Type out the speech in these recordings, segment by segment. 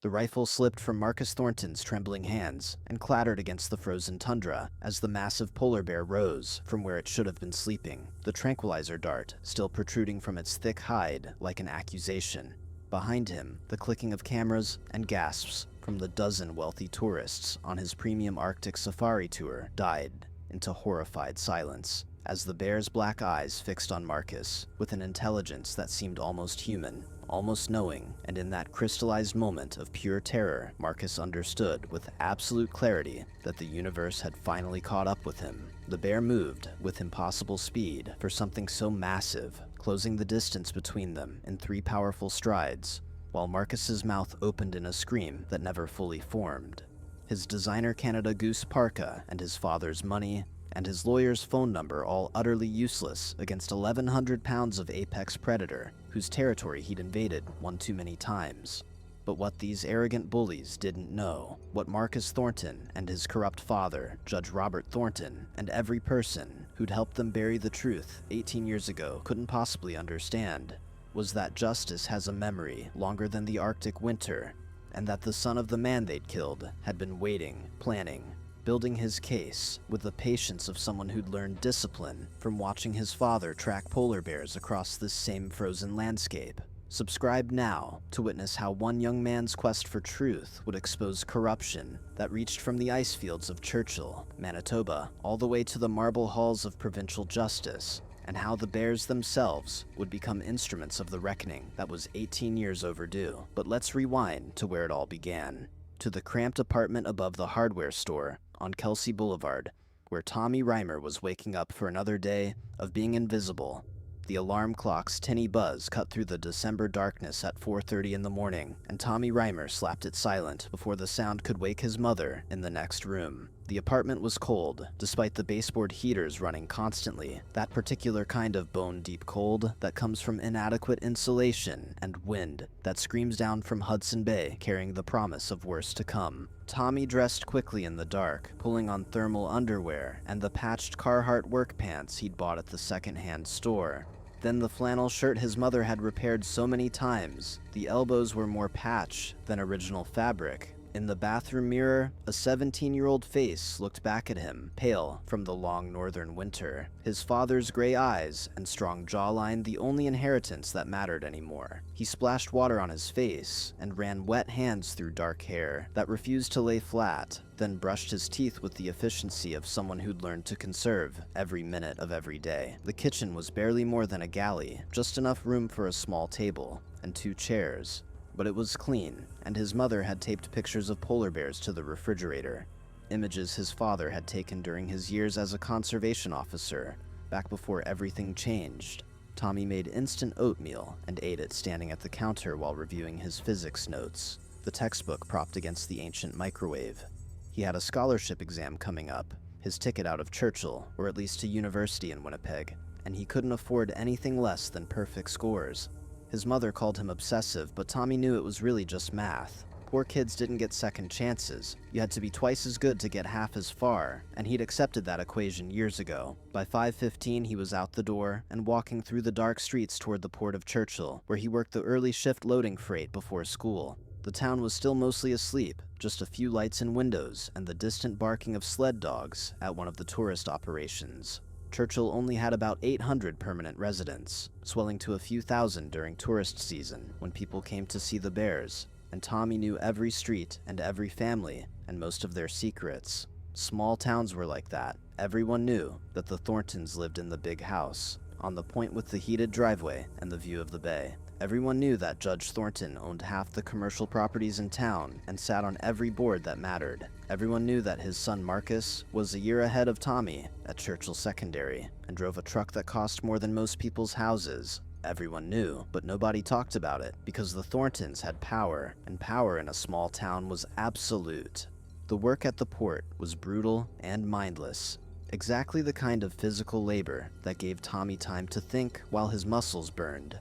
The rifle slipped from Marcus Thornton's trembling hands and clattered against the frozen tundra as the massive polar bear rose from where it should have been sleeping, the tranquilizer dart still protruding from its thick hide like an accusation. Behind him, the clicking of cameras and gasps from the dozen wealthy tourists on his premium Arctic safari tour died into horrified silence as the bear's black eyes fixed on Marcus with an intelligence that seemed almost human, almost knowing, and in that crystallized moment of pure terror, Marcus understood with absolute clarity that the universe had finally caught up with him. The bear moved with impossible speed for something so massive, closing the distance between them in 3 powerful strides, while Marcus's mouth opened in a scream that never fully formed. His designer Canada Goose parka and his father's money and his lawyer's phone number all utterly useless against 1,100 pounds of apex predator whose territory he'd invaded one too many times. But what these arrogant bullies didn't know, what Marcus Thornton and his corrupt father, Judge Robert Thornton, and every person who'd helped them bury the truth 18 years ago couldn't possibly understand, was that justice has a memory longer than the Arctic winter, and that the son of the man they'd killed had been waiting, planning, building his case with the patience of someone who'd learned discipline from watching his father track polar bears across this same frozen landscape. Subscribe now to witness how one young man's quest for truth would expose corruption that reached from the ice fields of Churchill, Manitoba, all the way to the marble halls of provincial justice, and how the bears themselves would become instruments of the reckoning that was 18 years overdue. But let's rewind to where it all began, to the cramped apartment above the hardware store on Kelsey Boulevard, where Tommy Reimer was waking up for another day of being invisible. The alarm clock's tinny buzz cut through the December darkness at 4:30 in the morning, and Tommy Reimer slapped it silent before the sound could wake his mother in the next room. The apartment was cold, despite the baseboard heaters running constantly, that particular kind of bone-deep cold that comes from inadequate insulation and wind that screams down from Hudson Bay carrying the promise of worse to come. Tommy dressed quickly in the dark, pulling on thermal underwear and the patched Carhartt work pants he'd bought at the second-hand store. Then the flannel shirt his mother had repaired so many times, the elbows were more patch than original fabric. In the bathroom mirror, a 17-year-old face looked back at him, pale from the long northern winter. His father's gray eyes and strong jawline the only inheritance that mattered anymore. He splashed water on his face and ran wet hands through dark hair that refused to lay flat, then brushed his teeth with the efficiency of someone who'd learned to conserve every minute of every day. The kitchen was barely more than a galley, just enough room for a small table and 2 chairs. But it was clean, and his mother had taped pictures of polar bears to the refrigerator, images his father had taken during his years as a conservation officer, back before everything changed. Tommy made instant oatmeal and ate it standing at the counter while reviewing his physics notes, the textbook propped against the ancient microwave. He had a scholarship exam coming up, his ticket out of Churchill, or at least to university in Winnipeg, and he couldn't afford anything less than perfect scores. His mother called him obsessive, but Tommy knew it was really just math. Poor kids didn't get second chances. You had to be twice as good to get half as far, and he'd accepted that equation years ago. By 5:15, he was out the door and walking through the dark streets toward the port of Churchill, where he worked the early shift loading freight before school. The town was still mostly asleep, just a few lights in windows and the distant barking of sled dogs at one of the tourist operations. Churchill only had about 800 permanent residents, swelling to a few thousand during tourist season when people came to see the bears, and Tommy knew every street and every family and most of their secrets. Small towns were like that. Everyone knew that the Thorntons lived in the big house, on the point with the heated driveway and the view of the bay. Everyone knew that Judge Thornton owned half the commercial properties in town and sat on every board that mattered. Everyone knew that his son Marcus was a year ahead of Tommy at Churchill Secondary and drove a truck that cost more than most people's houses. Everyone knew, but nobody talked about it because the Thorntons had power, and power in a small town was absolute. The work at the port was brutal and mindless, exactly the kind of physical labor that gave Tommy time to think while his muscles burned.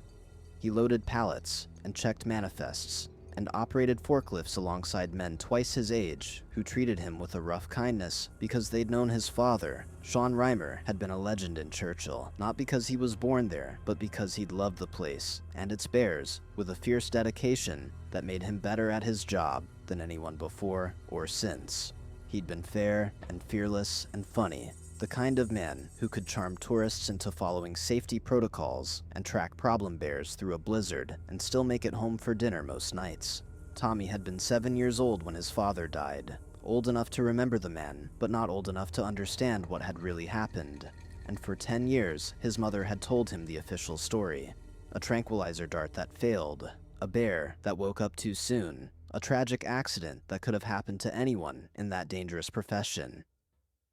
He loaded pallets and checked manifests, and operated forklifts alongside men twice his age who treated him with a rough kindness because they'd known his father. Sean Reimer had been a legend in Churchill, not because he was born there, but because he'd loved the place and its bears with a fierce dedication that made him better at his job than anyone before or since. He'd been fair and fearless and funny, the kind of man who could charm tourists into following safety protocols and track problem bears through a blizzard and still make it home for dinner most nights. Tommy had been 7 years old when his father died, old enough to remember the man, but not old enough to understand what had really happened. And for 10 years, his mother had told him the official story. A tranquilizer dart that failed, a bear that woke up too soon, a tragic accident that could have happened to anyone in that dangerous profession.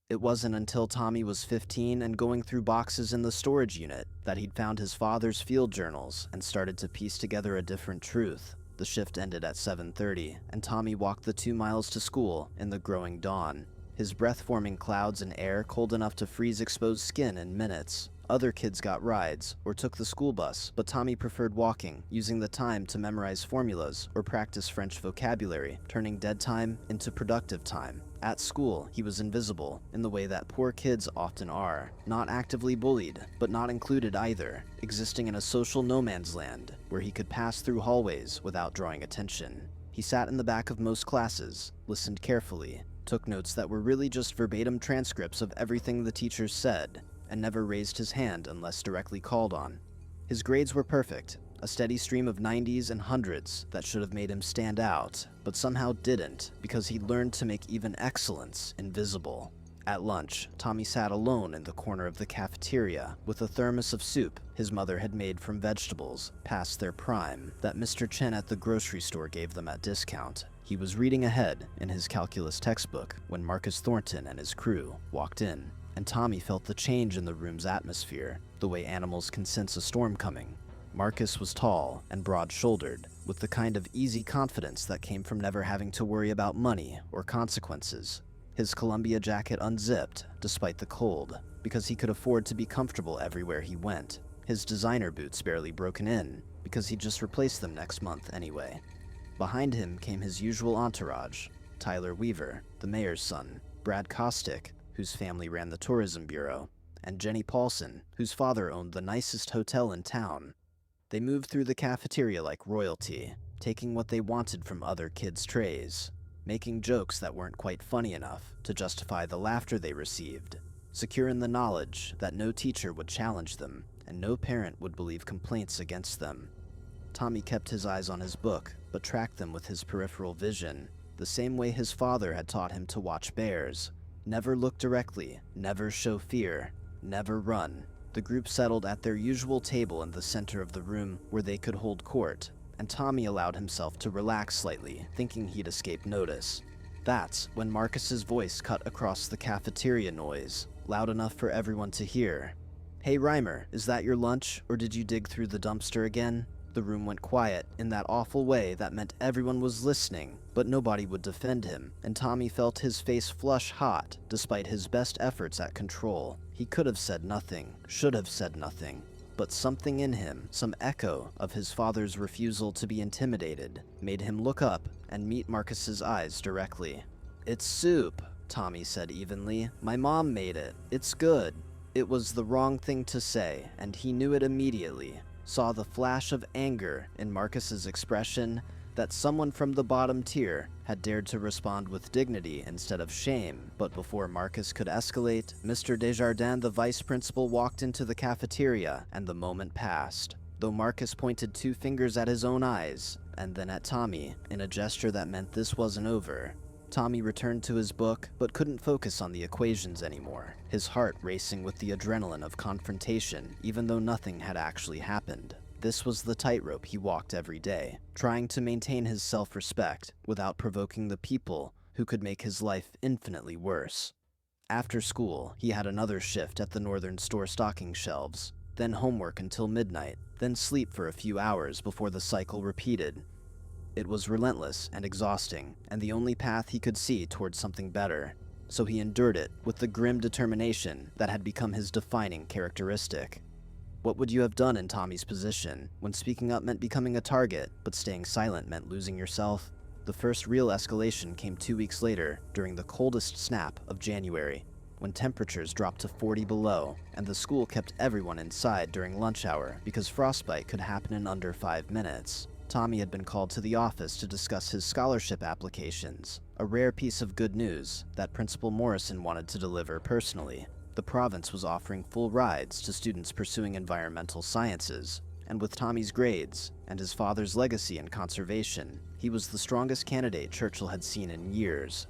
It wasn't until Tommy was 15 and going through boxes in the storage unit that he'd found his father's field journals and started to piece together a different truth. The shift ended at 7:30, and Tommy walked the 2 miles to school in the growing dawn, his breath forming clouds and air cold enough to freeze exposed skin in minutes. Other kids got rides or took the school bus, but Tommy preferred walking, using the time to memorize formulas or practice French vocabulary, turning dead time into productive time. At school, he was invisible, in the way that poor kids often are, not actively bullied, but not included either, existing in a social no man's land, where he could pass through hallways without drawing attention. He sat in the back of most classes, listened carefully, took notes that were really just verbatim transcripts of everything the teachers said, and never raised his hand unless directly called on. His grades were perfect, a steady stream of 90s and 100s that should have made him stand out, but somehow didn't, because he'd learned to make even excellence invisible. At lunch, Tommy sat alone in the corner of the cafeteria with a thermos of soup his mother had made from vegetables past their prime that Mr. Chen at the grocery store gave them at discount. He was reading ahead in his calculus textbook when Marcus Thornton and his crew walked in, and Tommy felt the change in the room's atmosphere, the way animals can sense a storm coming. Marcus was tall and broad-shouldered, with the kind of easy confidence that came from never having to worry about money or consequences. His Columbia jacket unzipped, despite the cold, because he could afford to be comfortable everywhere he went. His designer boots barely broken in, because he'd just replaced them next month anyway. Behind him came his usual entourage: Tyler Weaver, the mayor's son, Brad Kostick, whose family ran the tourism bureau, and Jenny Paulson, whose father owned the nicest hotel in town. They moved through the cafeteria like royalty, taking what they wanted from other kids' trays, making jokes that weren't quite funny enough to justify the laughter they received, secure in the knowledge that no teacher would challenge them and no parent would believe complaints against them. Tommy kept his eyes on his book, but tracked them with his peripheral vision, the same way his father had taught him to watch bears. Never look directly, never show fear, never run. The group settled at their usual table in the center of the room where they could hold court, and Tommy allowed himself to relax slightly, thinking he'd escape notice. That's when Marcus's voice cut across the cafeteria noise, loud enough for everyone to hear. "Hey Reimer, is that your lunch, or did you dig through the dumpster again?" The room went quiet in that awful way that meant everyone was listening, but nobody would defend him, and Tommy felt his face flush hot despite his best efforts at control. He could have said nothing, should have said nothing, but something in him, some echo of his father's refusal to be intimidated, made him look up and meet Marcus's eyes directly. "It's soup," Tommy said evenly. "My mom made it. It's good." It was the wrong thing to say, and he knew it immediately. Saw the flash of anger in Marcus's expression that someone from the bottom tier had dared to respond with dignity instead of shame. But before Marcus could escalate, Mr. Desjardins, the vice principal, walked into the cafeteria, and the moment passed. Though Marcus pointed 2 fingers at his own eyes, and then at Tommy, in a gesture that meant this wasn't over. Tommy returned to his book, but couldn't focus on the equations anymore, his heart racing with the adrenaline of confrontation, even though nothing had actually happened. This was the tightrope he walked every day, trying to maintain his self-respect without provoking the people who could make his life infinitely worse. After school, he had another shift at the northern store stocking shelves, then homework until midnight, then sleep for a few hours before the cycle repeated. It was relentless and exhausting, and the only path he could see towards something better, so he endured it with the grim determination that had become his defining characteristic. What would you have done in Tommy's position, when speaking up meant becoming a target, but staying silent meant losing yourself? The first real escalation came 2 weeks later, during the coldest snap of January, when temperatures dropped to 40 below, and the school kept everyone inside during lunch hour because frostbite could happen in under 5 minutes. Tommy had been called to the office to discuss his scholarship applications, a rare piece of good news that Principal Morrison wanted to deliver personally. The province was offering full rides to students pursuing environmental sciences, and with Tommy's grades and his father's legacy in conservation, he was the strongest candidate Churchill had seen in years.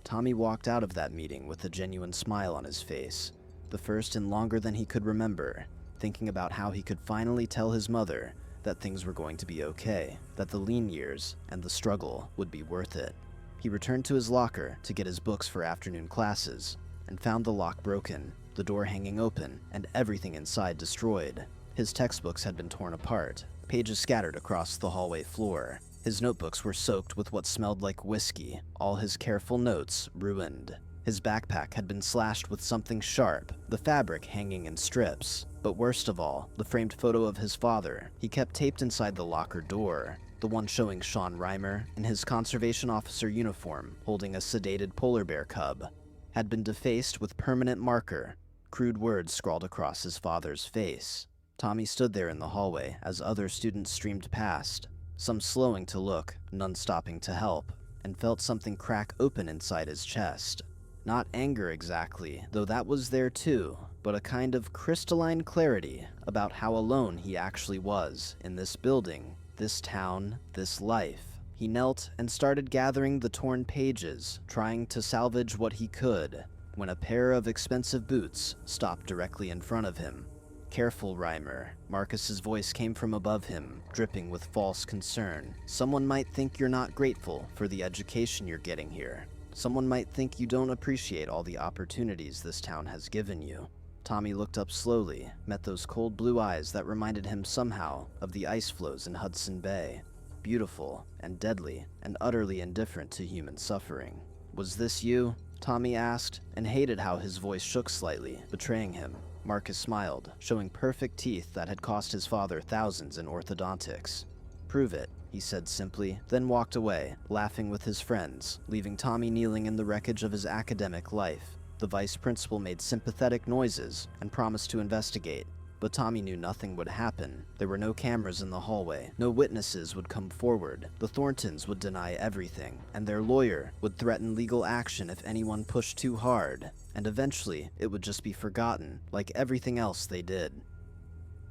Tommy walked out of that meeting with a genuine smile on his face, the first in longer than he could remember, thinking about how he could finally tell his mother that things were going to be okay, that the lean years and the struggle would be worth it. He returned to his locker to get his books for afternoon classes, and found the lock broken, the door hanging open, and everything inside destroyed. His textbooks had been torn apart, pages scattered across the hallway floor. His notebooks were soaked with what smelled like whiskey, all his careful notes ruined. His backpack had been slashed with something sharp, the fabric hanging in strips. But worst of all, the framed photo of his father he kept taped inside the locker door, the one showing Sean Reimer in his conservation officer uniform holding a sedated polar bear cub, had been defaced with permanent marker, crude words scrawled across his father's face. Tommy stood there in the hallway as other students streamed past, some slowing to look, none stopping to help, and felt something crack open inside his chest. Not anger exactly, though that was there too, but a kind of crystalline clarity about how alone he actually was in this building, this town, this life. He knelt and started gathering the torn pages, trying to salvage what he could, when a pair of expensive boots stopped directly in front of him. "Careful, Reimer." Marcus's voice came from above him, dripping with false concern. "Someone might think you're not grateful for the education you're getting here. Someone might think you don't appreciate all the opportunities this town has given you." Tommy looked up slowly, met those cold blue eyes that reminded him somehow of the ice floes in Hudson Bay. Beautiful and deadly and utterly indifferent to human suffering. "Was this you?" Tommy asked, and hated how his voice shook slightly, betraying him. Marcus smiled, showing perfect teeth that had cost his father thousands in orthodontics. "Prove it," he said simply, then walked away, laughing with his friends, leaving Tommy kneeling in the wreckage of his academic life. The vice principal made sympathetic noises and promised to investigate, but Tommy knew nothing would happen. There were no cameras in the hallway, no witnesses would come forward, the Thorntons would deny everything, and their lawyer would threaten legal action if anyone pushed too hard, and eventually it would just be forgotten, like everything else they did.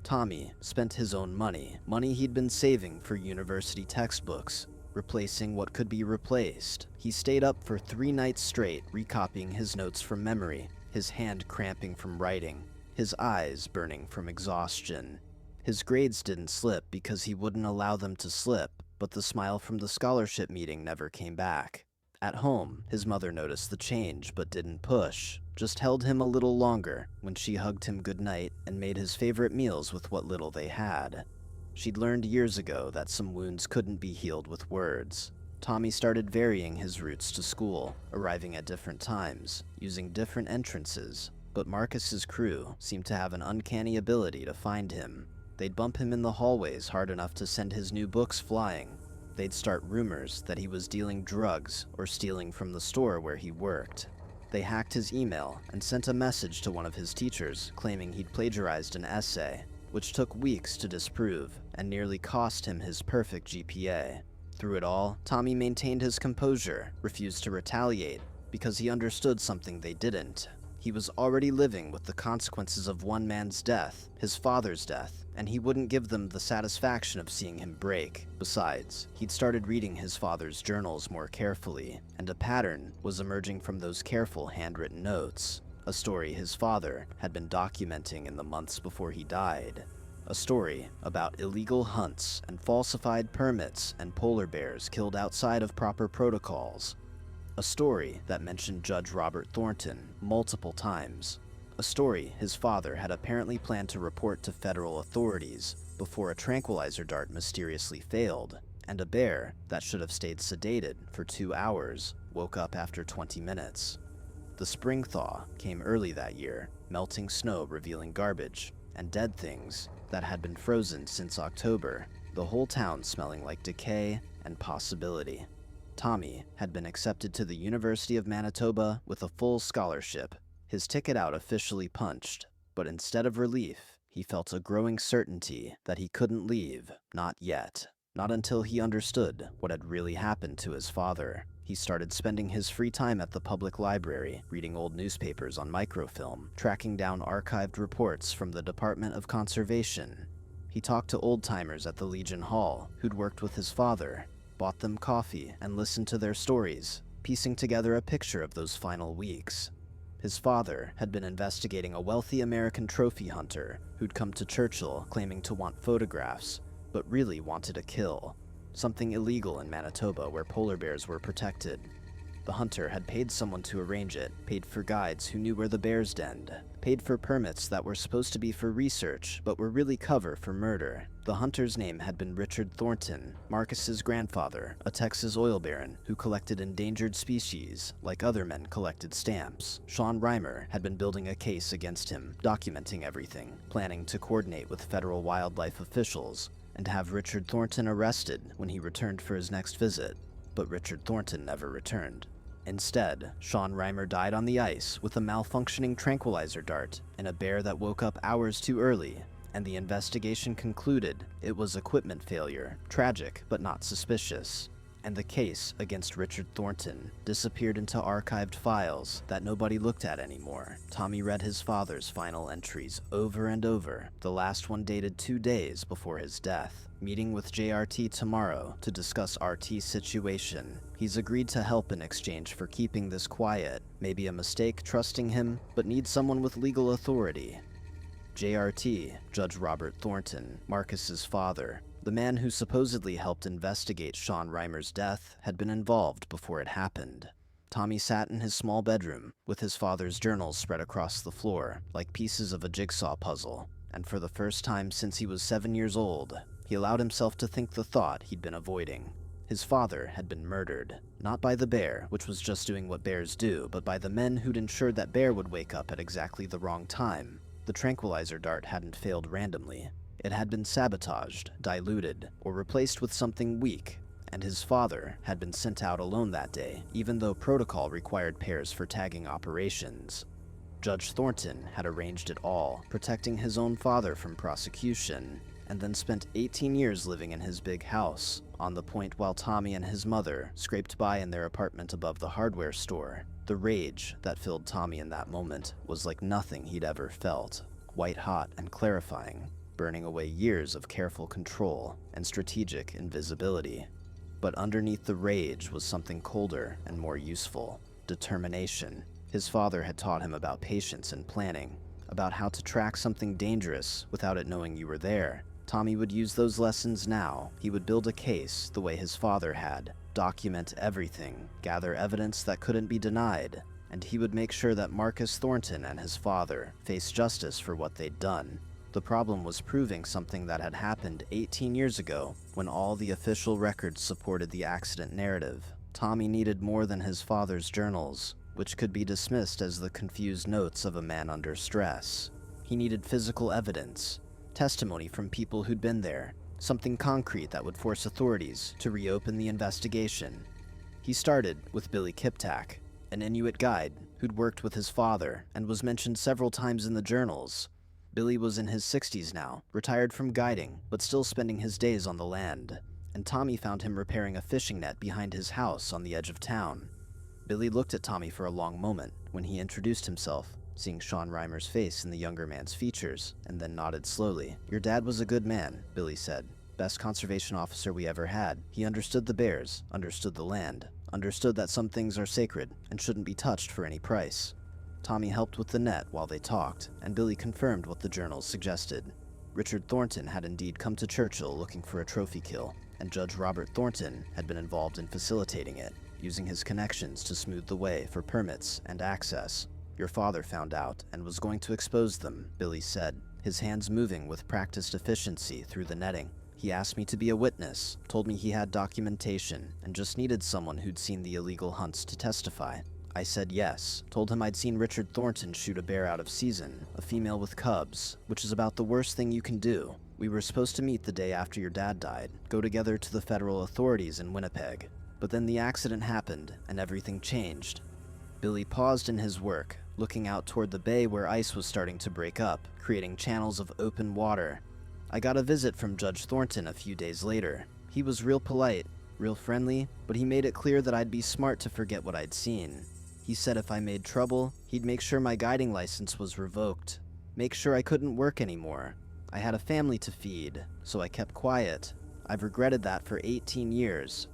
Tommy spent his own money he'd been saving for university textbooks, replacing what could be replaced. He stayed up for 3 nights straight, recopying his notes from memory, his hand cramping from writing, his eyes burning from exhaustion. His grades didn't slip because he wouldn't allow them to slip, but the smile from the scholarship meeting never came back. At home, his mother noticed the change but didn't push, just held him a little longer when she hugged him goodnight and made his favorite meals with what little they had. She'd learned years ago that some wounds couldn't be healed with words. Tommy started varying his routes to school, arriving at different times, using different entrances, but Marcus's crew seemed to have an uncanny ability to find him. They'd bump him in the hallways hard enough to send his new books flying. They'd start rumors that he was dealing drugs or stealing from the store where he worked. They hacked his email and sent a message to one of his teachers claiming he'd plagiarized an essay, which took weeks to disprove and nearly cost him his perfect GPA. Through it all, Tommy maintained his composure, refused to retaliate, because he understood something they didn't. He was already living with the consequences of one man's death, his father's death, and he wouldn't give them the satisfaction of seeing him break. Besides, he'd started reading his father's journals more carefully, and a pattern was emerging from those careful handwritten notes. A story his father had been documenting in the months before he died. A story about illegal hunts and falsified permits and polar bears killed outside of proper protocols. A story that mentioned Judge Robert Thornton multiple times. A story his father had apparently planned to report to federal authorities before a tranquilizer dart mysteriously failed, and a bear that should have stayed sedated for 2 hours woke up after 20 minutes. The spring thaw came early that year, melting snow revealing garbage, and dead things that had been frozen since October, the whole town smelling like decay and possibility. Tommy had been accepted to the University of Manitoba with a full scholarship, his ticket out officially punched, but instead of relief, he felt a growing certainty that he couldn't leave, not yet. Not until he understood what had really happened to his father. He started spending his free time at the public library, reading old newspapers on microfilm, tracking down archived reports from the Department of Conservation. He talked to old-timers at the Legion Hall who'd worked with his father, bought them coffee, and listened to their stories, piecing together a picture of those final weeks. His father had been investigating a wealthy American trophy hunter who'd come to Churchill claiming to want photographs, but really wanted a kill, something illegal in Manitoba where polar bears were protected. The hunter had paid someone to arrange it, paid for guides who knew where the bears denned, paid for permits that were supposed to be for research but were really cover for murder. The hunter's name had been Richard Thornton, Marcus's grandfather, a Texas oil baron who collected endangered species like other men collected stamps. Sean Reimer had been building a case against him, documenting everything, planning to coordinate with federal wildlife officials and have Richard Thornton arrested when he returned for his next visit, but Richard Thornton never returned. Instead, Sean Reimer died on the ice with a malfunctioning tranquilizer dart in a bear that woke up hours too early, and the investigation concluded it was equipment failure, tragic but not suspicious. And the case against Richard Thornton disappeared into archived files that nobody looked at anymore. Tommy read his father's final entries over and over, the last one dated 2 days before his death. Meeting with JRT tomorrow to discuss RT's situation. He's agreed to help in exchange for keeping this quiet. Maybe a mistake trusting him, but needs someone with legal authority. JRT, Judge Robert Thornton, Marcus's father, the man who supposedly helped investigate Sean Reimer's death, had been involved before it happened. Tommy sat in his small bedroom, with his father's journals spread across the floor, like pieces of a jigsaw puzzle, and for the first time since he was 7 years old, he allowed himself to think the thought he'd been avoiding. His father had been murdered, not by the bear, which was just doing what bears do, but by the men who'd ensured that bear would wake up at exactly the wrong time. The tranquilizer dart hadn't failed randomly. It had been sabotaged, diluted, or replaced with something weak, and his father had been sent out alone that day, even though protocol required pairs for tagging operations. Judge Thornton had arranged it all, protecting his own father from prosecution, and then spent 18 years living in his big house, on the point while Tommy and his mother scraped by in their apartment above the hardware store. The rage that filled Tommy in that moment was like nothing he'd ever felt, white-hot and clarifying, burning away years of careful control and strategic invisibility. But underneath the rage was something colder and more useful: determination. His father had taught him about patience and planning, about how to track something dangerous without it knowing you were there. Tommy would use those lessons now. He would build a case the way his father had, document everything, gather evidence that couldn't be denied, and he would make sure that Marcus Thornton and his father faced justice for what they'd done. The problem was proving something that had happened 18 years ago, when all the official records supported the accident narrative. Tommy needed more than his father's journals, which could be dismissed as the confused notes of a man under stress. He needed physical evidence, testimony from people who'd been there, something concrete that would force authorities to reopen the investigation. He started with Billy Kiptak, an Inuit guide who'd worked with his father and was mentioned several times in the journals. Billy was in his 60s now, retired from guiding, but still spending his days on the land, and Tommy found him repairing a fishing net behind his house on the edge of town. Billy looked at Tommy for a long moment when he introduced himself, seeing Sean Reimer's face in the younger man's features, and then nodded slowly. "Your dad was a good man," Billy said. "Best conservation officer we ever had. He understood the bears, understood the land, understood that some things are sacred and shouldn't be touched for any price." Tommy helped with the net while they talked, and Billy confirmed what the journals suggested. Richard Thornton had indeed come to Churchill looking for a trophy kill, and Judge Robert Thornton had been involved in facilitating it, using his connections to smooth the way for permits and access. "Your father found out and was going to expose them," Billy said, his hands moving with practiced efficiency through the netting. "He asked me to be a witness, told me he had documentation, and just needed someone who'd seen the illegal hunts to testify. I said yes, told him I'd seen Richard Thornton shoot a bear out of season, a female with cubs, which is about the worst thing you can do. We were supposed to meet the day after your dad died, go together to the federal authorities in Winnipeg. But then the accident happened, and everything changed. Billy paused in his work, looking out toward the bay where ice was starting to break up, creating channels of open water. I got a visit from Judge Thornton a few days later. He was real polite, real friendly, but he made it clear that I'd be smart to forget what I'd seen. He said if I made trouble, he'd make sure my guiding license was revoked, make sure I couldn't work anymore. I had a family to feed, so I kept quiet. I've regretted that for 18 years.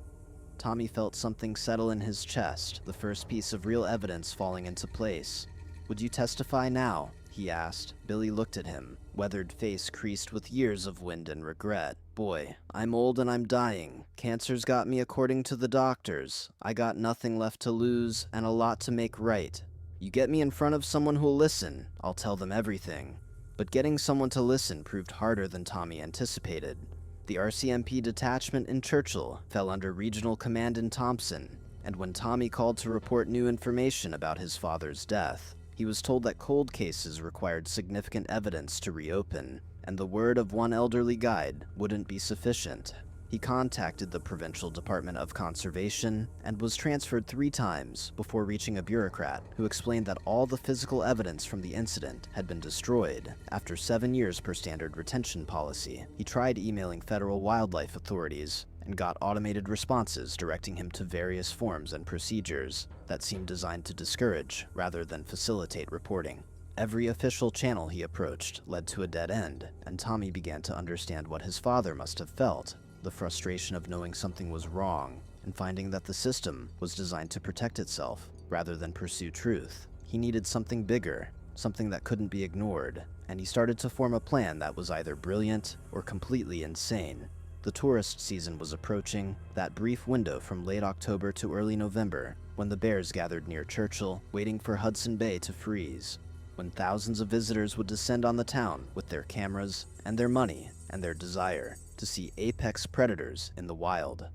Tommy felt something settle in his chest, the first piece of real evidence falling into place. Would you testify now? He asked. Billy looked at him, weathered face creased with years of wind and regret. Boy, I'm old and I'm dying. Cancer's got me according to the doctors. I got nothing left to lose and a lot to make right. You get me in front of someone who'll listen, I'll tell them everything. But getting someone to listen proved harder than Tommy anticipated. The RCMP detachment in Churchill fell under regional command in Thompson, and when Tommy called to report new information about his father's death, he was told that cold cases required significant evidence to reopen, and the word of one elderly guide wouldn't be sufficient. He contacted the Provincial Department of Conservation and was transferred 3 times before reaching a bureaucrat who explained that all the physical evidence from the incident had been destroyed after 7 years per standard retention policy. He tried emailing federal wildlife authorities and got automated responses directing him to various forms and procedures that seemed designed to discourage rather than facilitate reporting. Every official channel he approached led to a dead end, and Tommy began to understand what his father must have felt. The frustration of knowing something was wrong and finding that the system was designed to protect itself rather than pursue truth. He needed something bigger, something that couldn't be ignored, and he started to form a plan that was either brilliant or completely insane. The tourist season was approaching, that brief window from late October to early November, when the bears gathered near Churchill, waiting for Hudson Bay to freeze, when thousands of visitors would descend on the town with their cameras and their money and their desire to see apex predators in the wild.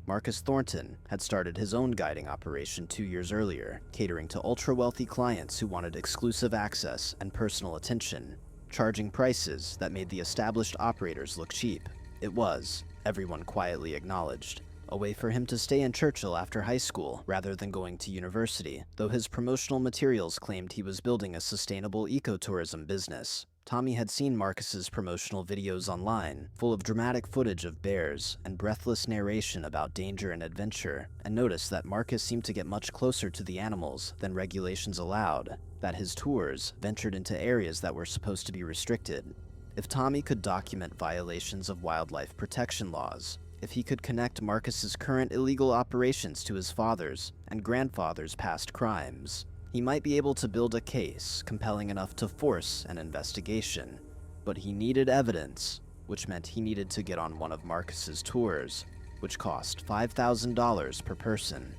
Marcus Thornton had started his own guiding operation 2 years earlier, catering to ultra-wealthy clients who wanted exclusive access and personal attention, charging prices that made the established operators look cheap. It was, everyone quietly acknowledged, a way for him to stay in Churchill after high school rather than going to university, though his promotional materials claimed he was building a sustainable ecotourism business. Tommy had seen Marcus's promotional videos online, full of dramatic footage of bears and breathless narration about danger and adventure, and noticed that Marcus seemed to get much closer to the animals than regulations allowed, that his tours ventured into areas that were supposed to be restricted. If Tommy could document violations of wildlife protection laws, if he could connect Marcus's current illegal operations to his father's and grandfather's past crimes, he might be able to build a case compelling enough to force an investigation. But he needed evidence, which meant he needed to get on one of Marcus's tours, which cost $5,000 per person.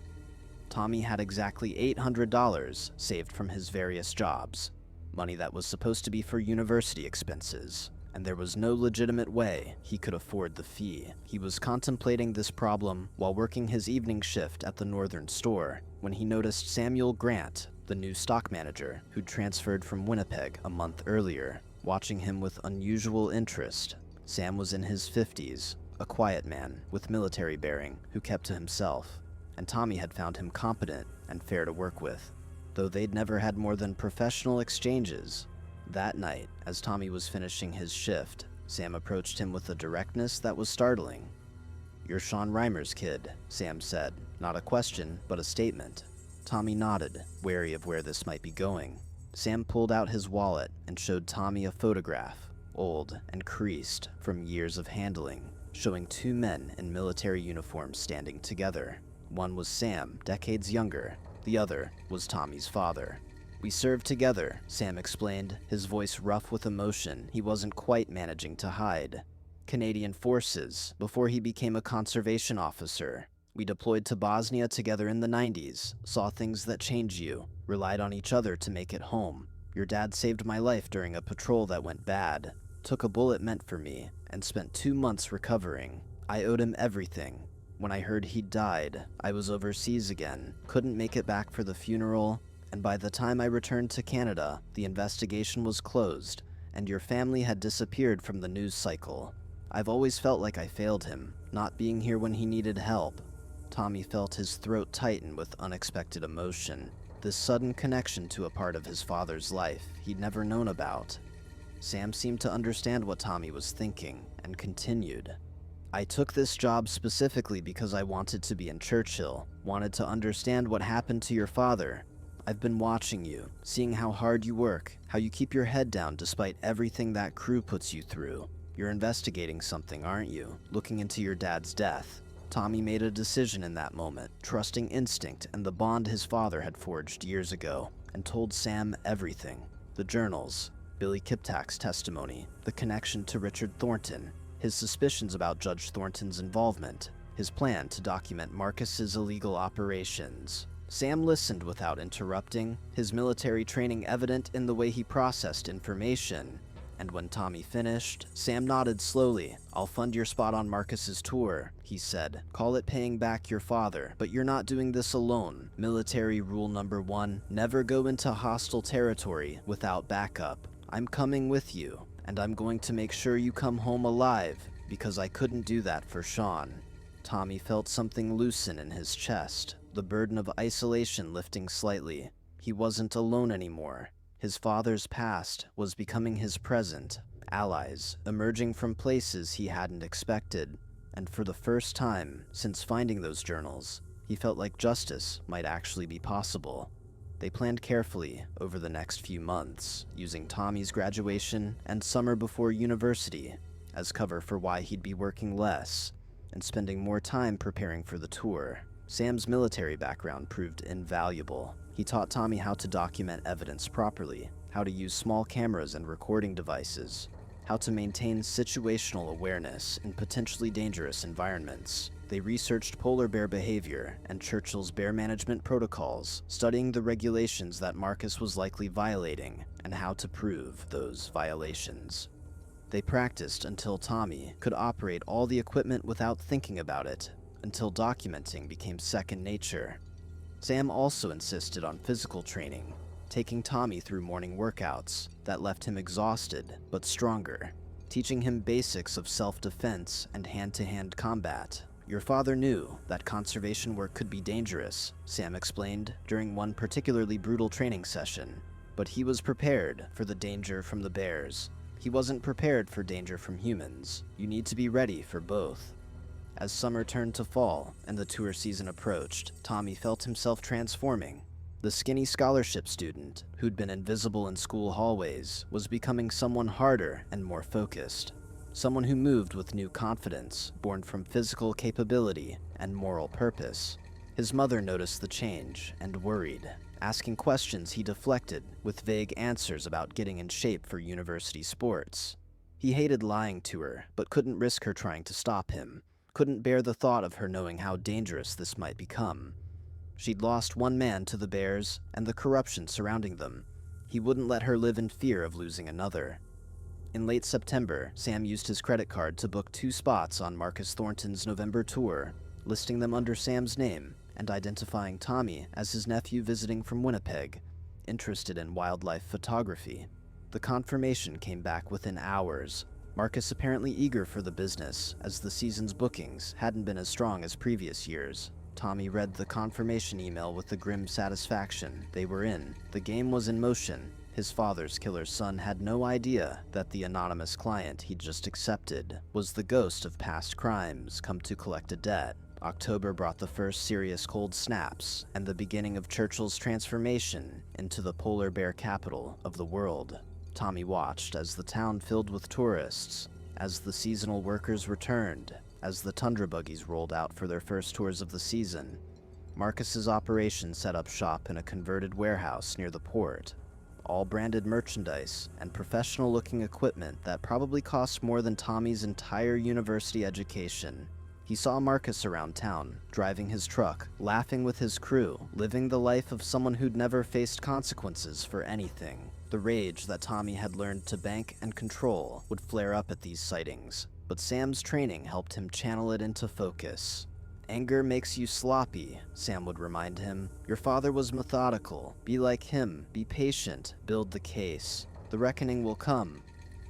Tommy had exactly $800 saved from his various jobs, money that was supposed to be for university expenses, and there was no legitimate way he could afford the fee. He was contemplating this problem while working his evening shift at the northern store when he noticed Samuel Grant, the new stock manager who'd transferred from Winnipeg a month earlier, watching him with unusual interest. Sam was in his 50s, a quiet man with military bearing who kept to himself, and Tommy had found him competent and fair to work with, though they'd never had more than professional exchanges. That night, as Tommy was finishing his shift, Sam approached him with a directness that was startling. "You're Sean Reimer's kid," Sam said, not a question, but a statement. Tommy nodded, wary of where this might be going. Sam pulled out his wallet and showed Tommy a photograph, old and creased from years of handling, showing 2 men in military uniforms standing together. One was Sam, decades younger. The other was Tommy's father. "We served together," Sam explained, his voice rough with emotion he wasn't quite managing to hide. "Canadian Forces, before he became a conservation officer. We deployed to Bosnia together in the 90s, saw things that change you, relied on each other to make it home. Your dad saved my life during a patrol that went bad, took a bullet meant for me, and spent 2 months recovering. I owed him everything. When I heard he'd died, I was overseas again, couldn't make it back for the funeral, and by the time I returned to Canada, the investigation was closed, and your family had disappeared from the news cycle. I've always felt like I failed him, not being here when he needed help." Tommy felt his throat tighten with unexpected emotion, this sudden connection to a part of his father's life he'd never known about. Sam seemed to understand what Tommy was thinking, and continued. "I took this job specifically because I wanted to be in Churchill, wanted to understand what happened to your father. I've been watching you, seeing how hard you work, how you keep your head down despite everything that crew puts you through. You're investigating something, aren't you? Looking into your dad's death." Tommy made a decision in that moment, trusting instinct and the bond his father had forged years ago, and told Sam everything. The journals, Billy Kiptak's testimony, the connection to Richard Thornton, his suspicions about Judge Thornton's involvement, his plan to document Marcus's illegal operations. Sam listened without interrupting, his military training evident in the way he processed information. And when Tommy finished, Sam nodded slowly. "I'll fund your spot on Marcus's tour," he said. "Call it paying back your father, but you're not doing this alone. Military rule number 1, never go into hostile territory without backup. I'm coming with you, and I'm going to make sure you come home alive, because I couldn't do that for Sean." Tommy felt something loosen in his chest, the burden of isolation lifting slightly. He wasn't alone anymore. His father's past was becoming his present, allies emerging from places he hadn't expected, and for the first time since finding those journals, he felt like justice might actually be possible. They planned carefully over the next few months, using Tommy's graduation and summer before university as cover for why he'd be working less, and spending more time preparing for the tour. Sam's military background proved invaluable. He taught Tommy how to document evidence properly, how to use small cameras and recording devices, how to maintain situational awareness in potentially dangerous environments. They researched polar bear behavior and Churchill's bear management protocols, studying the regulations that Marcus was likely violating and how to prove those violations. They practiced until Tommy could operate all the equipment without thinking about it, until documenting became second nature. Sam also insisted on physical training, taking Tommy through morning workouts that left him exhausted but stronger, teaching him basics of self-defense and hand-to-hand combat. "Your father knew that conservation work could be dangerous," Sam explained during one particularly brutal training session, "but he was prepared for the danger from the bears. He wasn't prepared for danger from humans. You need to be ready for both." As summer turned to fall and the tour season approached, Tommy felt himself transforming. The skinny scholarship student, who'd been invisible in school hallways, was becoming someone harder and more focused. Someone who moved with new confidence, born from physical capability and moral purpose. His mother noticed the change and worried. Asking questions, he deflected with vague answers about getting in shape for university sports. He hated lying to her, but couldn't risk her trying to stop him. Couldn't bear the thought of her knowing how dangerous this might become. She'd lost one man to the bears and the corruption surrounding them. He wouldn't let her live in fear of losing another. In late September, Sam used his credit card to book 2 spots on Marcus Thornton's November tour, listing them under Sam's name and identifying Tommy as his nephew visiting from Winnipeg, interested in wildlife photography. The confirmation came back within hours. Marcus apparently eager for the business, as the season's bookings hadn't been as strong as previous years. Tommy read the confirmation email with the grim satisfaction. They were in. The game was in motion. His father's killer son had no idea that the anonymous client he'd just accepted was the ghost of past crimes come to collect a debt. October brought the first serious cold snaps and the beginning of Churchill's transformation into the polar bear capital of the world. Tommy watched as the town filled with tourists, as the seasonal workers returned, as the tundra buggies rolled out for their first tours of the season. Marcus's operation set up shop in a converted warehouse near the port, all branded merchandise and professional-looking equipment that probably cost more than Tommy's entire university education. He saw Marcus around town, driving his truck, laughing with his crew, living the life of someone who'd never faced consequences for anything. The rage that Tommy had learned to bank and control would flare up at these sightings, but Sam's training helped him channel it into focus. Anger makes you sloppy, Sam would remind him. Your father was methodical. Be like him. Be patient. Build the case. The reckoning will come.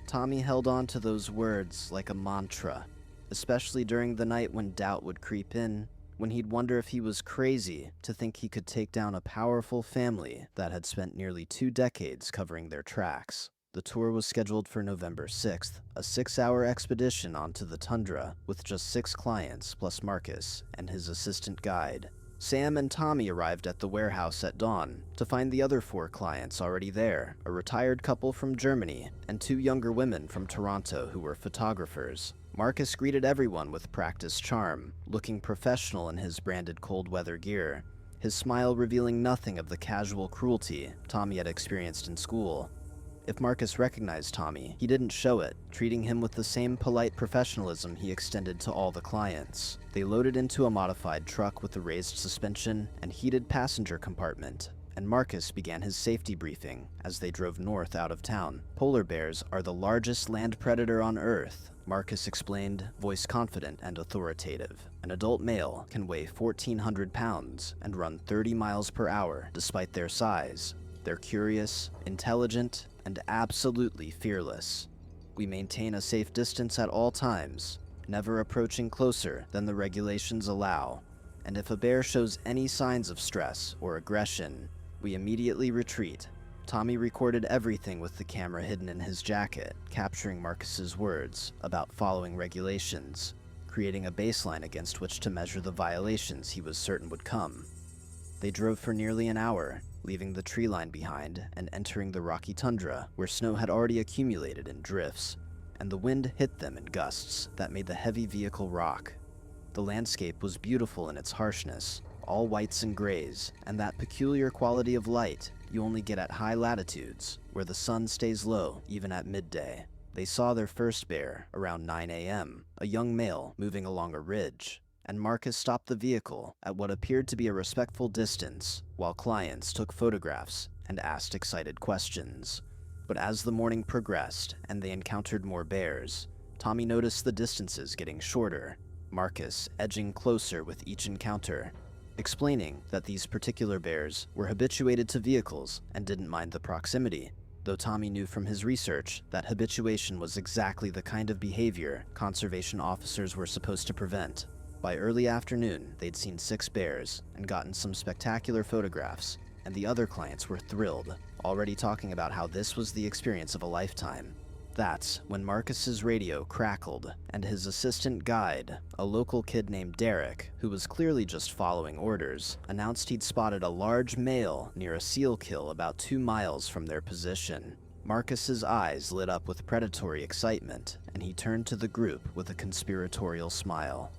Tommy held on to those words like a mantra, especially during the night when doubt would creep in, when he'd wonder if he was crazy to think he could take down a powerful family that had spent nearly 2 decades covering their tracks. The tour was scheduled for November 6th, a 6-hour expedition onto the tundra with just 6 clients plus Marcus and his assistant guide. Sam and Tommy arrived at the warehouse at dawn to find the other 4 clients already there, a retired couple from Germany and 2 younger women from Toronto who were photographers. Marcus greeted everyone with practiced charm, looking professional in his branded cold weather gear, his smile revealing nothing of the casual cruelty Tommy had experienced in school. If Marcus recognized Tommy, he didn't show it, treating him with the same polite professionalism he extended to all the clients. They loaded into a modified truck with a raised suspension and heated passenger compartment, and Marcus began his safety briefing as they drove north out of town. Polar bears are the largest land predator on Earth, Marcus explained, voice confident and authoritative. An adult male can weigh 1,400 pounds and run 30 miles per hour despite their size. They're curious, intelligent, and absolutely fearless. We maintain a safe distance at all times, never approaching closer than the regulations allow. And if a bear shows any signs of stress or aggression, we immediately retreat. Tommy recorded everything with the camera hidden in his jacket, capturing Marcus's words about following regulations, creating a baseline against which to measure the violations he was certain would come. They drove for nearly an hour, leaving the tree line behind and entering the rocky tundra where snow had already accumulated in drifts, and the wind hit them in gusts that made the heavy vehicle rock. The landscape was beautiful in its harshness, all whites and grays, and that peculiar quality of light you only get at high latitudes, where the sun stays low even at midday. They saw their first bear around 9 a.m., a young male moving along a ridge, and Marcus stopped the vehicle at what appeared to be a respectful distance, while clients took photographs and asked excited questions. But as the morning progressed and they encountered more bears, Tommy noticed the distances getting shorter, Marcus edging closer with each encounter, explaining that these particular bears were habituated to vehicles and didn't mind the proximity, though Tommy knew from his research that habituation was exactly the kind of behavior conservation officers were supposed to prevent. By early afternoon, they'd seen 6 bears and gotten some spectacular photographs, and the other clients were thrilled, already talking about how this was the experience of a lifetime. That's when Marcus's radio crackled, and his assistant guide, a local kid named Derek, who was clearly just following orders, announced he'd spotted a large male near a seal kill about 2 miles from their position. Marcus's eyes lit up with predatory excitement, and he turned to the group with a conspiratorial smile.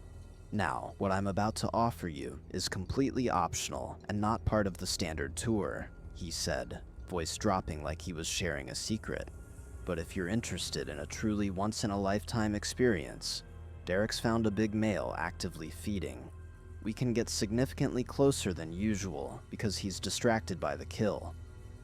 Now, what I'm about to offer you is completely optional and not part of the standard tour, he said, voice dropping like he was sharing a secret. But if you're interested in a truly once-in-a-lifetime experience, Derek's found a big male actively feeding. We can get significantly closer than usual because he's distracted by the kill.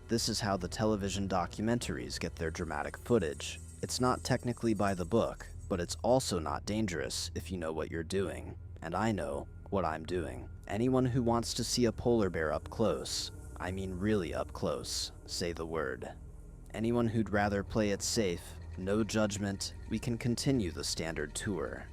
This is how the television documentaries get their dramatic footage. It's not technically by the book, but it's also not dangerous if you know what you're doing. And I know what I'm doing. Anyone who wants to see a polar bear up close, I mean really up close, say the word. Anyone who'd rather play it safe, no judgment, we can continue the standard tour.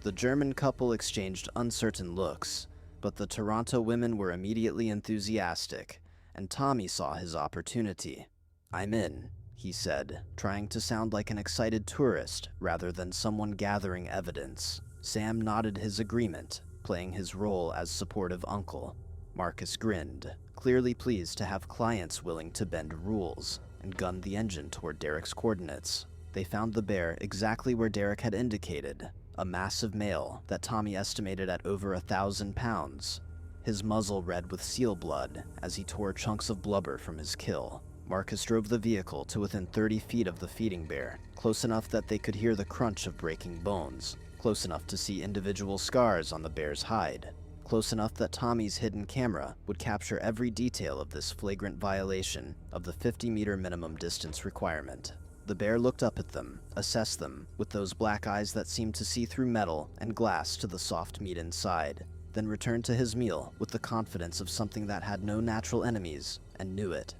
The German couple exchanged uncertain looks, but the Toronto women were immediately enthusiastic, and Tommy saw his opportunity. I'm in, he said, trying to sound like an excited tourist rather than someone gathering evidence. Sam nodded his agreement, playing his role as supportive uncle. Marcus grinned, clearly pleased to have clients willing to bend rules, and gunned the engine toward Derek's coordinates. They found the bear exactly where Derek had indicated, a massive male that Tommy estimated at over 1,000 pounds, his muzzle red with seal blood as he tore chunks of blubber from his kill. Marcus drove the vehicle to within 30 feet of the feeding bear, close enough that they could hear the crunch of breaking bones, close enough to see individual scars on the bear's hide, close enough that Tommy's hidden camera would capture every detail of this flagrant violation of the 50-meter minimum distance requirement. The bear looked up at them, assessed them, with those black eyes that seemed to see through metal and glass to the soft meat inside. then returned to his meal with the confidence of something that had no natural enemies and knew it.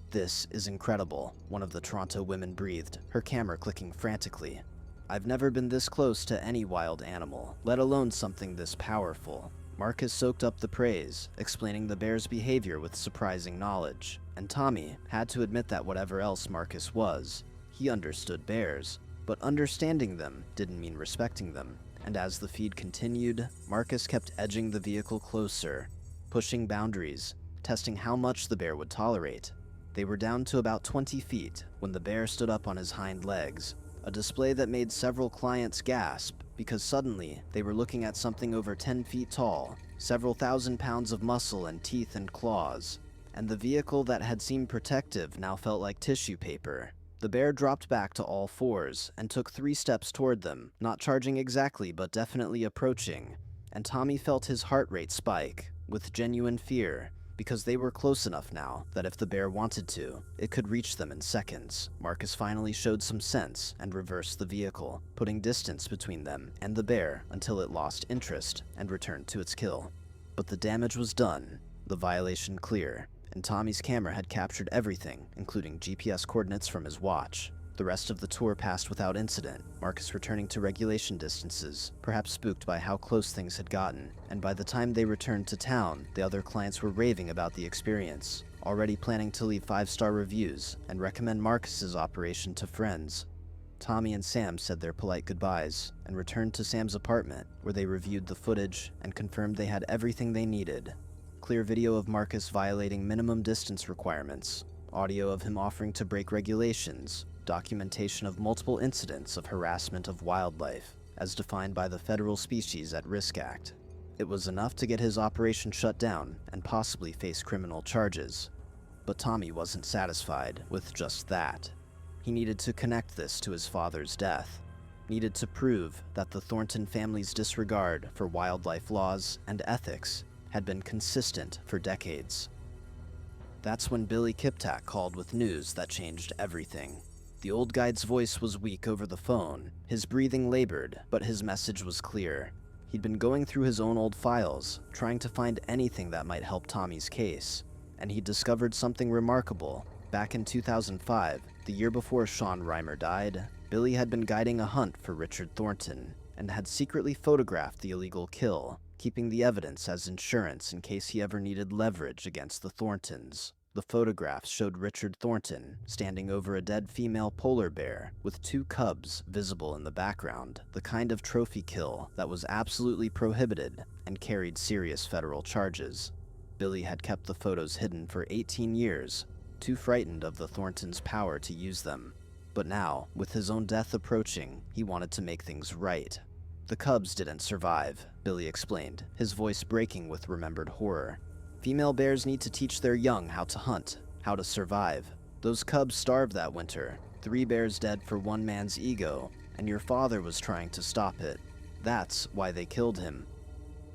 "This is incredible," one of the Toronto women breathed, her camera clicking frantically. "I've never been this close to any wild animal, let alone something this powerful." Marcus soaked up the praise, explaining the bear's behavior with surprising knowledge, and Tommy had to admit that whatever else Marcus was, he understood bears, but understanding them didn't mean respecting them. And as the feed continued, Marcus kept edging the vehicle closer, pushing boundaries, testing how much the bear would tolerate. They were down to about 20 feet when the bear stood up on his hind legs, a display that made several clients gasp because suddenly they were looking at something over 10 feet tall, several thousand pounds of muscle and teeth and claws, and the vehicle that had seemed protective now felt like tissue paper. The bear dropped back to all fours and took 3 steps toward them, not charging exactly but definitely approaching, and Tommy felt his heart rate spike with genuine fear, because they were close enough now that if the bear wanted to, it could reach them in seconds. Marcus finally showed some sense and reversed the vehicle, putting distance between them and the bear until it lost interest and returned to its kill. But the damage was done, the violation clear, and Tommy's camera had captured everything, including GPS coordinates from his watch. The rest of the tour passed without incident, Marcus returning to regulation distances, perhaps spooked by how close things had gotten, and by the time they returned to town, the other clients were raving about the experience, already planning to leave 5-star reviews and recommend Marcus's operation to friends. Tommy and Sam said their polite goodbyes and returned to Sam's apartment, where they reviewed the footage and confirmed they had everything they needed. Clear video of Marcus violating minimum distance requirements, audio of him offering to break regulations, documentation of multiple incidents of harassment of wildlife, as defined by the Federal Species at Risk Act. It was enough to get his operation shut down and possibly face criminal charges. But Tommy wasn't satisfied with just that. He needed to connect this to his father's death, needed to prove that the Thornton family's disregard for wildlife laws and ethics had been consistent for decades. That's when Billy Kiptak called with news that changed everything. The old guide's voice was weak over the phone, his breathing labored, but his message was clear. He'd been going through his own old files, trying to find anything that might help Tommy's case, and he discovered something remarkable. Back in 2005, the year before Sean Reimer died, Billy had been guiding a hunt for Richard Thornton, and had secretly photographed the illegal kill, keeping the evidence as insurance in case he ever needed leverage against the Thorntons. The photographs showed Richard Thornton standing over a dead female polar bear with 2 cubs visible in the background, the kind of trophy kill that was absolutely prohibited and carried serious federal charges. Billy had kept the photos hidden for 18 years, too frightened of the Thorntons' power to use them. But now, with his own death approaching, he wanted to make things right. "The cubs didn't survive," Billy explained, his voice breaking with remembered horror. "Female bears need to teach their young how to hunt, how to survive. Those cubs starved that winter, 3 bears dead for one man's ego, and your father was trying to stop it. That's why they killed him."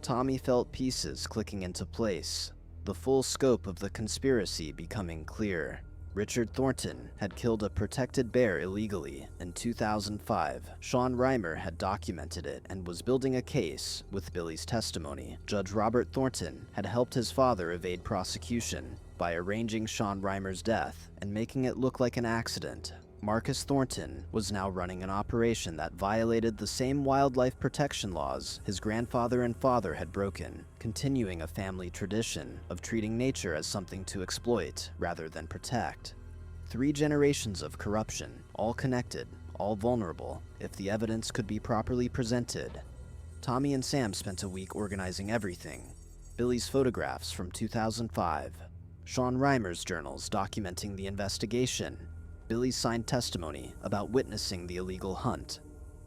Tommy felt pieces clicking into place, the full scope of the conspiracy becoming clear. Richard Thornton had killed a protected bear illegally in 2005. Sean Reimer had documented it and was building a case with Billy's testimony. Judge Robert Thornton had helped his father evade prosecution by arranging Sean Reimer's death and making it look like an accident. Marcus Thornton was now running an operation that violated the same wildlife protection laws his grandfather and father had broken, continuing a family tradition of treating nature as something to exploit rather than protect. 3 generations of corruption, all connected, all vulnerable, if the evidence could be properly presented. Tommy and Sam spent a week organizing everything. Billy's photographs from 2005, Sean Reimer's journals documenting the investigation, Billy's signed testimony about witnessing the illegal hunt,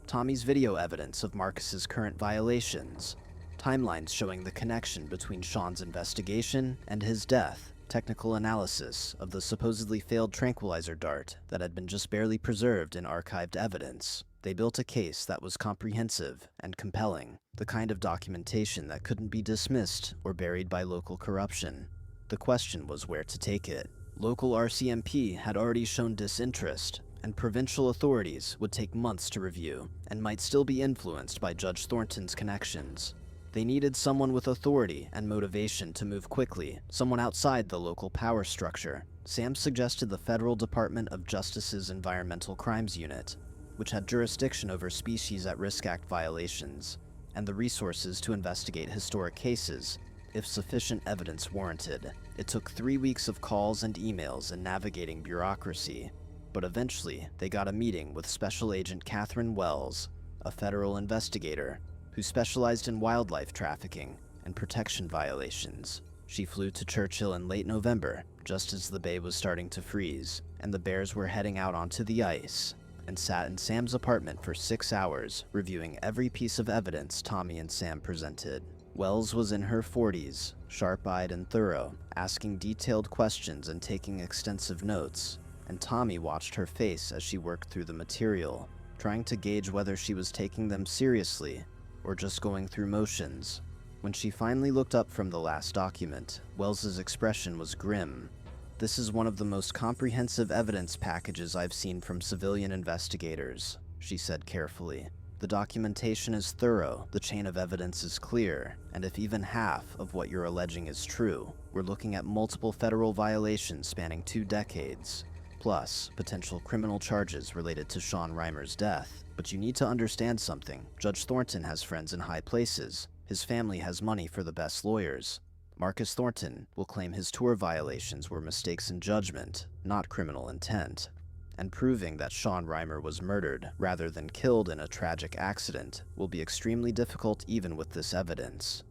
Tommy's video evidence of Marcus's current violations, timelines showing the connection between Sean's investigation and his death, technical analysis of the supposedly failed tranquilizer dart that had been just barely preserved in archived evidence. They built a case that was comprehensive and compelling, the kind of documentation that couldn't be dismissed or buried by local corruption. The question was where to take it. Local RCMP had already shown disinterest, and provincial authorities would take months to review and might still be influenced by Judge Thornton's connections. They needed someone with authority and motivation to move quickly, someone outside the local power structure. Sam suggested the Federal Department of Justice's Environmental Crimes Unit, which had jurisdiction over Species at Risk Act violations, and the resources to investigate historic cases, if sufficient evidence warranted. It took 3 weeks of calls and emails and navigating bureaucracy, but eventually they got a meeting with Special Agent Catherine Wells, a federal investigator who specialized in wildlife trafficking and protection violations. She flew to Churchill in late November, just as the bay was starting to freeze, and the bears were heading out onto the ice, and sat in Sam's apartment for 6 hours, reviewing every piece of evidence Tommy and Sam presented. Wells was in her 40s, sharp-eyed and thorough, asking detailed questions and taking extensive notes, and Tommy watched her face as she worked through the material, trying to gauge whether she was taking them seriously or just going through motions. When she finally looked up from the last document, Wells's expression was grim. "This is one of the most comprehensive evidence packages I've seen from civilian investigators," she said carefully. "The documentation is thorough, the chain of evidence is clear, and if even half of what you're alleging is true, we're looking at multiple federal violations spanning 2 decades, plus potential criminal charges related to Sean Reimer's death. But you need to understand something. Judge Thornton has friends in high places. His family has money for the best lawyers. Marcus Thornton will claim his tour violations were mistakes in judgment, not criminal intent. And proving that Sean Reimer was murdered rather than killed in a tragic accident will be extremely difficult even with this evidence."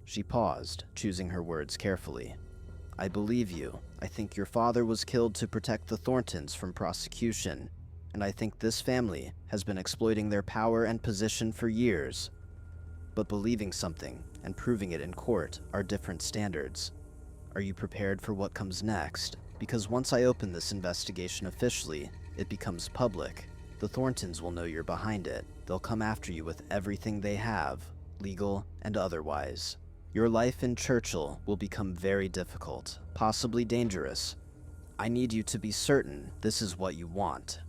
She paused, choosing her words carefully. "I believe you. I think your father was killed to protect the Thorntons from prosecution, and I think this family has been exploiting their power and position for years. But believing something and proving it in court are different standards. Are you prepared for what comes next? Because once I open this investigation officially, it becomes public. The Thorntons will know you're behind it. They'll come after you with everything they have, legal and otherwise. Your life in Churchill will become very difficult, possibly dangerous. I need you to be certain this is what you want."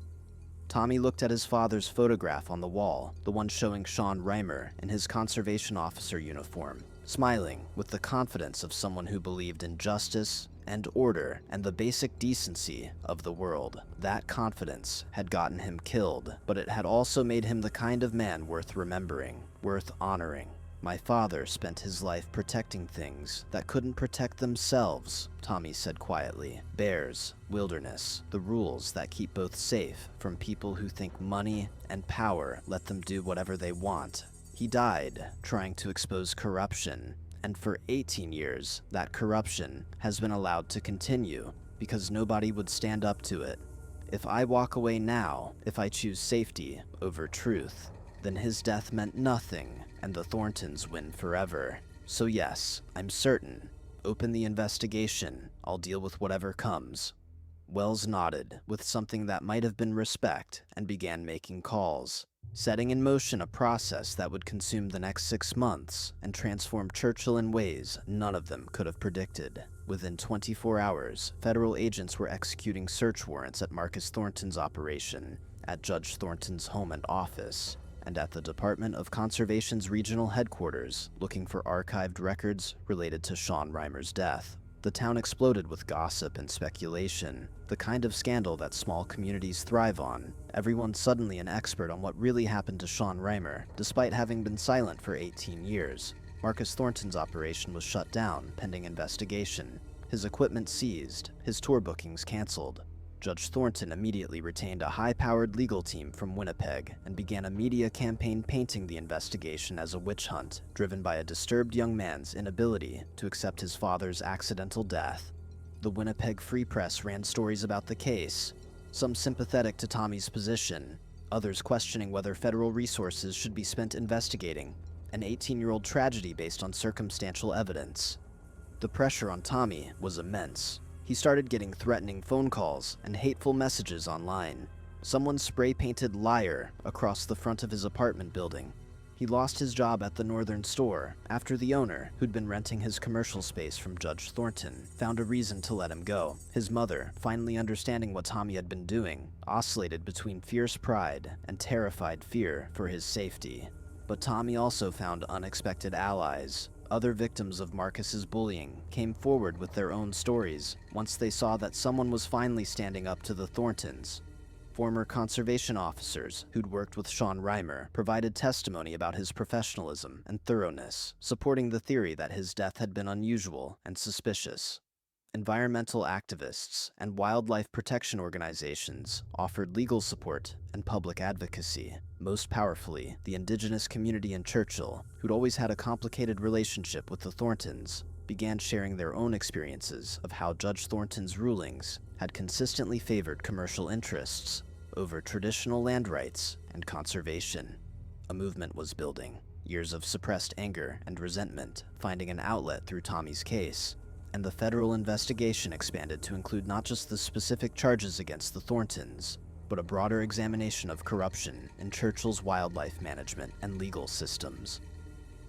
Tommy looked at his father's photograph on the wall, the one showing Sean Reimer in his conservation officer uniform, smiling with the confidence of someone who believed in justice and order and the basic decency of the world. That confidence had gotten him killed, but it had also made him the kind of man worth remembering, worth honoring. "My father spent his life protecting things that couldn't protect themselves," Tommy said quietly. "Bears, wilderness, the rules that keep both safe from people who think money and power let them do whatever they want. He died trying to expose corruption, and for 18 years, that corruption has been allowed to continue because nobody would stand up to it. If I walk away now, if I choose safety over truth, then his death meant nothing, and the Thorntons win forever. So yes, I'm certain. Open the investigation. I'll deal with whatever comes." Wells nodded, with something that might have been respect, and began making calls, setting in motion a process that would consume the next 6 months and transform Churchill in ways none of them could have predicted. Within 24 hours, federal agents were executing search warrants at Marcus Thornton's operation, at Judge Thornton's home and office, and at the Department of Conservation's regional headquarters, looking for archived records related to Sean Reimer's death. The town exploded with gossip and speculation, the kind of scandal that small communities thrive on. Everyone suddenly an expert on what really happened to Sean Reimer, despite having been silent for 18 years. Marcus Thornton's operation was shut down, pending investigation. His equipment seized, his tour bookings canceled. Judge Thornton immediately retained a high-powered legal team from Winnipeg and began a media campaign painting the investigation as a witch hunt, driven by a disturbed young man's inability to accept his father's accidental death. The Winnipeg Free Press ran stories about the case, some sympathetic to Tommy's position, others questioning whether federal resources should be spent investigating an 18-year-old tragedy based on circumstantial evidence. The pressure on Tommy was immense. He started getting threatening phone calls and hateful messages online. Someone spray-painted "liar" across the front of his apartment building. He lost his job at the Northern store after the owner, who'd been renting his commercial space from Judge Thornton, found a reason to let him go. His mother, finally understanding what Tommy had been doing, oscillated between fierce pride and terrified fear for his safety. But Tommy also found unexpected allies. Other victims of Marcus's bullying came forward with their own stories once they saw that someone was finally standing up to the Thorntons. Former conservation officers who'd worked with Sean Reimer provided testimony about his professionalism and thoroughness, supporting the theory that his death had been unusual and suspicious. Environmental activists and wildlife protection organizations offered legal support and public advocacy. Most powerfully, the indigenous community in Churchill, who'd always had a complicated relationship with the Thorntons, began sharing their own experiences of how Judge Thornton's rulings had consistently favored commercial interests over traditional land rights and conservation. A movement was building, years of suppressed anger and resentment finding an outlet through Tommy's case, and the federal investigation expanded to include not just the specific charges against the Thorntons, but a broader examination of corruption in Churchill's wildlife management and legal systems.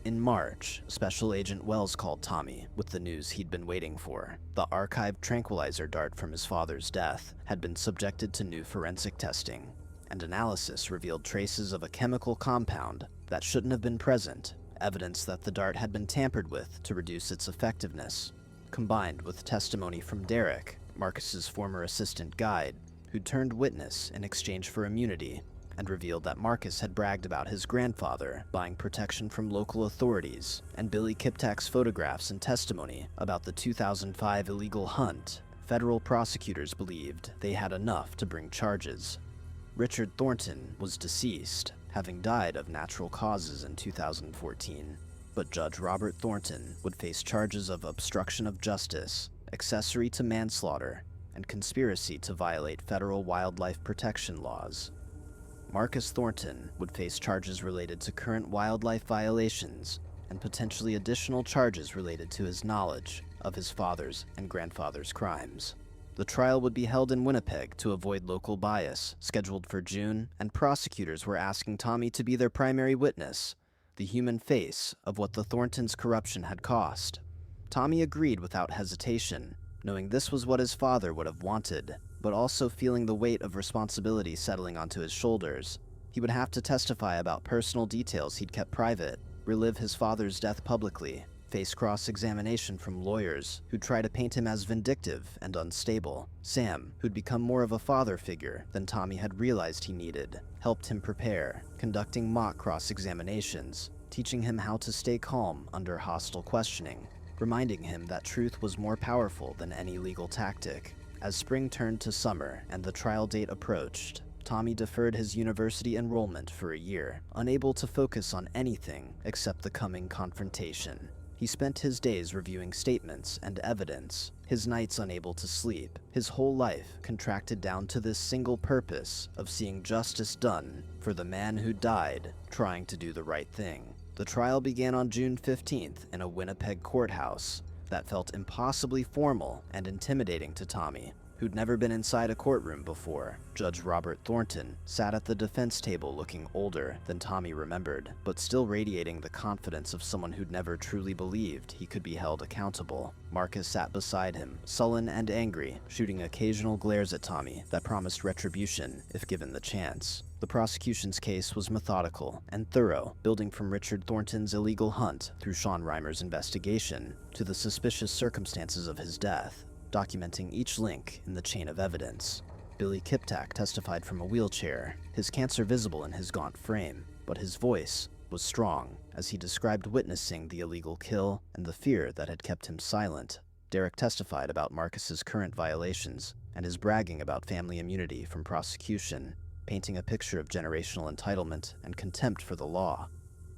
In March, Special Agent Wells called Tommy with the news he'd been waiting for. The archived tranquilizer dart from his father's death had been subjected to new forensic testing, and analysis revealed traces of a chemical compound that shouldn't have been present, evidence that the dart had been tampered with to reduce its effectiveness. Combined with testimony from Derek, Marcus's former assistant guide, who turned witness in exchange for immunity, and revealed that Marcus had bragged about his grandfather buying protection from local authorities, and Billy Kiptak's photographs and testimony about the 2005 illegal hunt, federal prosecutors believed they had enough to bring charges. Richard Thornton was deceased, having died of natural causes in 2014. But Judge Robert Thornton would face charges of obstruction of justice, accessory to manslaughter, and conspiracy to violate federal wildlife protection laws. Marcus Thornton would face charges related to current wildlife violations and potentially additional charges related to his knowledge of his father's and grandfather's crimes. The trial would be held in Winnipeg to avoid local bias, scheduled for June, and prosecutors were asking Tommy to be their primary witness, the human face of what the Thorntons' corruption had cost. Tommy agreed without hesitation, knowing this was what his father would have wanted, but also feeling the weight of responsibility settling onto his shoulders. He would have to testify about personal details he'd kept private, relive his father's death publicly, face cross-examination from lawyers who'd try to paint him as vindictive and unstable. Sam, who'd become more of a father figure than Tommy had realized he needed, helped him prepare, conducting mock cross-examinations, teaching him how to stay calm under hostile questioning, reminding him that truth was more powerful than any legal tactic. As spring turned to summer and the trial date approached, Tommy deferred his university enrollment for a year, unable to focus on anything except the coming confrontation. He spent his days reviewing statements and evidence, his nights unable to sleep, his whole life contracted down to this single purpose of seeing justice done for the man who died trying to do the right thing. The trial began on June 15th in a Winnipeg courthouse that felt impossibly formal and intimidating to Tommy, who'd never been inside a courtroom before. Judge Robert Thornton sat at the defense table looking older than Tommy remembered, but still radiating the confidence of someone who'd never truly believed he could be held accountable. Marcus sat beside him, sullen and angry, shooting occasional glares at Tommy that promised retribution if given the chance. The prosecution's case was methodical and thorough, building from Richard Thornton's illegal hunt through Sean Reimer's investigation to the suspicious circumstances of his death, documenting each link in the chain of evidence. Billy Kiptak testified from a wheelchair, his cancer visible in his gaunt frame, but his voice was strong as he described witnessing the illegal kill and the fear that had kept him silent. Derek testified about Marcus's current violations and his bragging about family immunity from prosecution, painting a picture of generational entitlement and contempt for the law.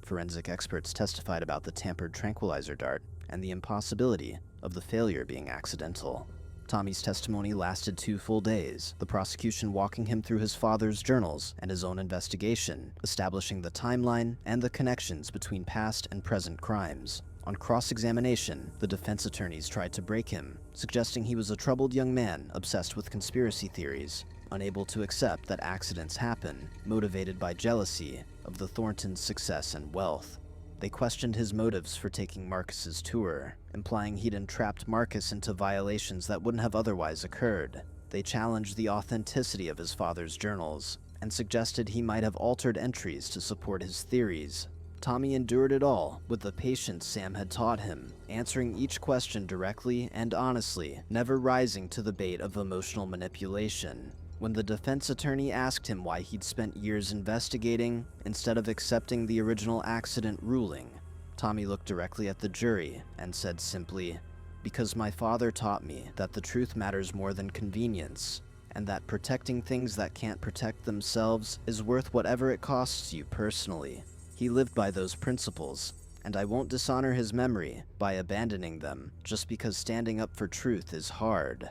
Forensic experts testified about the tampered tranquilizer dart and the impossibility of the failure being accidental. Tommy's testimony lasted 2 full days, the prosecution walking him through his father's journals and his own investigation, establishing the timeline and the connections between past and present crimes. On cross-examination, the defense attorneys tried to break him, suggesting he was a troubled young man obsessed with conspiracy theories, unable to accept that accidents happen, motivated by jealousy of the Thorntons' success and wealth. They questioned his motives for taking Marcus's tour, implying he'd entrapped Marcus into violations that wouldn't have otherwise occurred. They challenged the authenticity of his father's journals, and suggested he might have altered entries to support his theories. Tommy endured it all with the patience Sam had taught him, answering each question directly and honestly, never rising to the bait of emotional manipulation. When the defense attorney asked him why he'd spent years investigating instead of accepting the original accident ruling, Tommy looked directly at the jury and said simply, "Because my father taught me that the truth matters more than convenience, and that protecting things that can't protect themselves is worth whatever it costs you personally. He lived by those principles, and I won't dishonor his memory by abandoning them just because standing up for truth is hard."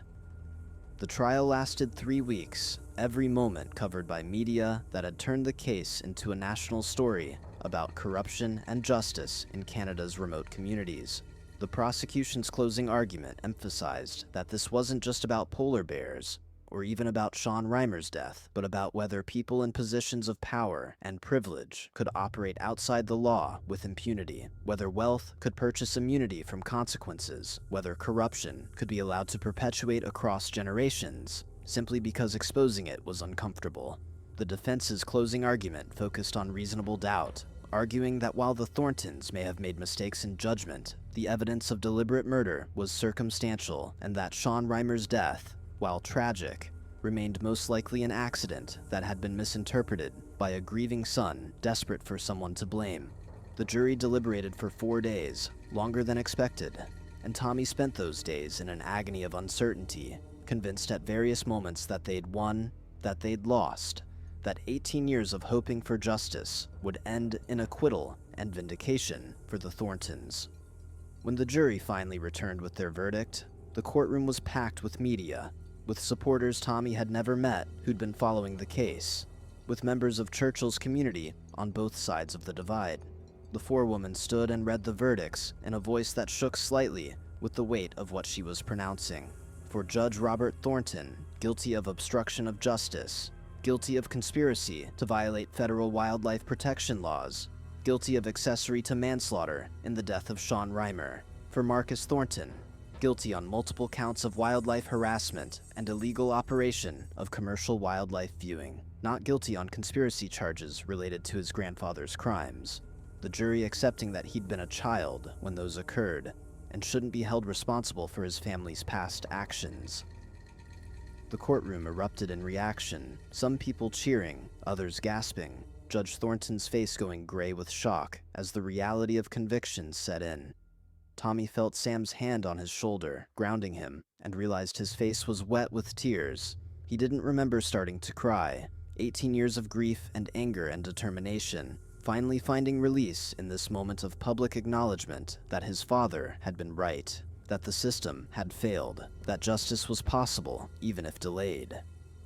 The trial lasted 3 weeks, every moment covered by media that had turned the case into a national story about corruption and justice in Canada's remote communities. The prosecution's closing argument emphasized that this wasn't just about polar bears, or even about Sean Reimer's death, but about whether people in positions of power and privilege could operate outside the law with impunity, whether wealth could purchase immunity from consequences, whether corruption could be allowed to perpetuate across generations simply because exposing it was uncomfortable. The defense's closing argument focused on reasonable doubt, arguing that while the Thorntons may have made mistakes in judgment, the evidence of deliberate murder was circumstantial, and that Sean Reimer's death, while tragic, remained most likely an accident that had been misinterpreted by a grieving son desperate for someone to blame. The jury deliberated for 4 days, longer than expected, and Tommy spent those days in an agony of uncertainty, convinced at various moments that they'd won, that they'd lost, that 18 years of hoping for justice would end in acquittal and vindication for the Thorntons. When the jury finally returned with their verdict, the courtroom was packed with media, with supporters Tommy had never met who'd been following the case, with members of Churchill's community on both sides of the divide. The forewoman stood and read the verdicts in a voice that shook slightly with the weight of what she was pronouncing. For Judge Robert Thornton, guilty of obstruction of justice, guilty of conspiracy to violate federal wildlife protection laws, guilty of accessory to manslaughter in the death of Sean Reimer. For Marcus Thornton, guilty on multiple counts of wildlife harassment and illegal operation of commercial wildlife viewing, not guilty on conspiracy charges related to his grandfather's crimes. The jury accepting that he'd been a child when those occurred and shouldn't be held responsible for his family's past actions. The courtroom erupted in reaction, some people cheering, others gasping, Judge Thornton's face going gray with shock as the reality of conviction set in. Tommy felt Sam's hand on his shoulder, grounding him, and realized his face was wet with tears. He didn't remember starting to cry. 18 years of grief and anger and determination, finally finding release in this moment of public acknowledgement that his father had been right, that the system had failed, that justice was possible, even if delayed.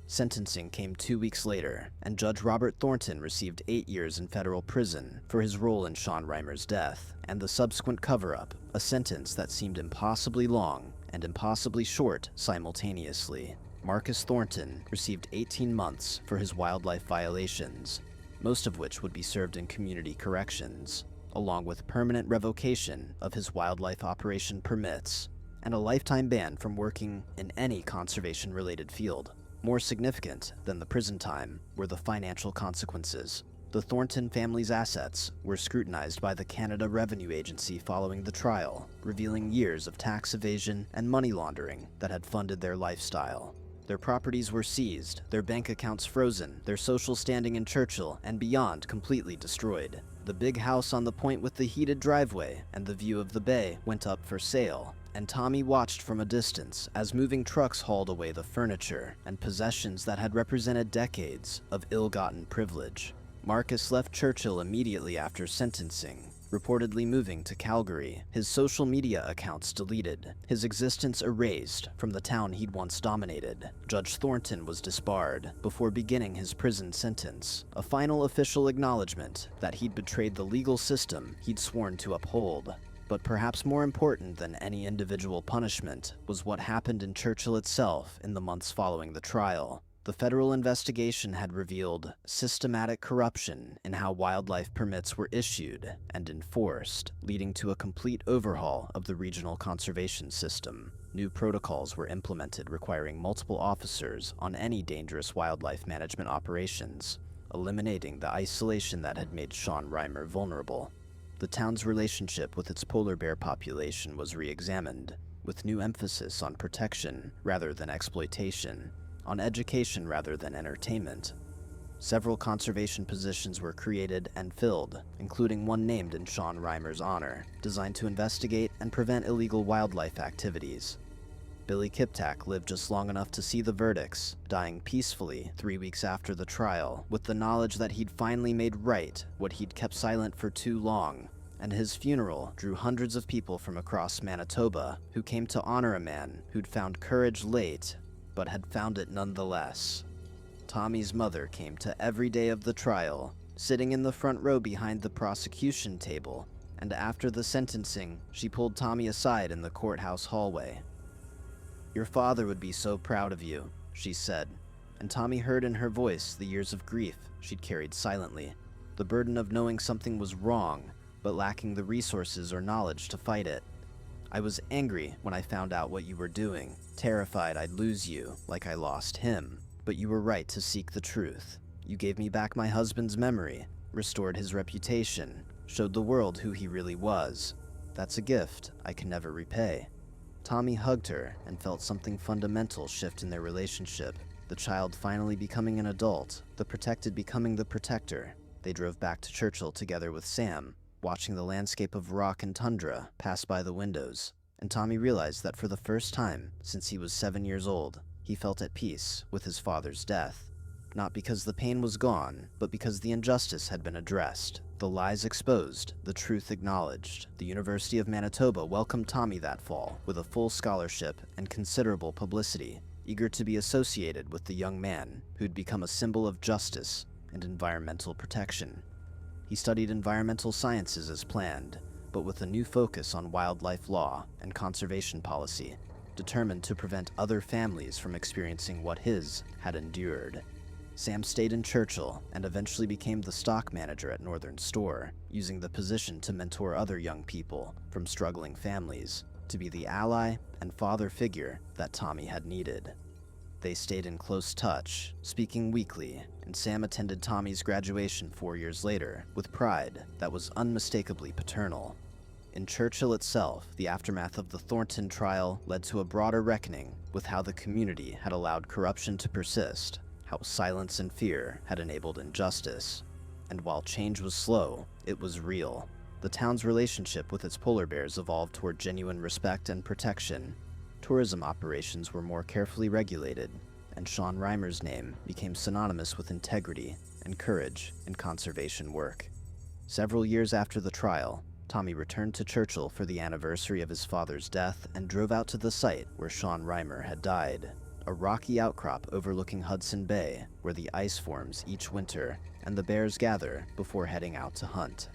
Sentencing came 2 weeks later, and Judge Robert Thornton received 8 years in federal prison for his role in Sean Reimer's death and the subsequent cover-up, a sentence that seemed impossibly long and impossibly short simultaneously. Marcus Thornton received 18 months for his wildlife violations, most of which would be served in community corrections, along with permanent revocation of his wildlife operation permits and a lifetime ban from working in any conservation-related field. More significant than the prison time were the financial consequences. The Thornton family's assets were scrutinized by the Canada Revenue Agency following the trial, revealing years of tax evasion and money laundering that had funded their lifestyle. Their properties were seized, their bank accounts frozen, their social standing in Churchill and beyond completely destroyed. The big house on the point with the heated driveway and the view of the bay went up for sale, and Tommy watched from a distance as moving trucks hauled away the furniture and possessions that had represented decades of ill-gotten privilege. Marcus left Churchill immediately after sentencing, reportedly moving to Calgary, his social media accounts deleted, his existence erased from the town he'd once dominated. Judge Thornton was disbarred before beginning his prison sentence, a final official acknowledgement that he'd betrayed the legal system he'd sworn to uphold. But perhaps more important than any individual punishment was what happened in Churchill itself in the months following the trial. The federal investigation had revealed systematic corruption in how wildlife permits were issued and enforced, leading to a complete overhaul of the regional conservation system. New protocols were implemented requiring multiple officers on any dangerous wildlife management operations. eliminating the isolation that had made Sean Reimer vulnerable. The town's relationship with its polar bear population was re-examined, with new emphasis on protection rather than exploitation, on education rather than entertainment. Several conservation positions were created and filled, including one named in Sean Reimer's honor, designed to investigate and prevent illegal wildlife activities. Billy Kiptak lived just long enough to see the verdicts, dying peacefully 3 weeks after the trial, with the knowledge that he'd finally made right what he'd kept silent for too long, and his funeral drew hundreds of people from across Manitoba who came to honor a man who'd found courage late, but had found it nonetheless. Tommy's mother came to every day of the trial, sitting in the front row behind the prosecution table, and after the sentencing, she pulled Tommy aside in the courthouse hallway. "Your father would be so proud of you," she said, and Tommy heard in her voice the years of grief she'd carried silently, the burden of knowing something was wrong, but lacking the resources or knowledge to fight it. "I was angry when I found out what you were doing, terrified I'd lose you like I lost him. But you were right to seek the truth. You gave me back my husband's memory, restored his reputation, showed the world who he really was. That's a gift I can never repay." Tommy hugged her and felt something fundamental shift in their relationship, the child finally becoming an adult, the protected becoming the protector. They drove back to Churchill together with Sam, watching the landscape of rock and tundra pass by the windows, and Tommy realized that for the first time since he was 7 years old, he felt at peace with his father's death. Not because the pain was gone, but because the injustice had been addressed, the lies exposed, the truth acknowledged. The University of Manitoba welcomed Tommy that fall with a full scholarship and considerable publicity, eager to be associated with the young man who'd become a symbol of justice and environmental protection. He studied environmental sciences as planned, but with a new focus on wildlife law and conservation policy, determined to prevent other families from experiencing what his had endured. Sam stayed in Churchill and eventually became the stock manager at Northern Store, using the position to mentor other young people from struggling families, to be the ally and father figure that Tommy had needed. They stayed in close touch, speaking weekly, and Sam attended Tommy's graduation 4 years later with pride that was unmistakably paternal. In Churchill itself, the aftermath of the Thornton trial led to a broader reckoning with how the community had allowed corruption to persist, how silence and fear had enabled injustice. And while change was slow, it was real. The town's relationship with its polar bears evolved toward genuine respect and protection. Tourism operations were more carefully regulated, and Sean Reimer's name became synonymous with integrity and courage in conservation work. Several years after the trial, Tommy returned to Churchill for the anniversary of his father's death and drove out to the site where Sean Reimer had died, a rocky outcrop overlooking Hudson Bay where the ice forms each winter and the bears gather before heading out to hunt.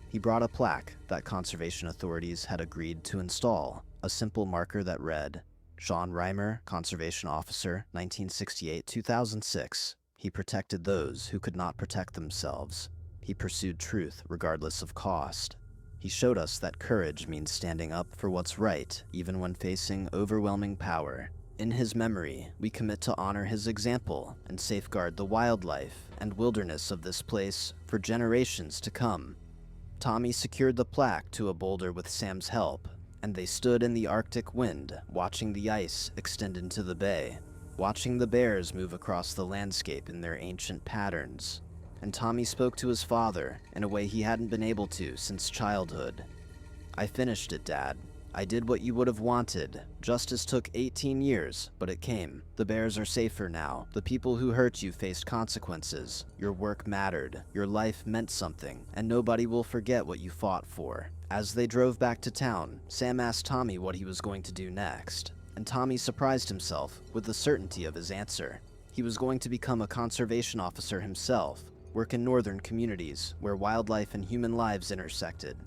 He brought a plaque that conservation authorities had agreed to install, a simple marker that read, "Sean Reimer, Conservation Officer, 1968-2006. He protected those who could not protect themselves. He pursued truth regardless of cost. He showed us that courage means standing up for what's right, even when facing overwhelming power. In his memory, we commit to honor his example and safeguard the wildlife and wilderness of this place for generations to come." Tommy secured the plaque to a boulder with Sam's help, and they stood in the Arctic wind, watching the ice extend into the bay, watching the bears move across the landscape in their ancient patterns. And Tommy spoke to his father in a way he hadn't been able to since childhood. "I finished it, Dad. I did what you would have wanted. Justice took 18 years, but it came. The bears are safer now. The people who hurt you faced consequences. Your work mattered. Your life meant something, and nobody will forget what you fought for." As they drove back to town, Sam asked Tommy what he was going to do next, and Tommy surprised himself with the certainty of his answer. He was going to become a conservation officer himself, work in northern communities where wildlife and human lives intersected,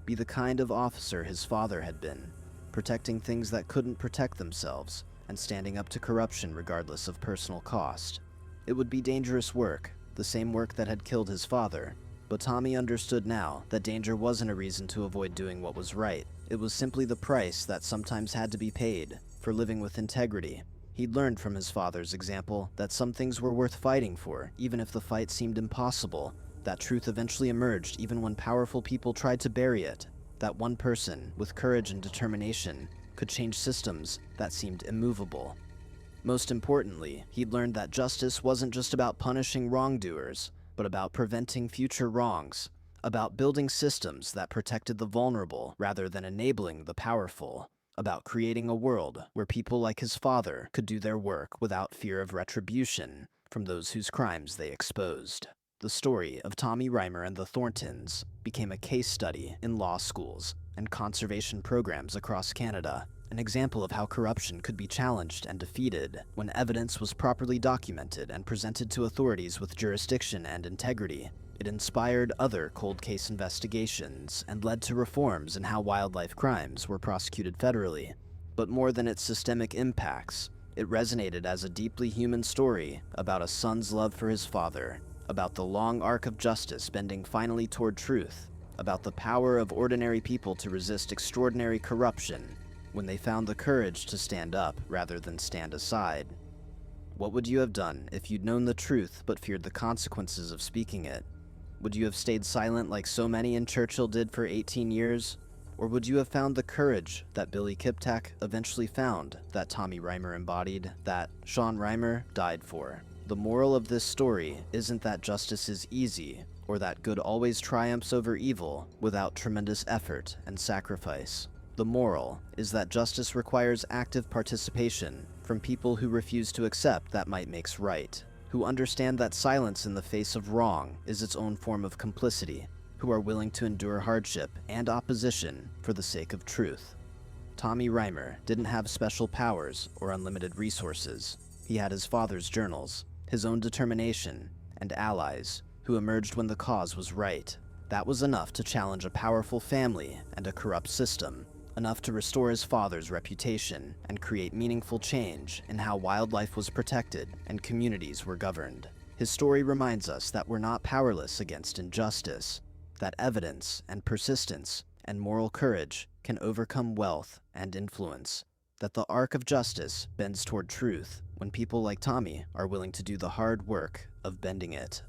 be the kind of officer his father had been, protecting things that couldn't protect themselves, and standing up to corruption regardless of personal cost. It would be dangerous work, the same work that had killed his father, but Tommy understood now that danger wasn't a reason to avoid doing what was right. It was simply the price that sometimes had to be paid for living with integrity, He'd learned from his father's example that some things were worth fighting for, even if the fight seemed impossible. That truth eventually emerged even when powerful people tried to bury it. That one person, with courage and determination, could change systems that seemed immovable. Most importantly, he'd learned that justice wasn't just about punishing wrongdoers, but about preventing future wrongs, about building systems that protected the vulnerable rather than enabling the powerful, about creating a world where people like his father could do their work without fear of retribution from those whose crimes they exposed. The story of Tommy Reimer and the Thorntons became a case study in law schools and conservation programs across Canada, an example of how corruption could be challenged and defeated when evidence was properly documented and presented to authorities with jurisdiction and integrity. It inspired other cold case investigations and led to reforms in how wildlife crimes were prosecuted federally. But more than its systemic impacts, it resonated as a deeply human story about a son's love for his father, about the long arc of justice bending finally toward truth, about the power of ordinary people to resist extraordinary corruption when they found the courage to stand up rather than stand aside. What would you have done if you'd known the truth but feared the consequences of speaking it? Would you have stayed silent like so many in Churchill did for 18 years? Or would you have found the courage that Billy Kiptak eventually found, that Tommy Reimer embodied, that Sean Reimer died for? The moral of this story isn't that justice is easy, or that good always triumphs over evil without tremendous effort and sacrifice. The moral is that justice requires active participation from people who refuse to accept that might makes right, who understand that silence in the face of wrong is its own form of complicity, who are willing to endure hardship and opposition for the sake of truth. Tommy Reimer didn't have special powers or unlimited resources. He had his father's journals, his own determination, and allies who emerged when the cause was right. That was enough to challenge a powerful family and a corrupt system, enough to restore his father's reputation and create meaningful change in how wildlife was protected and communities were governed. His story reminds us that we're not powerless against injustice, that evidence and persistence and moral courage can overcome wealth and influence, that the arc of justice bends toward truth when people like Tommy are willing to do the hard work of bending it.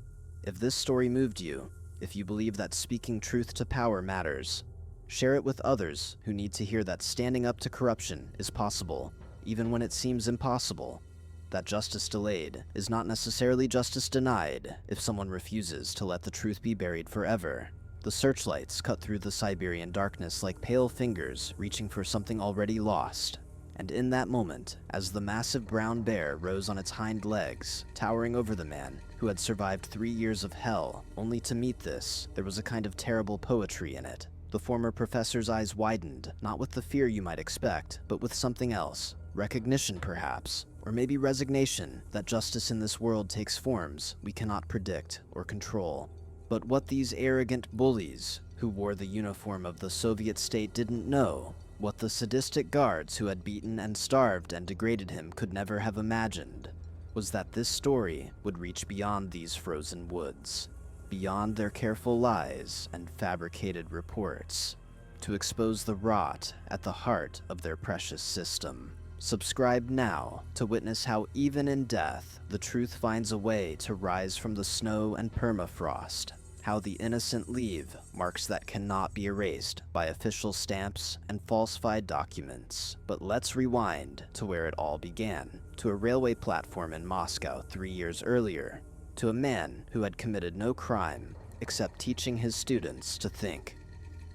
If this story moved you, if you believe that speaking truth to power matters, share it with others who need to hear that standing up to corruption is possible, even when it seems impossible, that justice delayed is not necessarily justice denied if someone refuses to let the truth be buried forever. The searchlights cut through the Siberian darkness like pale fingers reaching for something already lost. And in that moment, as the massive brown bear rose on its hind legs, towering over the man who had survived 3 years of hell, only to meet this, there was a kind of terrible poetry in it. The former professor's eyes widened, not with the fear you might expect, but with something else. Recognition, perhaps, or maybe resignation that justice in this world takes forms we cannot predict or control. But what these arrogant bullies who wore the uniform of the Soviet state didn't know, what the sadistic guards who had beaten and starved and degraded him could never have imagined, was that this story would reach beyond these frozen woods, beyond their careful lies and fabricated reports, to expose the rot at the heart of their precious system. Subscribe now to witness how even in death, the truth finds a way to rise from the snow and permafrost, how the innocent leave marks that cannot be erased by official stamps and falsified documents. But let's rewind to where it all began, to a railway platform in Moscow 3 years earlier, to a man who had committed no crime except teaching his students to think.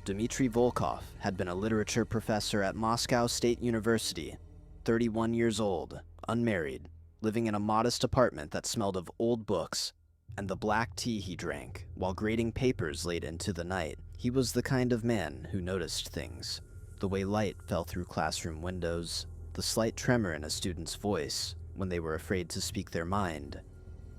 Dmitry Volkov had been a literature professor at Moscow State University, 31 years old, unmarried, living in a modest apartment that smelled of old books and the black tea he drank while grading papers late into the night. He was the kind of man who noticed things. The way light fell through classroom windows, the slight tremor in a student's voice when they were afraid to speak their mind,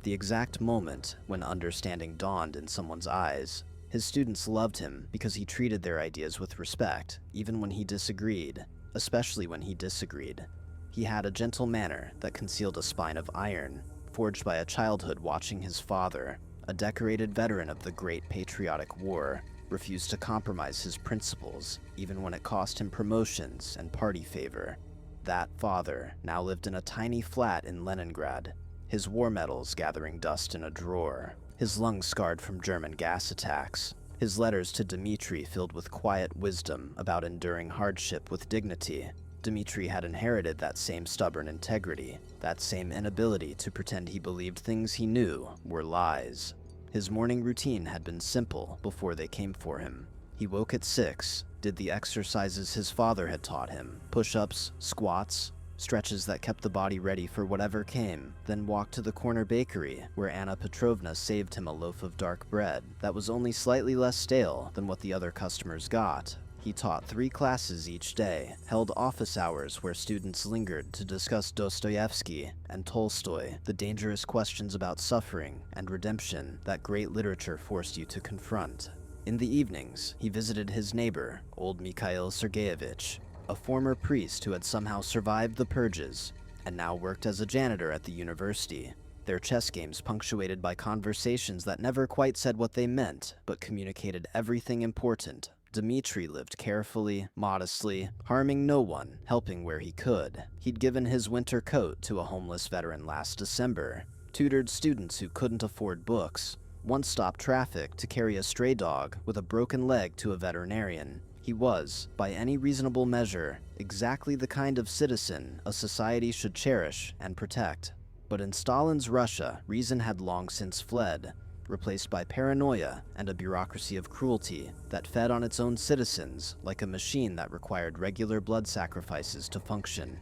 the exact moment when understanding dawned in someone's eyes. His students loved him because he treated their ideas with respect, even when he disagreed, especially when he disagreed. He had a gentle manner that concealed a spine of iron, forged by a childhood watching his father, a decorated veteran of the Great Patriotic War, refuse to compromise his principles, even when it cost him promotions and party favor. That father now lived in a tiny flat in Leningrad, his war medals gathering dust in a drawer, his lungs scarred from German gas attacks, his letters to Dmitri filled with quiet wisdom about enduring hardship with dignity. Dmitri had inherited that same stubborn integrity, that same inability to pretend he believed things he knew were lies. His morning routine had been simple before they came for him. He woke at 6, did the exercises his father had taught him, push-ups, squats, stretches that kept the body ready for whatever came, then walked to the corner bakery where Anna Petrovna saved him a loaf of dark bread that was only slightly less stale than what the other customers got. He taught 3 classes each day, held office hours where students lingered to discuss Dostoevsky and Tolstoy, the dangerous questions about suffering and redemption that great literature forced you to confront. In the evenings, he visited his neighbor, old Mikhail Sergeyevich, a former priest who had somehow survived the purges and now worked as a janitor at the university. Their chess games punctuated by conversations that never quite said what they meant, but communicated everything important. Dmitri lived carefully, modestly, harming no one, helping where he could. He'd given his winter coat to a homeless veteran last December, tutored students who couldn't afford books, once stopped traffic to carry a stray dog with a broken leg to a veterinarian. He was, by any reasonable measure, exactly the kind of citizen a society should cherish and protect. But in Stalin's Russia, reason had long since fled, replaced by paranoia and a bureaucracy of cruelty that fed on its own citizens like a machine that required regular blood sacrifices to function.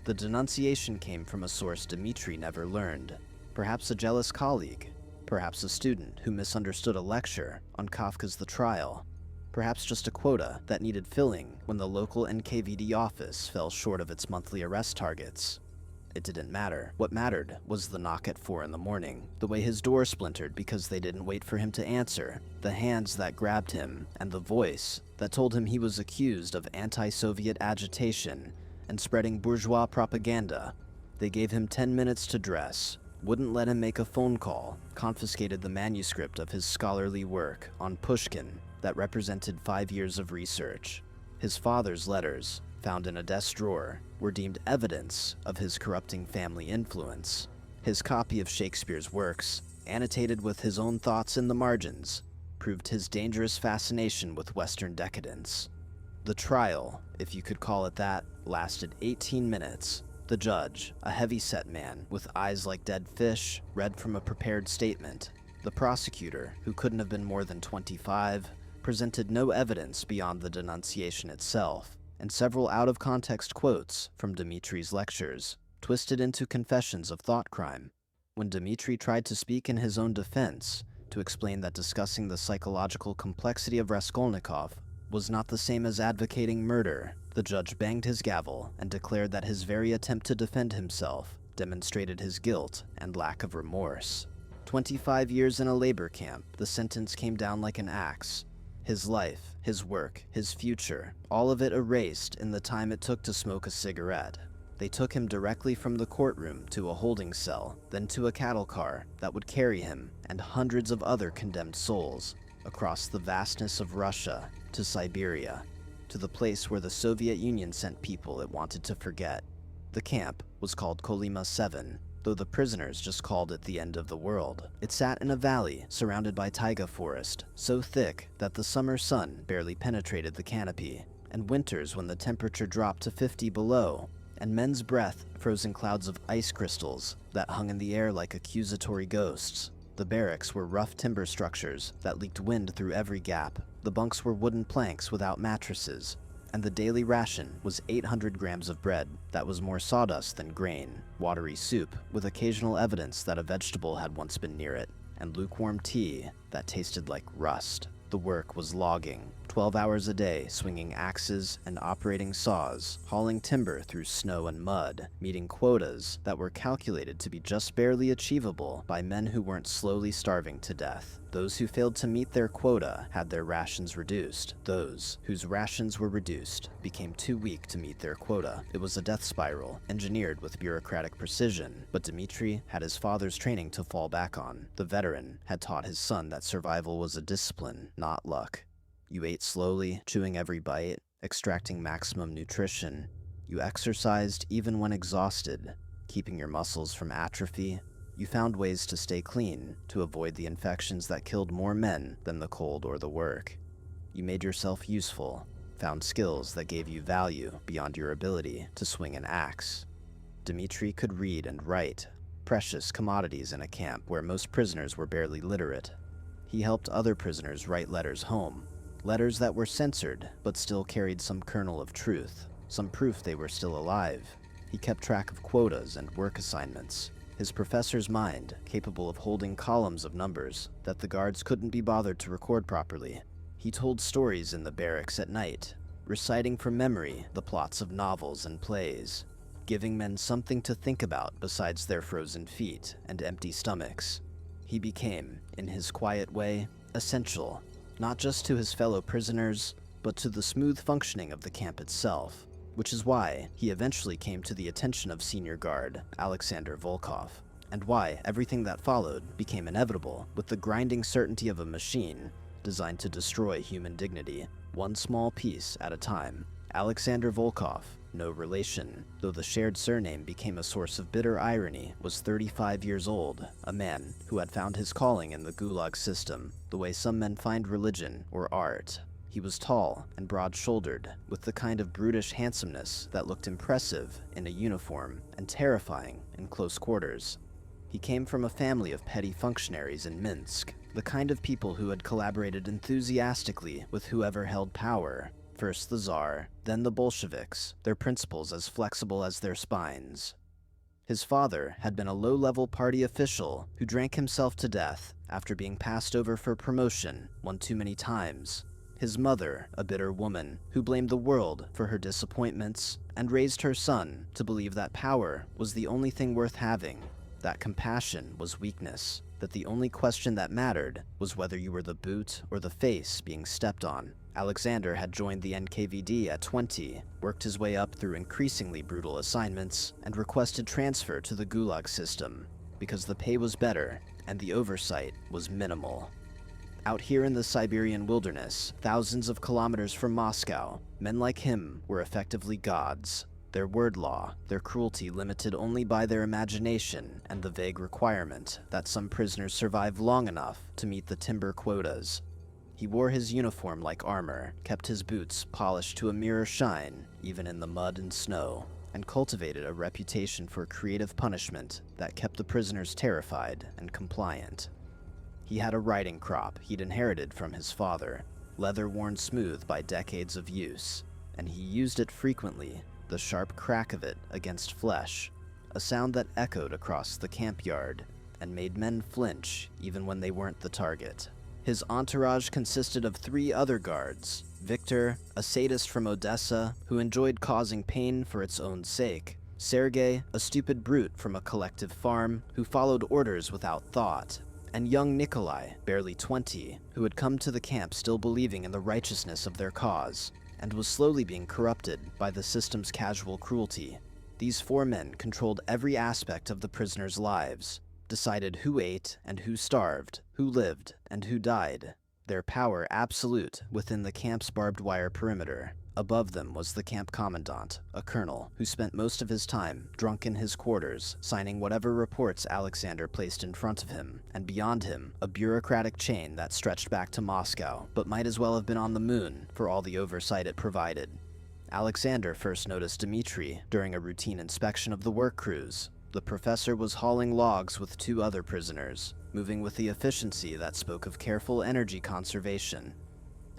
The denunciation came from a source Dmitri never learned, perhaps a jealous colleague, perhaps a student who misunderstood a lecture on Kafka's The Trial, perhaps just a quota that needed filling when the local NKVD office fell short of its monthly arrest targets. It didn't matter. What mattered was the knock at 4 in the morning, the way his door splintered because they didn't wait for him to answer, the hands that grabbed him, and the voice that told him he was accused of anti-Soviet agitation and spreading bourgeois propaganda. They gave him 10 minutes to dress, wouldn't let him make a phone call, confiscated the manuscript of his scholarly work on Pushkin that represented 5 years of research. His father's letters, found in a desk drawer, were deemed evidence of his corrupting family influence. His copy of Shakespeare's works, annotated with his own thoughts in the margins, proved his dangerous fascination with Western decadence. The trial, if you could call it that, lasted 18 minutes. The judge, a heavy-set man with eyes like dead fish, read from a prepared statement. The prosecutor, who couldn't have been more than 25, presented no evidence beyond the denunciation itself, and several out-of-context quotes from Dmitri's lectures, twisted into confessions of thought crime. When Dmitri tried to speak in his own defense, to explain that discussing the psychological complexity of Raskolnikov was not the same as advocating murder, the judge banged his gavel and declared that his very attempt to defend himself demonstrated his guilt and lack of remorse. 25 years in a labor camp, the sentence came down like an axe. His life, his work, his future, all of it erased in the time it took to smoke a cigarette. They took him directly from the courtroom to a holding cell, then to a cattle car that would carry him and hundreds of other condemned souls across the vastness of Russia to Siberia, to the place where the Soviet Union sent people it wanted to forget. The camp was called Kolyma 7, though the prisoners just called it the end of the world. It sat in a valley surrounded by taiga forest, so thick that the summer sun barely penetrated the canopy, and winters when the temperature dropped to 50 below, and men's breath froze in clouds of ice crystals that hung in the air like accusatory ghosts. The barracks were rough timber structures that leaked wind through every gap. The bunks were wooden planks without mattresses, and the daily ration was 800 grams of bread that was more sawdust than grain, watery soup with occasional evidence that a vegetable had once been near it, and lukewarm tea that tasted like rust. The work was logging, 12 hours a day, swinging axes and operating saws, hauling timber through snow and mud, meeting quotas that were calculated to be just barely achievable by men who weren't slowly starving to death. Those who failed to meet their quota had their rations reduced. Those whose rations were reduced became too weak to meet their quota. It was a death spiral, engineered with bureaucratic precision, but Dmitri had his father's training to fall back on. The veteran had taught his son that survival was a discipline, not luck. You ate slowly, chewing every bite, extracting maximum nutrition. You exercised even when exhausted, keeping your muscles from atrophy. You found ways to stay clean, to avoid the infections that killed more men than the cold or the work. You made yourself useful, found skills that gave you value beyond your ability to swing an axe. Dmitri could read and write, precious commodities in a camp where most prisoners were barely literate. He helped other prisoners write letters home, letters that were censored but still carried some kernel of truth, some proof they were still alive. He kept track of quotas and work assignments, his professor's mind capable of holding columns of numbers that the guards couldn't be bothered to record properly. He told stories in the barracks at night, reciting from memory the plots of novels and plays, giving men something to think about besides their frozen feet and empty stomachs. He became, in his quiet way, essential, not just to his fellow prisoners, but to the smooth functioning of the camp itself, which is why he eventually came to the attention of senior guard Alexander Volkov, and why everything that followed became inevitable with the grinding certainty of a machine designed to destroy human dignity, one small piece at a time. Alexander Volkov, no relation, though the shared surname became a source of bitter irony, was 35 years old, a man who had found his calling in the Gulag system, the way some men find religion or art. He was tall and broad-shouldered, with the kind of brutish handsomeness that looked impressive in a uniform and terrifying in close quarters. He came from a family of petty functionaries in Minsk, the kind of people who had collaborated enthusiastically with whoever held power. First the Tsar, then the Bolsheviks, their principles as flexible as their spines. His father had been a low-level party official who drank himself to death after being passed over for promotion one too many times. His mother, a bitter woman who blamed the world for her disappointments and raised her son to believe that power was the only thing worth having, that compassion was weakness, that the only question that mattered was whether you were the boot or the face being stepped on. Alexander had joined the NKVD at 20, worked his way up through increasingly brutal assignments, and requested transfer to the Gulag system because the pay was better and the oversight was minimal. Out here in the Siberian wilderness, thousands of kilometers from Moscow, men like him were effectively gods. Their word law, their cruelty limited only by their imagination and the vague requirement that some prisoners survive long enough to meet the timber quotas. He wore his uniform like armor, kept his boots polished to a mirror shine, even in the mud and snow, and cultivated a reputation for creative punishment that kept the prisoners terrified and compliant. He had a riding crop he'd inherited from his father, leather worn smooth by decades of use, and he used it frequently, the sharp crack of it against flesh, a sound that echoed across the camp yard and made men flinch even when they weren't the target. His entourage consisted of 3 other guards: Victor, a sadist from Odessa who enjoyed causing pain for its own sake; Sergei, a stupid brute from a collective farm who followed orders without thought; and young Nikolai, barely 20, who had come to the camp still believing in the righteousness of their cause, and was slowly being corrupted by the system's casual cruelty. These 4 men controlled every aspect of the prisoners' lives, decided who ate and who starved, who lived and who died, their power absolute within the camp's barbed wire perimeter. Above them was the camp commandant, a colonel who spent most of his time drunk in his quarters, signing whatever reports Alexander placed in front of him, and beyond him, a bureaucratic chain that stretched back to Moscow, but might as well have been on the moon for all the oversight it provided. Alexander first noticed Dmitri during a routine inspection of the work crews. The professor was hauling logs with 2 other prisoners, moving with the efficiency that spoke of careful energy conservation.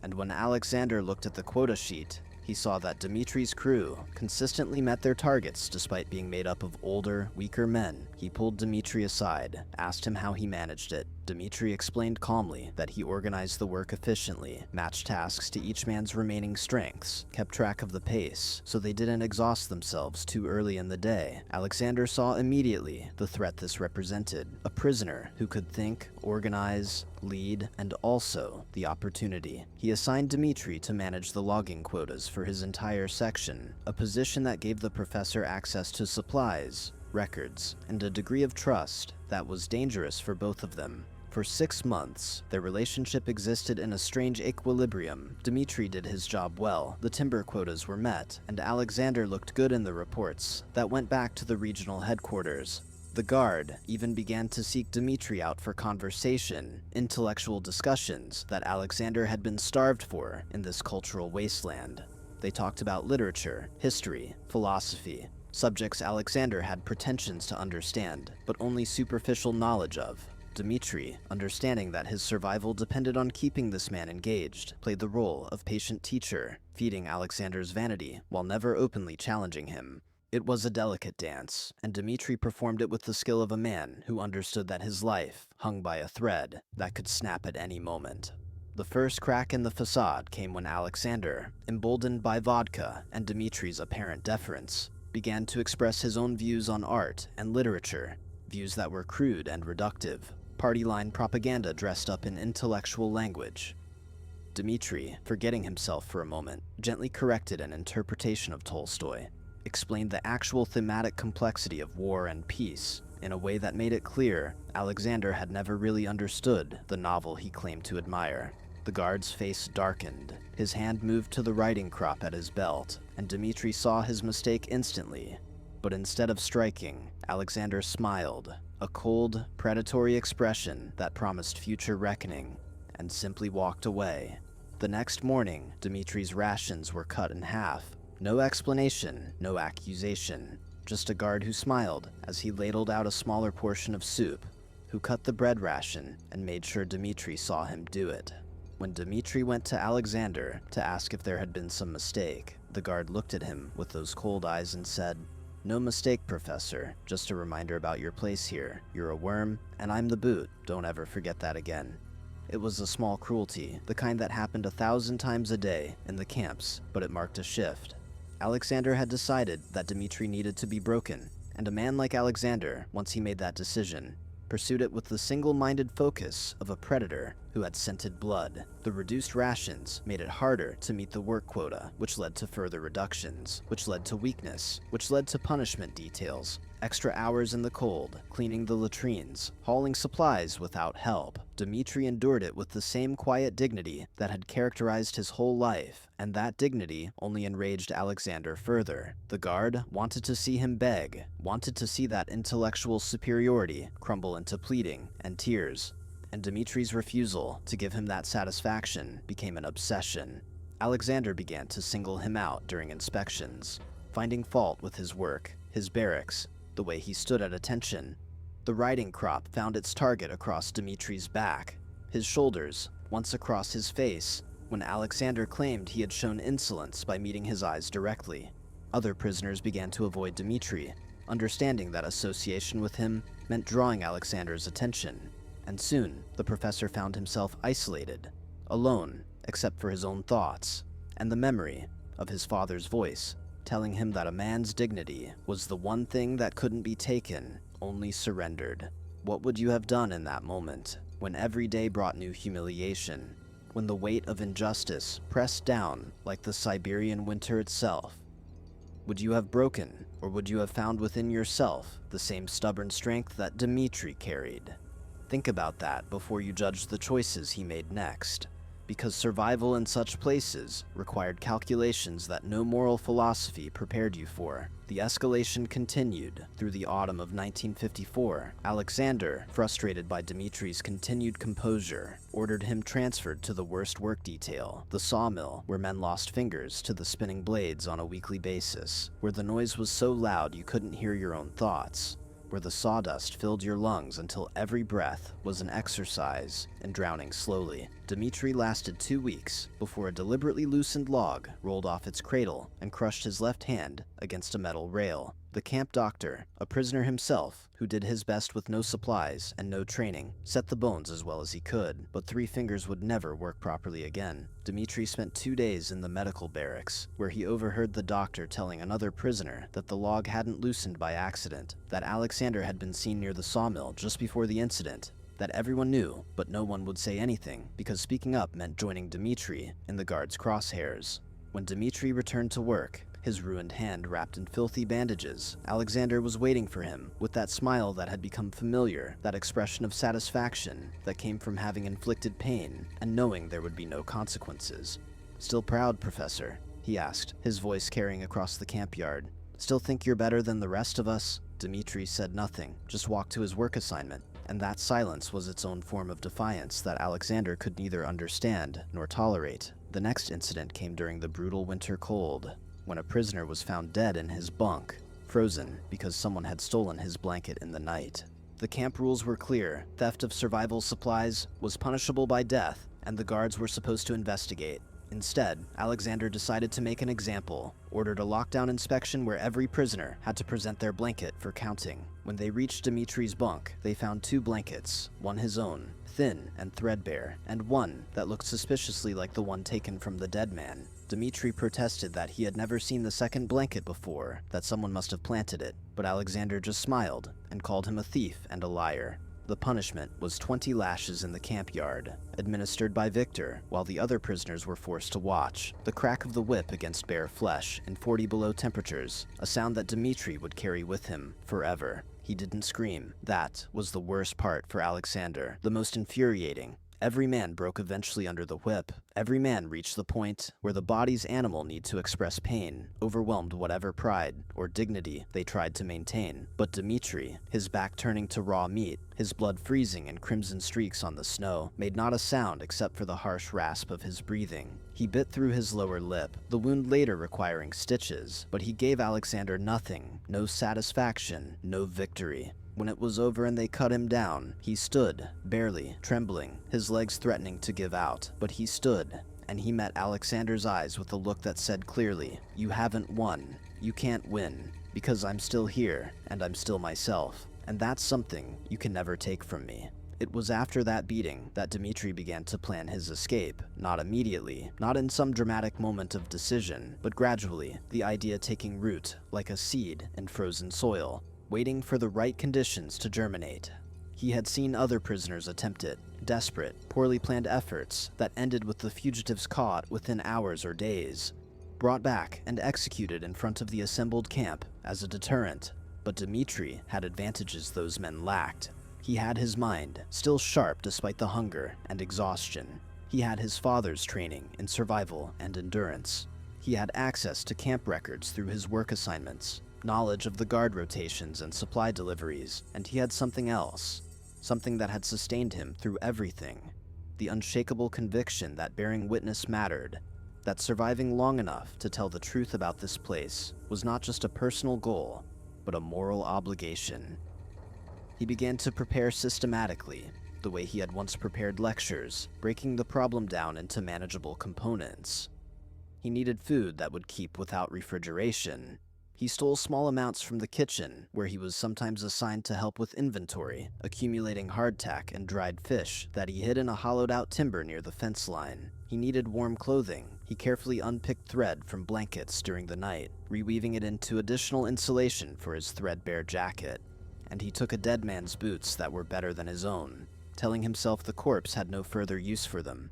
And when Alexander looked at the quota sheet, he saw that Dmitri's crew consistently met their targets despite being made up of older, weaker men. He pulled Dmitri aside, asked him how he managed it. Dmitri explained calmly that he organized the work efficiently, matched tasks to each man's remaining strengths, kept track of the pace, so they didn't exhaust themselves too early in the day. Alexander saw immediately the threat this represented: a prisoner who could think, organize, lead, and also the opportunity. He assigned Dmitri to manage the logging quotas for his entire section, a position that gave the professor access to supplies, records, and a degree of trust that was dangerous for both of them. For 6 months, their relationship existed in a strange equilibrium. Dmitri did his job well, the timber quotas were met, and Alexander looked good in the reports that went back to the regional headquarters. The guard even began to seek Dmitri out for conversation, intellectual discussions that Alexander had been starved for in this cultural wasteland. They talked about literature, history, philosophy, subjects Alexander had pretensions to understand, but only superficial knowledge of. Dmitri, understanding that his survival depended on keeping this man engaged, played the role of patient teacher, feeding Alexander's vanity while never openly challenging him. It was a delicate dance, and Dmitri performed it with the skill of a man who understood that his life hung by a thread that could snap at any moment. The first crack in the facade came when Alexander, emboldened by vodka and Dmitri's apparent deference, began to express his own views on art and literature, views that were crude and reductive, party-line propaganda dressed up in intellectual language. Dmitri, forgetting himself for a moment, gently corrected an interpretation of Tolstoy, explained the actual thematic complexity of war and peace in a way that made it clear Alexander had never really understood the novel he claimed to admire. The guard's face darkened, his hand moved to the writing crop at his belt, and Dmitri saw his mistake instantly. But instead of striking, Alexander smiled, a cold, predatory expression that promised future reckoning, and simply walked away. The next morning, Dmitri's rations were cut in half. No explanation, no accusation, just a guard who smiled as he ladled out a smaller portion of soup, who cut the bread ration and made sure Dmitri saw him do it. When Dmitri went to Alexander to ask if there had been some mistake, the guard looked at him with those cold eyes and said, "No mistake, Professor. Just a reminder about your place here. You're a worm, and I'm the boot. Don't ever forget that again." It was a small cruelty, the kind that happened 1,000 times a day in the camps, but it marked a shift. Alexander had decided that Dmitri needed to be broken, and a man like Alexander, once he made that decision, pursued it with the single-minded focus of a predator who had scented blood. The reduced rations made it harder to meet the work quota, which led to further reductions, which led to weakness, which led to punishment details, extra hours in the cold, cleaning the latrines, hauling supplies without help. Dmitri endured it with the same quiet dignity that had characterized his whole life, and that dignity only enraged Alexander further. The guard wanted to see him beg, wanted to see that intellectual superiority crumble into pleading and tears, and Dmitri's refusal to give him that satisfaction became an obsession. Alexander began to single him out during inspections, finding fault with his work, his barracks, the way he stood at attention. The writing crop found its target across Dmitri's back, his shoulders, once across his face, when Alexander claimed he had shown insolence by meeting his eyes directly. Other prisoners began to avoid Dmitri, understanding that association with him meant drawing Alexander's attention, and soon the professor found himself isolated, alone except for his own thoughts, and the memory of his father's voice telling him that a man's dignity was the one thing that couldn't be taken, only surrendered. What would you have done in that moment, when every day brought new humiliation, when the weight of injustice pressed down like the Siberian winter itself? Would you have broken, or would you have found within yourself the same stubborn strength that Dmitri carried? Think about that before you judge the choices he made next, because survival in such places required calculations that no moral philosophy prepared you for. The escalation continued through the autumn of 1954. Alexander, frustrated by Dmitri's continued composure, ordered him transferred to the worst work detail, the sawmill, where men lost fingers to the spinning blades on a weekly basis, where the noise was so loud you couldn't hear your own thoughts, where the sawdust filled your lungs until every breath was an exercise in drowning slowly. Dmitri lasted 2 weeks before a deliberately loosened log rolled off its cradle and crushed his left hand against a metal rail. The camp doctor, a prisoner himself, who did his best with no supplies and no training, set the bones as well as he could, but 3 fingers would never work properly again. Dmitri spent 2 days in the medical barracks, where he overheard the doctor telling another prisoner that the log hadn't loosened by accident, that Alexander had been seen near the sawmill just before the incident, that everyone knew, but no one would say anything, because speaking up meant joining Dmitri in the guard's crosshairs. When Dmitri returned to work, his ruined hand wrapped in filthy bandages. Alexander was waiting for him, with that smile that had become familiar, that expression of satisfaction that came from having inflicted pain and knowing there would be no consequences. "Still proud, Professor?" he asked, his voice carrying across the camp yard. "Still think you're better than the rest of us?" Dmitri said nothing, just walked to his work assignment, and that silence was its own form of defiance that Alexander could neither understand nor tolerate. The next incident came during the brutal winter cold, when a prisoner was found dead in his bunk, frozen because someone had stolen his blanket in the night. The camp rules were clear: theft of survival supplies was punishable by death, and the guards were supposed to investigate. Instead, Alexander decided to make an example, ordered a lockdown inspection where every prisoner had to present their blanket for counting. When they reached Dmitri's bunk, they found 2 blankets, one his own, thin and threadbare, and one that looked suspiciously like the one taken from the dead man. Dmitri protested that he had never seen the second blanket before, that someone must have planted it, but Alexander just smiled and called him a thief and a liar. The punishment was 20 lashes in the camp yard, administered by Victor, while the other prisoners were forced to watch. The crack of the whip against bare flesh in 40 below temperatures, a sound that Dmitri would carry with him forever. He didn't scream. That was the worst part for Alexander, the most infuriating. Every man broke eventually under the whip. Every man reached the point where the body's animal need to express pain, overwhelmed whatever pride or dignity they tried to maintain. But Dmitri, his back turning to raw meat, his blood freezing in crimson streaks on the snow, made not a sound except for the harsh rasp of his breathing. He bit through his lower lip, the wound later requiring stitches, but he gave Alexander nothing, no satisfaction, no victory. When it was over and they cut him down, he stood, barely, trembling, his legs threatening to give out. But he stood, and he met Alexander's eyes with a look that said clearly, "You haven't won. You can't win, because I'm still here, and I'm still myself. And that's something you can never take from me." It was after that beating that Dmitri began to plan his escape. Not immediately, not in some dramatic moment of decision, but gradually, the idea taking root like a seed in frozen soil, waiting for the right conditions to germinate. He had seen other prisoners attempt it, desperate, poorly planned efforts that ended with the fugitives caught within hours or days, brought back and executed in front of the assembled camp as a deterrent. But Dmitri had advantages those men lacked. He had his mind, still sharp despite the hunger and exhaustion. He had his father's training in survival and endurance. He had access to camp records through his work assignments, knowledge of the guard rotations and supply deliveries, and he had something else, something that had sustained him through everything: the unshakable conviction that bearing witness mattered, that surviving long enough to tell the truth about this place was not just a personal goal, but a moral obligation. He began to prepare systematically, the way he had once prepared lectures, breaking the problem down into manageable components. He needed food that would keep without refrigeration. He stole small amounts from the kitchen, where he was sometimes assigned to help with inventory, accumulating hardtack and dried fish that he hid in a hollowed-out timber near the fence line. He needed warm clothing. He carefully unpicked thread from blankets during the night, reweaving it into additional insulation for his threadbare jacket. And he took a dead man's boots that were better than his own, telling himself the corpse had no further use for them.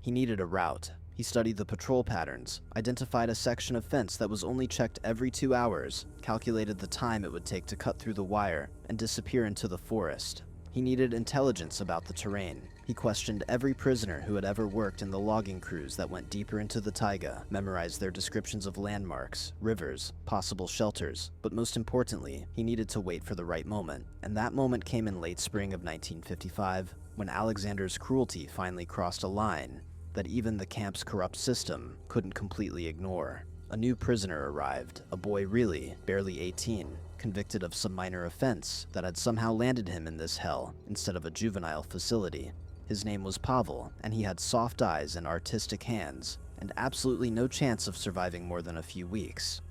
He needed a route. He studied the patrol patterns, identified a section of fence that was only checked every 2 hours, calculated the time it would take to cut through the wire and disappear into the forest. He needed intelligence about the terrain. He questioned every prisoner who had ever worked in the logging crews that went deeper into the taiga, memorized their descriptions of landmarks, rivers, possible shelters, but most importantly, he needed to wait for the right moment. And that moment came in late spring of 1955, when Alexander's cruelty finally crossed a line that even the camp's corrupt system couldn't completely ignore. A new prisoner arrived, a boy really, barely 18, convicted of some minor offense that had somehow landed him in this hell instead of a juvenile facility. His name was Pavel, and he had soft eyes and artistic hands, and absolutely no chance of surviving more than a few weeks.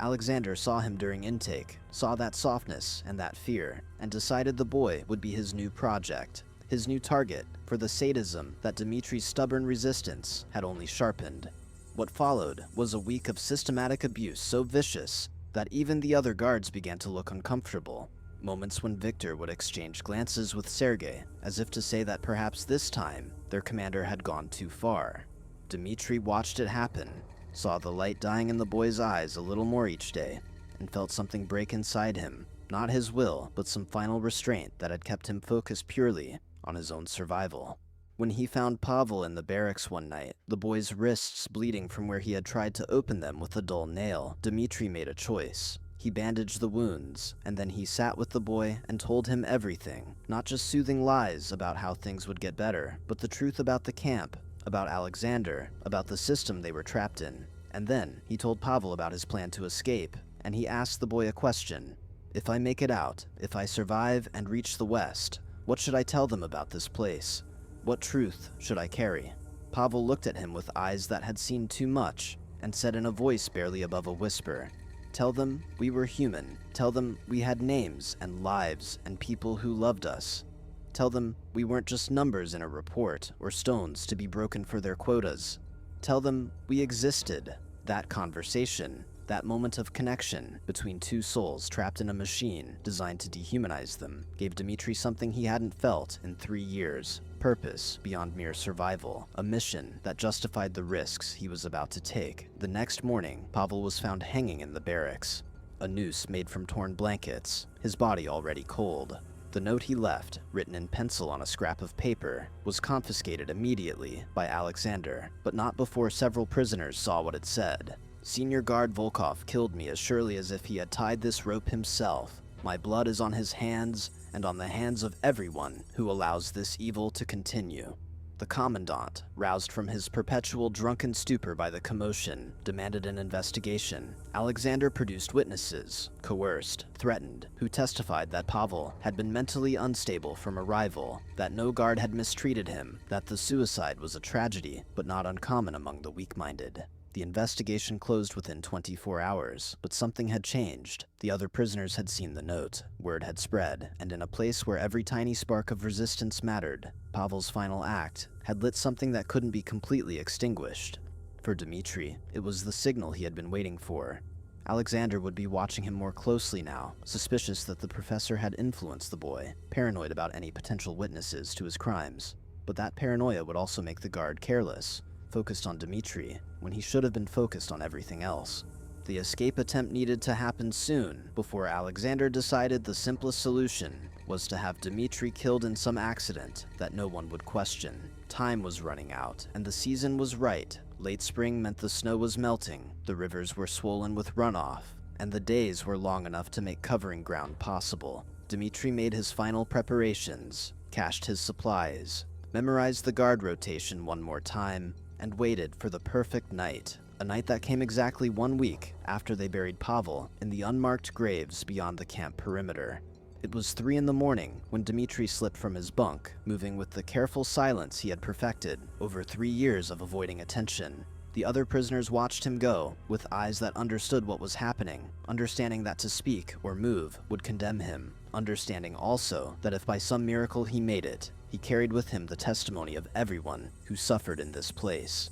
Alexander saw him during intake, saw that softness and that fear, and decided the boy would be his new project, his new target for the sadism that Dmitri's stubborn resistance had only sharpened. What followed was a week of systematic abuse so vicious that even the other guards began to look uncomfortable. Moments when Victor would exchange glances with Sergei, as if to say that perhaps this time their commander had gone too far. Dmitri watched it happen, saw the light dying in the boy's eyes a little more each day, and felt something break inside him. Not his will, but some final restraint that had kept him focused purely on his own survival. When he found Pavel in the barracks one night, the boy's wrists bleeding from where he had tried to open them with a dull nail, Dmitri made a choice. He bandaged the wounds, and then he sat with the boy and told him everything. Not just soothing lies about how things would get better, but the truth about the camp, about Alexander, about the system they were trapped in. And then he told Pavel about his plan to escape, and he asked the boy a question. If I make it out, if I survive and reach the West, what should I tell them about this place? What truth should I carry? Pavel looked at him with eyes that had seen too much, and said in a voice barely above a whisper, "Tell them we were human. Tell them we had names and lives and people who loved us. Tell them we weren't just numbers in a report or stones to be broken for their quotas. Tell them we existed." That conversation, that moment of connection between two souls trapped in a machine designed to dehumanize them, gave Dmitri something he hadn't felt in 3 years. Purpose beyond mere survival, a mission that justified the risks he was about to take. The next morning, Pavel was found hanging in the barracks, a noose made from torn blankets, his body already cold. The note he left, written in pencil on a scrap of paper, was confiscated immediately by Alexander, but not before several prisoners saw what it said. "Senior Guard Volkov killed me as surely as if he had tied this rope himself. My blood is on his hands and on the hands of everyone who allows this evil to continue." The commandant, roused from his perpetual drunken stupor by the commotion, demanded an investigation. Alexander produced witnesses, coerced, threatened, who testified that Pavel had been mentally unstable from arrival, that no guard had mistreated him, that the suicide was a tragedy, but not uncommon among the weak-minded. The investigation closed within 24 hours, but something had changed. The other prisoners had seen the note, word had spread, and in a place where every tiny spark of resistance mattered, Pavel's final act had lit something that couldn't be completely extinguished. For Dmitri, it was the signal he had been waiting for. Alexander would be watching him more closely now, suspicious that the professor had influenced the boy, paranoid about any potential witnesses to his crimes. But that paranoia would also make the guard careless, focused on Dmitri, when he should have been focused on everything else. The escape attempt needed to happen soon, before Alexander decided the simplest solution was to have Dmitri killed in some accident that no one would question. Time was running out, and the season was right. Late spring meant the snow was melting, the rivers were swollen with runoff, and the days were long enough to make covering ground possible. Dmitri made his final preparations, cached his supplies, memorized the guard rotation one more time, and waited for the perfect night. A night that came exactly 1 week after they buried Pavel in the unmarked graves beyond the camp perimeter. It was 3 in the morning when Dmitri slipped from his bunk, moving with the careful silence he had perfected over 3 years of avoiding attention. The other prisoners watched him go, with eyes that understood what was happening, understanding that to speak or move would condemn him, understanding also that if by some miracle he made it, he carried with him the testimony of everyone who suffered in this place.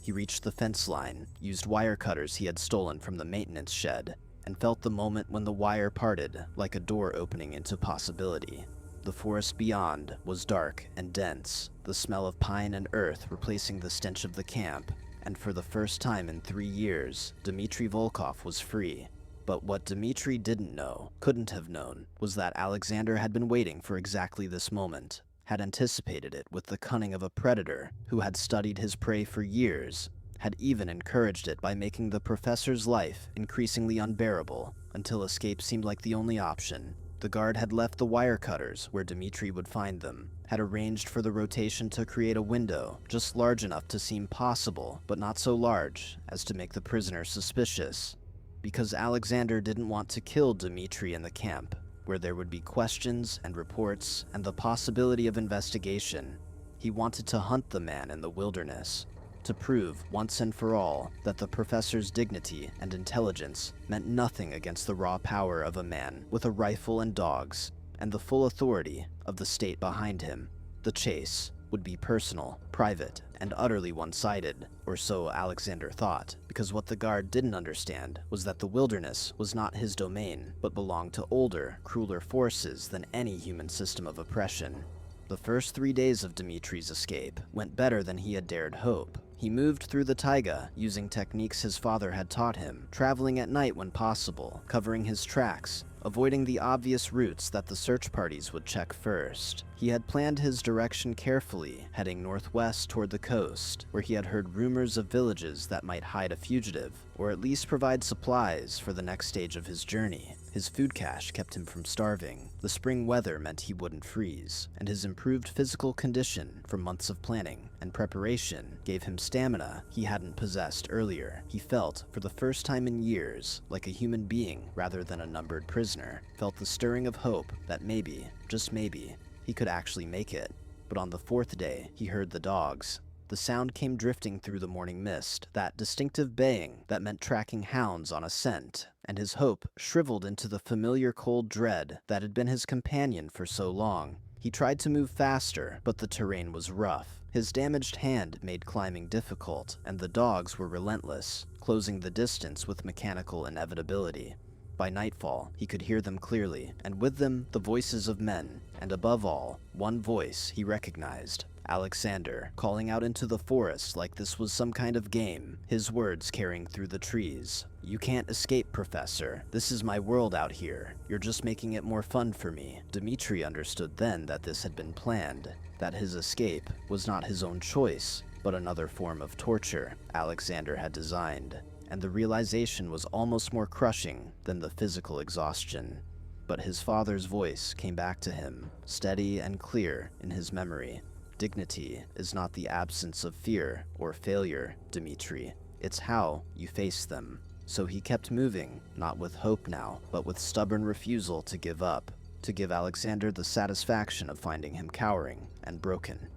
He reached the fence line, used wire cutters he had stolen from the maintenance shed, and felt the moment when the wire parted like a door opening into possibility. The forest beyond was dark and dense, the smell of pine and earth replacing the stench of the camp, and for the first time in 3 years, Dmitri Volkov was free. But what Dmitri didn't know, couldn't have known, was that Alexander had been waiting for exactly this moment, had anticipated it with the cunning of a predator who had studied his prey for years, had even encouraged it by making the professor's life increasingly unbearable until escape seemed like the only option. The guard had left the wire cutters where Dmitri would find them, had arranged for the rotation to create a window just large enough to seem possible, but not so large as to make the prisoner suspicious. Because Alexander didn't want to kill Dmitri in the camp, where there would be questions and reports and the possibility of investigation. He wanted to hunt the man in the wilderness, to prove once and for all that the professor's dignity and intelligence meant nothing against the raw power of a man with a rifle and dogs, and the full authority of the state behind him. The chase would be personal, private, and utterly one-sided, or so Alexander thought, because what the guard didn't understand was that the wilderness was not his domain, but belonged to older, crueler forces than any human system of oppression. The first 3 days of Dmitri's escape went better than he had dared hope. He moved through the taiga, using techniques his father had taught him, traveling at night when possible, covering his tracks, avoiding the obvious routes that the search parties would check first. He had planned his direction carefully, heading northwest toward the coast, where he had heard rumors of villages that might hide a fugitive, or at least provide supplies for the next stage of his journey. His food cache kept him from starving, the spring weather meant he wouldn't freeze, and his improved physical condition from months of planning and preparation gave him stamina he hadn't possessed earlier. He felt, for the first time in years, like a human being rather than a numbered prisoner, felt the stirring of hope that maybe, just maybe, he could actually make it. But on the fourth day, he heard the dogs. The sound came drifting through the morning mist, that distinctive baying that meant tracking hounds on a scent, and his hope shriveled into the familiar cold dread that had been his companion for so long. He tried to move faster, but the terrain was rough. His damaged hand made climbing difficult, and the dogs were relentless, closing the distance with mechanical inevitability. By nightfall, he could hear them clearly, and with them, the voices of men, and above all, one voice he recognized. Alexander, calling out into the forest like this was some kind of game, his words carrying through the trees. "You can't escape, Professor. This is my world out here. You're just making it more fun for me." Dmitri understood then that this had been planned, that his escape was not his own choice, but another form of torture Alexander had designed, and the realization was almost more crushing than the physical exhaustion. But his father's voice came back to him, steady and clear in his memory. "Dignity is not the absence of fear or failure, Dmitri. It's how you face them." So he kept moving, not with hope now, but with stubborn refusal to give up, to give Alexander the satisfaction of finding him cowering and broken.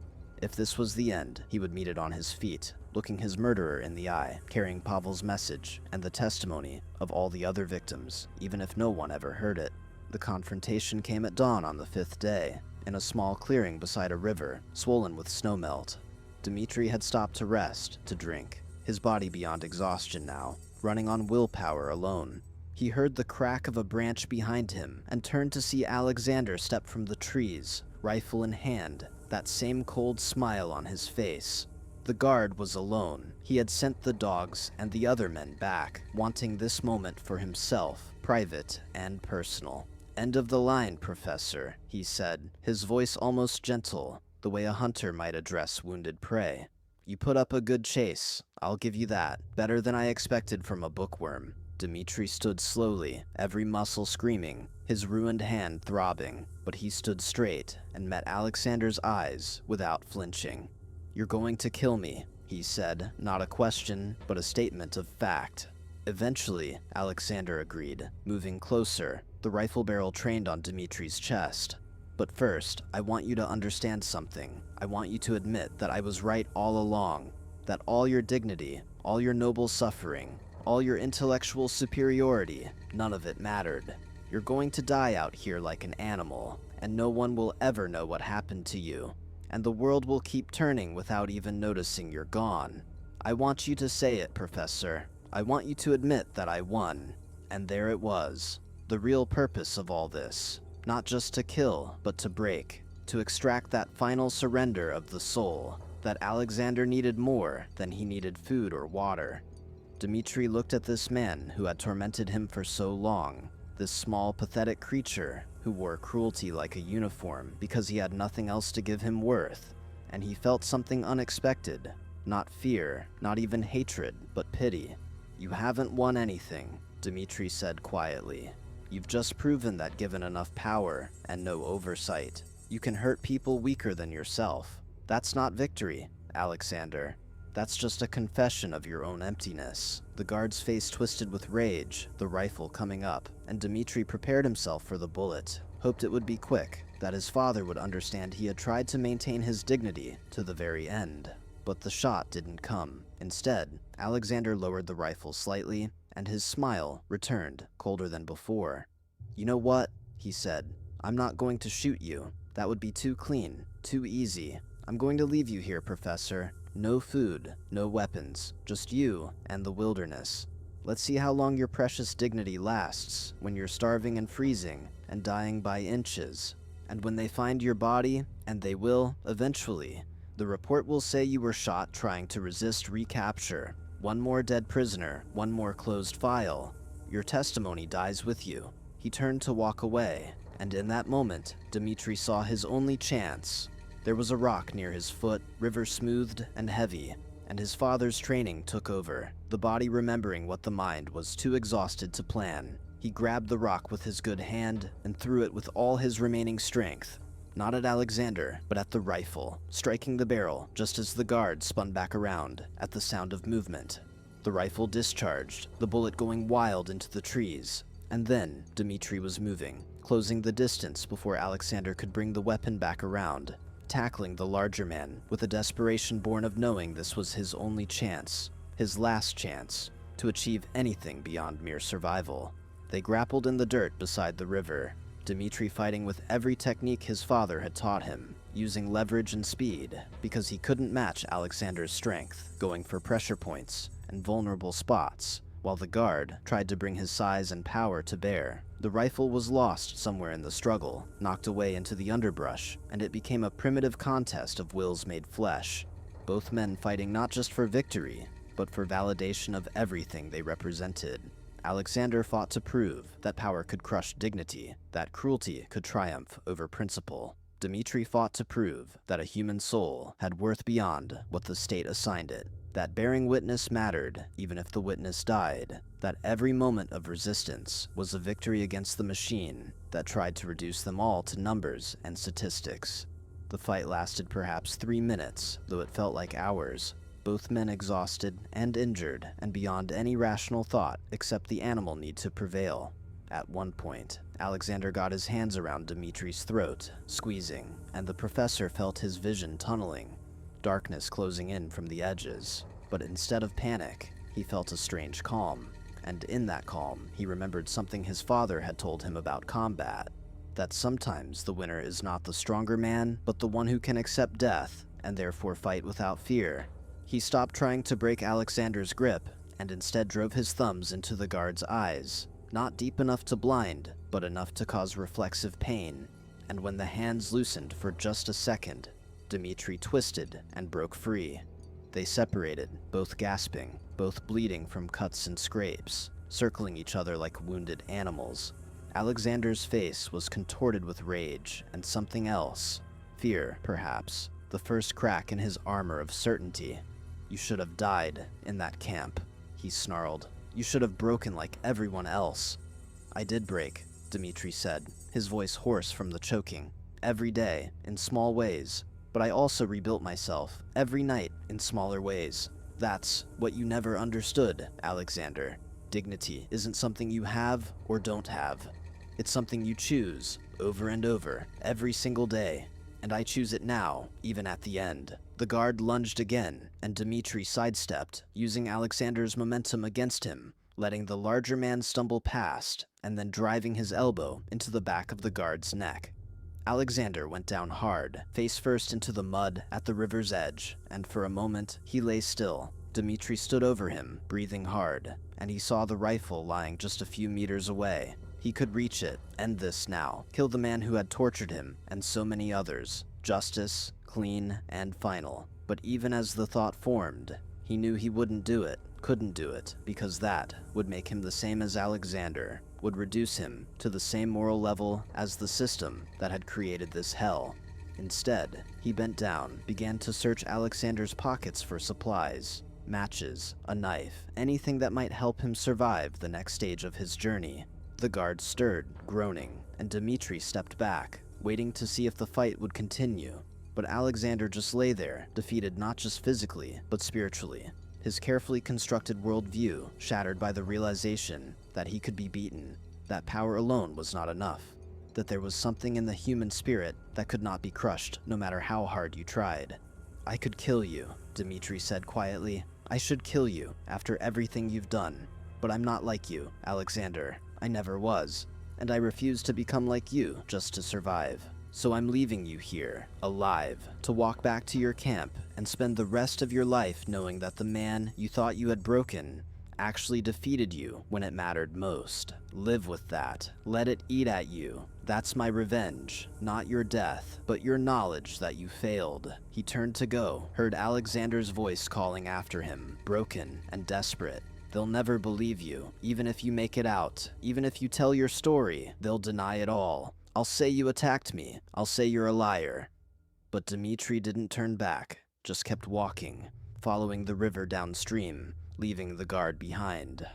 If this was the end, he would meet it on his feet, looking his murderer in the eye, carrying Pavel's message and the testimony of all the other victims, even if no one ever heard it. The confrontation came at dawn on the fifth day, in a small clearing beside a river, swollen with snowmelt. Dmitri had stopped to rest, to drink, his body beyond exhaustion now, running on willpower alone. He heard the crack of a branch behind him, and turned to see Alexander step from the trees, rifle in hand, that same cold smile on his face. The guard was alone. He had sent the dogs and the other men back, wanting this moment for himself, private and personal. "End of the line, Professor," he said, his voice almost gentle, the way a hunter might address wounded prey. "You put up a good chase, I'll give you that. Better than I expected from a bookworm." Dmitri stood slowly, every muscle screaming, his ruined hand throbbing, but he stood straight and met Alexander's eyes without flinching. "You're going to kill me," he said, not a question, but a statement of fact. Eventually, Alexander agreed, moving closer, the rifle barrel trained on Dmitri's chest. "But first, I want you to understand something. I want you to admit that I was right all along, that all your dignity, all your noble suffering, all your intellectual superiority, none of it mattered. You're going to die out here like an animal, and no one will ever know what happened to you, and the world will keep turning without even noticing you're gone. I want you to say it, Professor. I want you to admit that I won." And there it was, the real purpose of all this. Not just to kill, but to break, to extract that final surrender of the soul, that Alexander needed more than he needed food or water. Dmitri looked at this man who had tormented him for so long, this small, pathetic creature who wore cruelty like a uniform because he had nothing else to give him worth, and he felt something unexpected. Not fear, not even hatred, but pity. "You haven't won anything," Dmitri said quietly. "You've just proven that given enough power and no oversight, you can hurt people weaker than yourself. That's not victory, Alexander. That's just a confession of your own emptiness." The guard's face twisted with rage, the rifle coming up, and Dmitri prepared himself for the bullet, hoped it would be quick, that his father would understand he had tried to maintain his dignity to the very end. But the shot didn't come. Instead, Alexander lowered the rifle slightly, and his smile returned, colder than before. "You know what?" he said. "I'm not going to shoot you. That would be too clean, too easy. I'm going to leave you here, Professor. No food, no weapons, just you and the wilderness. Let's see how long your precious dignity lasts when you're starving and freezing and dying by inches. And when they find your body, and they will, eventually, The report will say you were shot trying to resist recapture. One more dead prisoner, one more closed file. Your testimony dies with you." He turned to walk away, and in that moment, Dmitri saw his only chance. There was a rock near his foot, river smoothed and heavy, and his father's training took over, the body remembering what the mind was too exhausted to plan. He grabbed the rock with his good hand and threw it with all his remaining strength. Not at Alexander, but at the rifle, striking the barrel just as the guard spun back around at the sound of movement. The rifle discharged, the bullet going wild into the trees, and then Dmitri was moving, closing the distance before Alexander could bring the weapon back around, tackling the larger man with a desperation born of knowing this was his only chance, his last chance, to achieve anything beyond mere survival. They grappled in the dirt beside the river, Dmitri fighting with every technique his father had taught him, using leverage and speed, because he couldn't match Alexander's strength, going for pressure points and vulnerable spots, while the guard tried to bring his size and power to bear. The rifle was lost somewhere in the struggle, knocked away into the underbrush, and it became a primitive contest of wills made flesh, both men fighting not just for victory, but for validation of everything they represented. Alexander fought to prove that power could crush dignity, that cruelty could triumph over principle. Dmitri fought to prove that a human soul had worth beyond what the state assigned it, that bearing witness mattered even if the witness died, that every moment of resistance was a victory against the machine that tried to reduce them all to numbers and statistics. The fight lasted perhaps 3 minutes, though it felt like hours, both men exhausted and injured and beyond any rational thought except the animal need to prevail. At one point, Alexander got his hands around Dmitri's throat, squeezing, and the professor felt his vision tunneling, darkness closing in from the edges. But instead of panic, he felt a strange calm, and in that calm, he remembered something his father had told him about combat, that sometimes the winner is not the stronger man, but the one who can accept death, and therefore fight without fear. He stopped trying to break Alexander's grip, and instead drove his thumbs into the guard's eyes, not deep enough to blind, but enough to cause reflexive pain, and when the hands loosened for just a second, Dmitri twisted and broke free. They separated, both gasping, both bleeding from cuts and scrapes, circling each other like wounded animals. Alexander's face was contorted with rage and something else, fear, perhaps, the first crack in his armor of certainty. "You should have died in that camp," he snarled. "You should have broken like everyone else." "I did break," Dmitri said, his voice hoarse from the choking. "Every day, in small ways. But I also rebuilt myself, every night, in smaller ways. That's what you never understood, Alexander. Dignity isn't something you have or don't have. It's something you choose, over and over, every single day. And I choose it now, even at the end." The guard lunged again, and Dmitri sidestepped, using Alexander's momentum against him, letting the larger man stumble past, and then driving his elbow into the back of the guard's neck. Alexander went down hard, face first into the mud at the river's edge, and for a moment, he lay still. Dmitri stood over him, breathing hard, and he saw the rifle lying just a few meters away. He could reach it, end this now, kill the man who had tortured him, and so many others. Justice, clean and final. But even as the thought formed, he knew he wouldn't do it, couldn't do it, because that would make him the same as Alexander, would reduce him to the same moral level as the system that had created this hell. Instead, he bent down, began to search Alexander's pockets for supplies, matches, a knife, anything that might help him survive the next stage of his journey. The guard stirred, groaning, and Dmitri stepped back, waiting to see if the fight would continue. But Alexander just lay there, defeated not just physically, but spiritually, his carefully constructed worldview shattered by the realization that he could be beaten, that power alone was not enough, that there was something in the human spirit that could not be crushed no matter how hard you tried. "I could kill you," Dmitri said quietly. "I should kill you after everything you've done. But I'm not like you, Alexander. I never was. And I refuse to become like you just to survive. So I'm leaving you here, alive, to walk back to your camp and spend the rest of your life knowing that the man you thought you had broken actually defeated you when it mattered most. Live with that. Let it eat at you. That's my revenge, not your death, but your knowledge that you failed. He turned to go, heard Alexander's voice calling after him, broken and desperate. They'll never believe you, even if you make it out. Even if you tell your story, they'll deny it all. I'll say you attacked me. I'll say you're a liar. But Dmitri didn't turn back, just kept walking, following the river downstream, leaving the guard behind.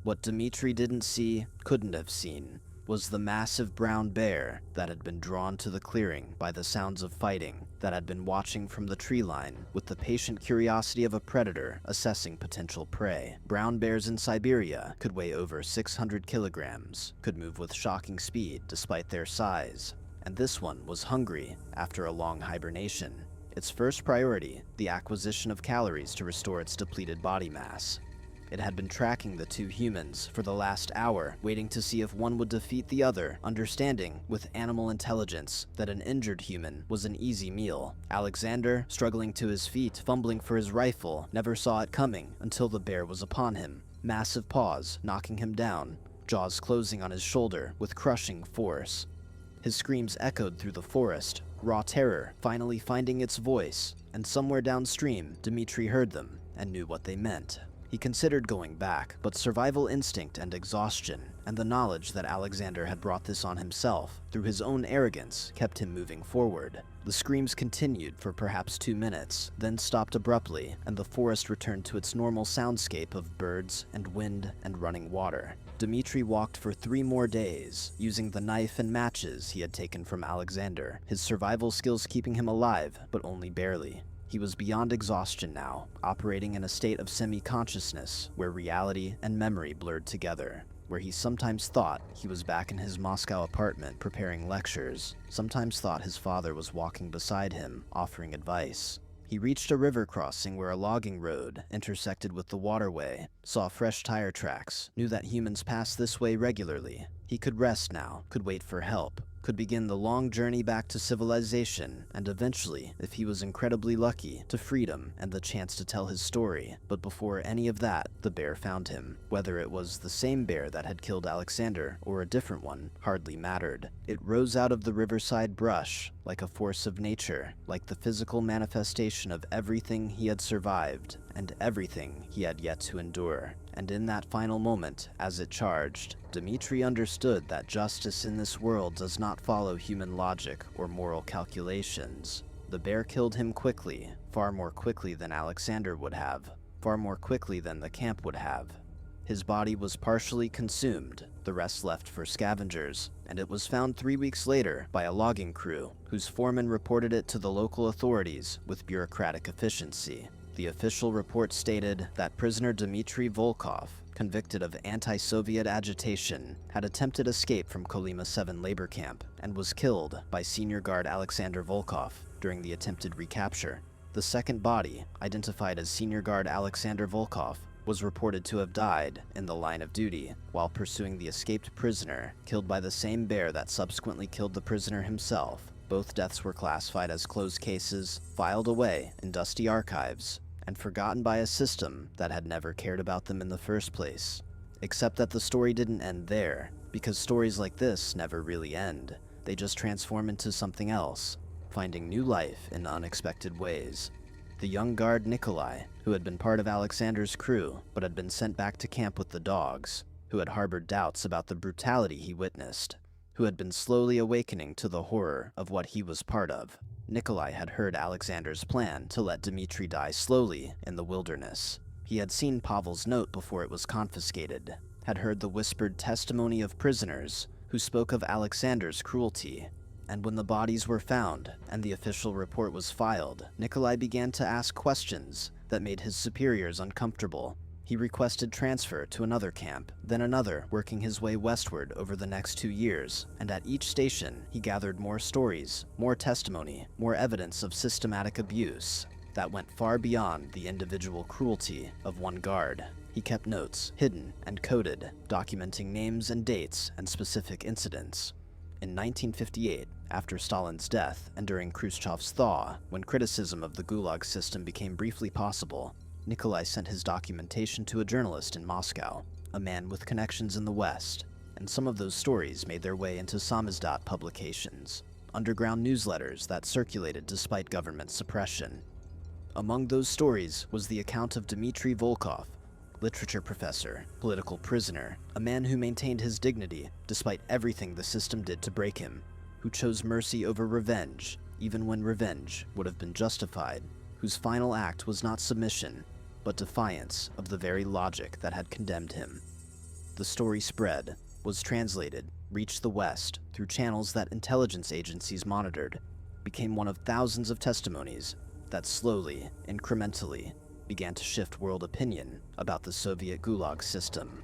What Dmitri didn't see, couldn't have seen, was the massive brown bear that had been drawn to the clearing by the sounds of fighting, that had been watching from the tree line with the patient curiosity of a predator assessing potential prey. Brown bears in Siberia could weigh over 600 kilograms, could move with shocking speed despite their size, and this one was hungry after a long hibernation. Its first priority, the acquisition of calories to restore its depleted body mass. It had been tracking the two humans for the last hour, waiting to see if one would defeat the other, understanding, with animal intelligence, that an injured human was an easy meal. Alexander, struggling to his feet, fumbling for his rifle, never saw it coming until the bear was upon him. Massive paws knocking him down, jaws closing on his shoulder with crushing force. His screams echoed through the forest, raw terror finally finding its voice, and somewhere downstream, Dmitri heard them and knew what they meant. He considered going back, but survival instinct and exhaustion, and the knowledge that Alexander had brought this on himself through his own arrogance, kept him moving forward. The screams continued for perhaps 2 minutes, then stopped abruptly, and the forest returned to its normal soundscape of birds and wind and running water. Dmitri walked for 3 more days, using the knife and matches he had taken from Alexander, his survival skills keeping him alive, but only barely. He was beyond exhaustion now, operating in a state of semi-consciousness where reality and memory blurred together, where he sometimes thought he was back in his Moscow apartment preparing lectures, sometimes thought his father was walking beside him, offering advice. He reached a river crossing where a logging road intersected with the waterway, saw fresh tire tracks, knew that humans passed this way regularly. He could rest now, could wait for help, could begin the long journey back to civilization, and eventually, if he was incredibly lucky, to freedom and the chance to tell his story. But before any of that, the bear found him. Whether it was the same bear that had killed Alexander or a different one hardly mattered. It rose out of the riverside brush, like a force of nature, like the physical manifestation of everything he had survived, and everything he had yet to endure. And in that final moment, as it charged, Dmitri understood that justice in this world does not follow human logic or moral calculations. The bear killed him quickly, far more quickly than Alexander would have, far more quickly than the camp would have. His body was partially consumed, the rest left for scavengers, and it was found 3 weeks later by a logging crew, whose foreman reported it to the local authorities with bureaucratic efficiency. The official report stated that prisoner Dmitri Volkov, convicted of anti-Soviet agitation, had attempted escape from Kolyma 7 labor camp and was killed by senior guard Alexander Volkov during the attempted recapture. The second body, identified as senior guard Alexander Volkov, was reported to have died in the line of duty while pursuing the escaped prisoner, killed by the same bear that subsequently killed the prisoner himself. Both deaths were classified as closed cases, filed away in dusty archives, and forgotten by a system that had never cared about them in the first place. Except that the story didn't end there, because stories like this never really end. They just transform into something else, finding new life in unexpected ways. The young guard Nikolai, who had been part of Alexander's crew, but had been sent back to camp with the dogs, who had harbored doubts about the brutality he witnessed, who had been slowly awakening to the horror of what he was part of. Nikolai had heard Alexander's plan to let Dmitri die slowly in the wilderness. He had seen Pavel's note before it was confiscated, had heard the whispered testimony of prisoners who spoke of Alexander's cruelty. And when the bodies were found and the official report was filed, Nikolai began to ask questions that made his superiors uncomfortable. He requested transfer to another camp, then another, working his way westward over the next 2 years, and at each station he gathered more stories, more testimony, more evidence of systematic abuse that went far beyond the individual cruelty of one guard. He kept notes, hidden and coded, documenting names and dates and specific incidents. In 1958, after Stalin's death and during Khrushchev's thaw, when criticism of the Gulag system became briefly possible, Nikolai sent his documentation to a journalist in Moscow, a man with connections in the West, and some of those stories made their way into samizdat publications, underground newsletters that circulated despite government suppression. Among those stories was the account of Dmitry Volkov, literature professor, political prisoner, a man who maintained his dignity despite everything the system did to break him, who chose mercy over revenge, even when revenge would have been justified, whose final act was not submission, but defiance of the very logic that had condemned him. The story spread, was translated, reached the West through channels that intelligence agencies monitored, became one of thousands of testimonies that slowly, incrementally, began to shift world opinion about the Soviet Gulag system.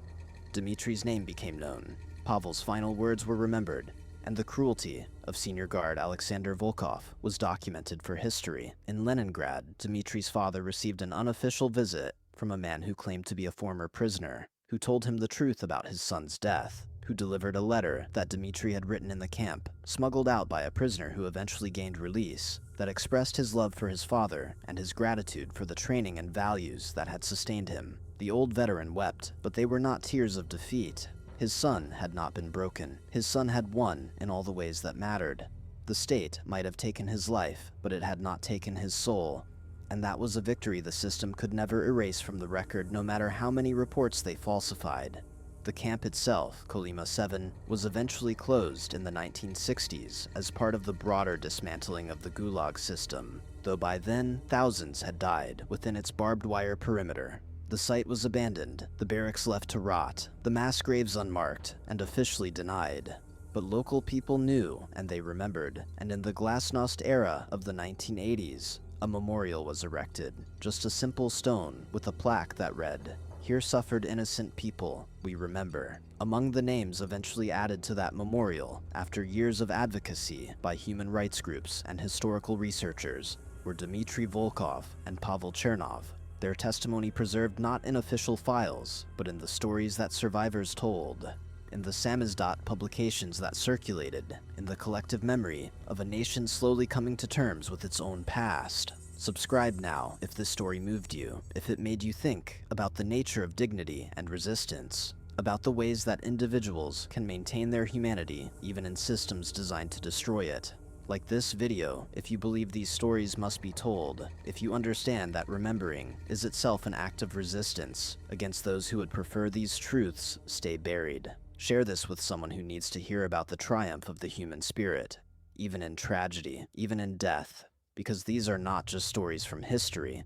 Dmitry's name became known, Pavel's final words were remembered, and the cruelty of senior guard Alexander Volkov was documented for history. In Leningrad, Dmitry's father received an unofficial visit from a man who claimed to be a former prisoner, who told him the truth about his son's death, who delivered a letter that Dmitry had written in the camp, smuggled out by a prisoner who eventually gained release, that expressed his love for his father and his gratitude for the training and values that had sustained him. The old veteran wept, but they were not tears of defeat. His son had not been broken. His son had won in all the ways that mattered. The state might have taken his life, but it had not taken his soul. And that was a victory the system could never erase from the record, no matter how many reports they falsified. The camp itself, Kolyma 7, was eventually closed in the 1960s as part of the broader dismantling of the Gulag system, though by then thousands had died within its barbed wire perimeter. The site was abandoned, the barracks left to rot, the mass graves unmarked and officially denied. But local people knew and they remembered, and in the glasnost era of the 1980s, a memorial was erected, just a simple stone with a plaque that read, "Here suffered innocent people, we remember." Among the names eventually added to that memorial, after years of advocacy by human rights groups and historical researchers, were Dmitry Volkov and Pavel Chernov, their testimony preserved not in official files, but in the stories that survivors told, in the samizdat publications that circulated, in the collective memory of a nation slowly coming to terms with its own past. Subscribe now if this story moved you, if it made you think about the nature of dignity and resistance, about the ways that individuals can maintain their humanity even in systems designed to destroy it. Like this video, if you believe these stories must be told, if you understand that remembering is itself an act of resistance against those who would prefer these truths stay buried. Share this with someone who needs to hear about the triumph of the human spirit, even in tragedy, even in death, because these are not just stories from history.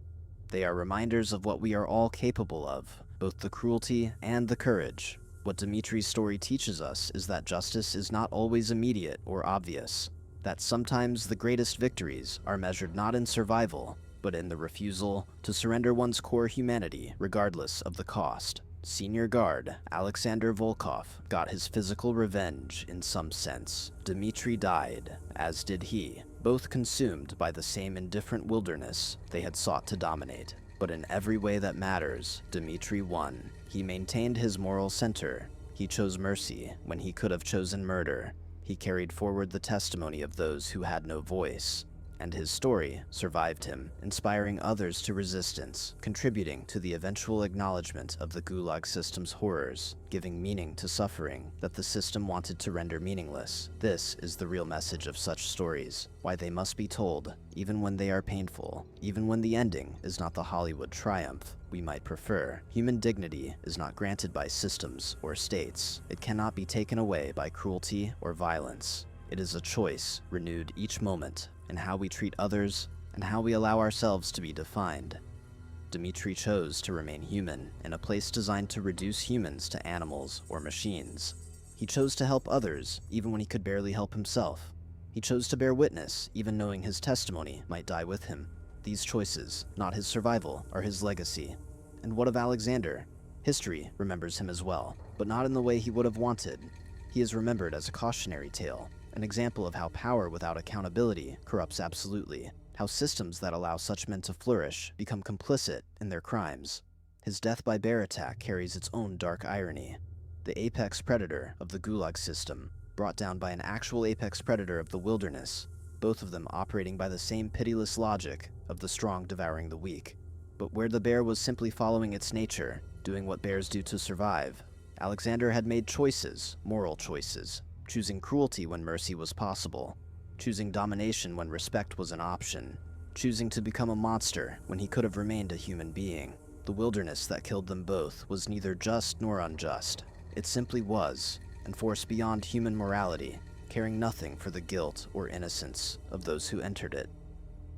They are reminders of what we are all capable of, both the cruelty and the courage. What Dmitry's story teaches us is that justice is not always immediate or obvious, that sometimes the greatest victories are measured not in survival, but in the refusal to surrender one's core humanity regardless of the cost. Senior guard Alexander Volkov got his physical revenge in some sense. Dmitry died, as did he, both consumed by the same indifferent wilderness they had sought to dominate. But in every way that matters, Dmitry won. He maintained his moral center. He chose mercy when he could have chosen murder. He carried forward the testimony of those who had no voice, and his story survived him, inspiring others to resistance, contributing to the eventual acknowledgement of the Gulag system's horrors, giving meaning to suffering that the system wanted to render meaningless. This is the real message of such stories, why they must be told, even when they are painful, even when the ending is not the Hollywood triumph we might prefer. Human dignity is not granted by systems or states. It cannot be taken away by cruelty or violence. It is a choice renewed each moment in how we treat others and how we allow ourselves to be defined. Dmitry chose to remain human in a place designed to reduce humans to animals or machines. He chose to help others even when he could barely help himself. He chose to bear witness even knowing his testimony might die with him. These choices, not his survival, are his legacy. And what of Alexander? History remembers him as well, but not in the way he would have wanted. He is remembered as a cautionary tale, an example of how power without accountability corrupts absolutely, how systems that allow such men to flourish become complicit in their crimes. His death by bear attack carries its own dark irony. The apex predator of the Gulag system, brought down by an actual apex predator of the wilderness, both of them operating by the same pitiless logic of the strong devouring the weak. But where the bear was simply following its nature, doing what bears do to survive, Alexander had made choices, moral choices, choosing cruelty when mercy was possible, choosing domination when respect was an option, choosing to become a monster when he could have remained a human being. The wilderness that killed them both was neither just nor unjust. It simply was, and forced beyond human morality, caring nothing for the guilt or innocence of those who entered it.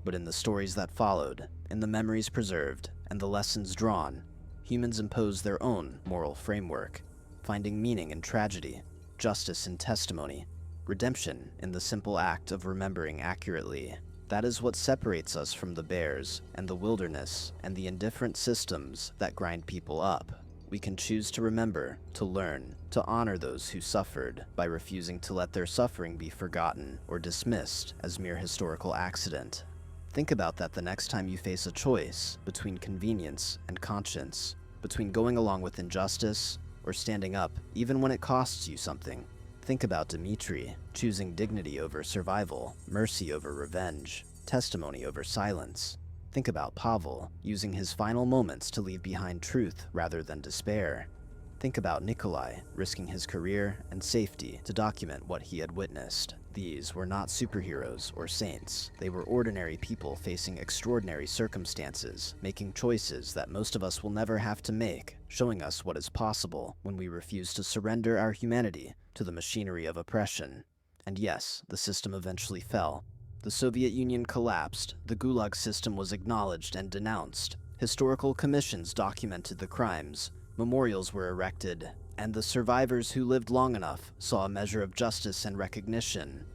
But in the stories that followed, in the memories preserved, and the lessons drawn, humans imposed their own moral framework, finding meaning in tragedy, justice in testimony, redemption in the simple act of remembering accurately. That is what separates us from the bears and the wilderness and the indifferent systems that grind people up. We can choose to remember, to learn, to honor those who suffered by refusing to let their suffering be forgotten or dismissed as mere historical accident. Think about that the next time you face a choice between convenience and conscience, between going along with injustice or standing up even when it costs you something. Think about Dmitri, choosing dignity over survival, mercy over revenge, testimony over silence. Think about Pavel, using his final moments to leave behind truth rather than despair. Think about Nikolai, risking his career and safety to document what he had witnessed. These were not superheroes or saints. They were ordinary people facing extraordinary circumstances, making choices that most of us will never have to make, showing us what is possible when we refuse to surrender our humanity to the machinery of oppression. And yes, the system eventually fell. The Soviet Union collapsed, the Gulag system was acknowledged and denounced, historical commissions documented the crimes, memorials were erected, and the survivors who lived long enough saw a measure of justice and recognition.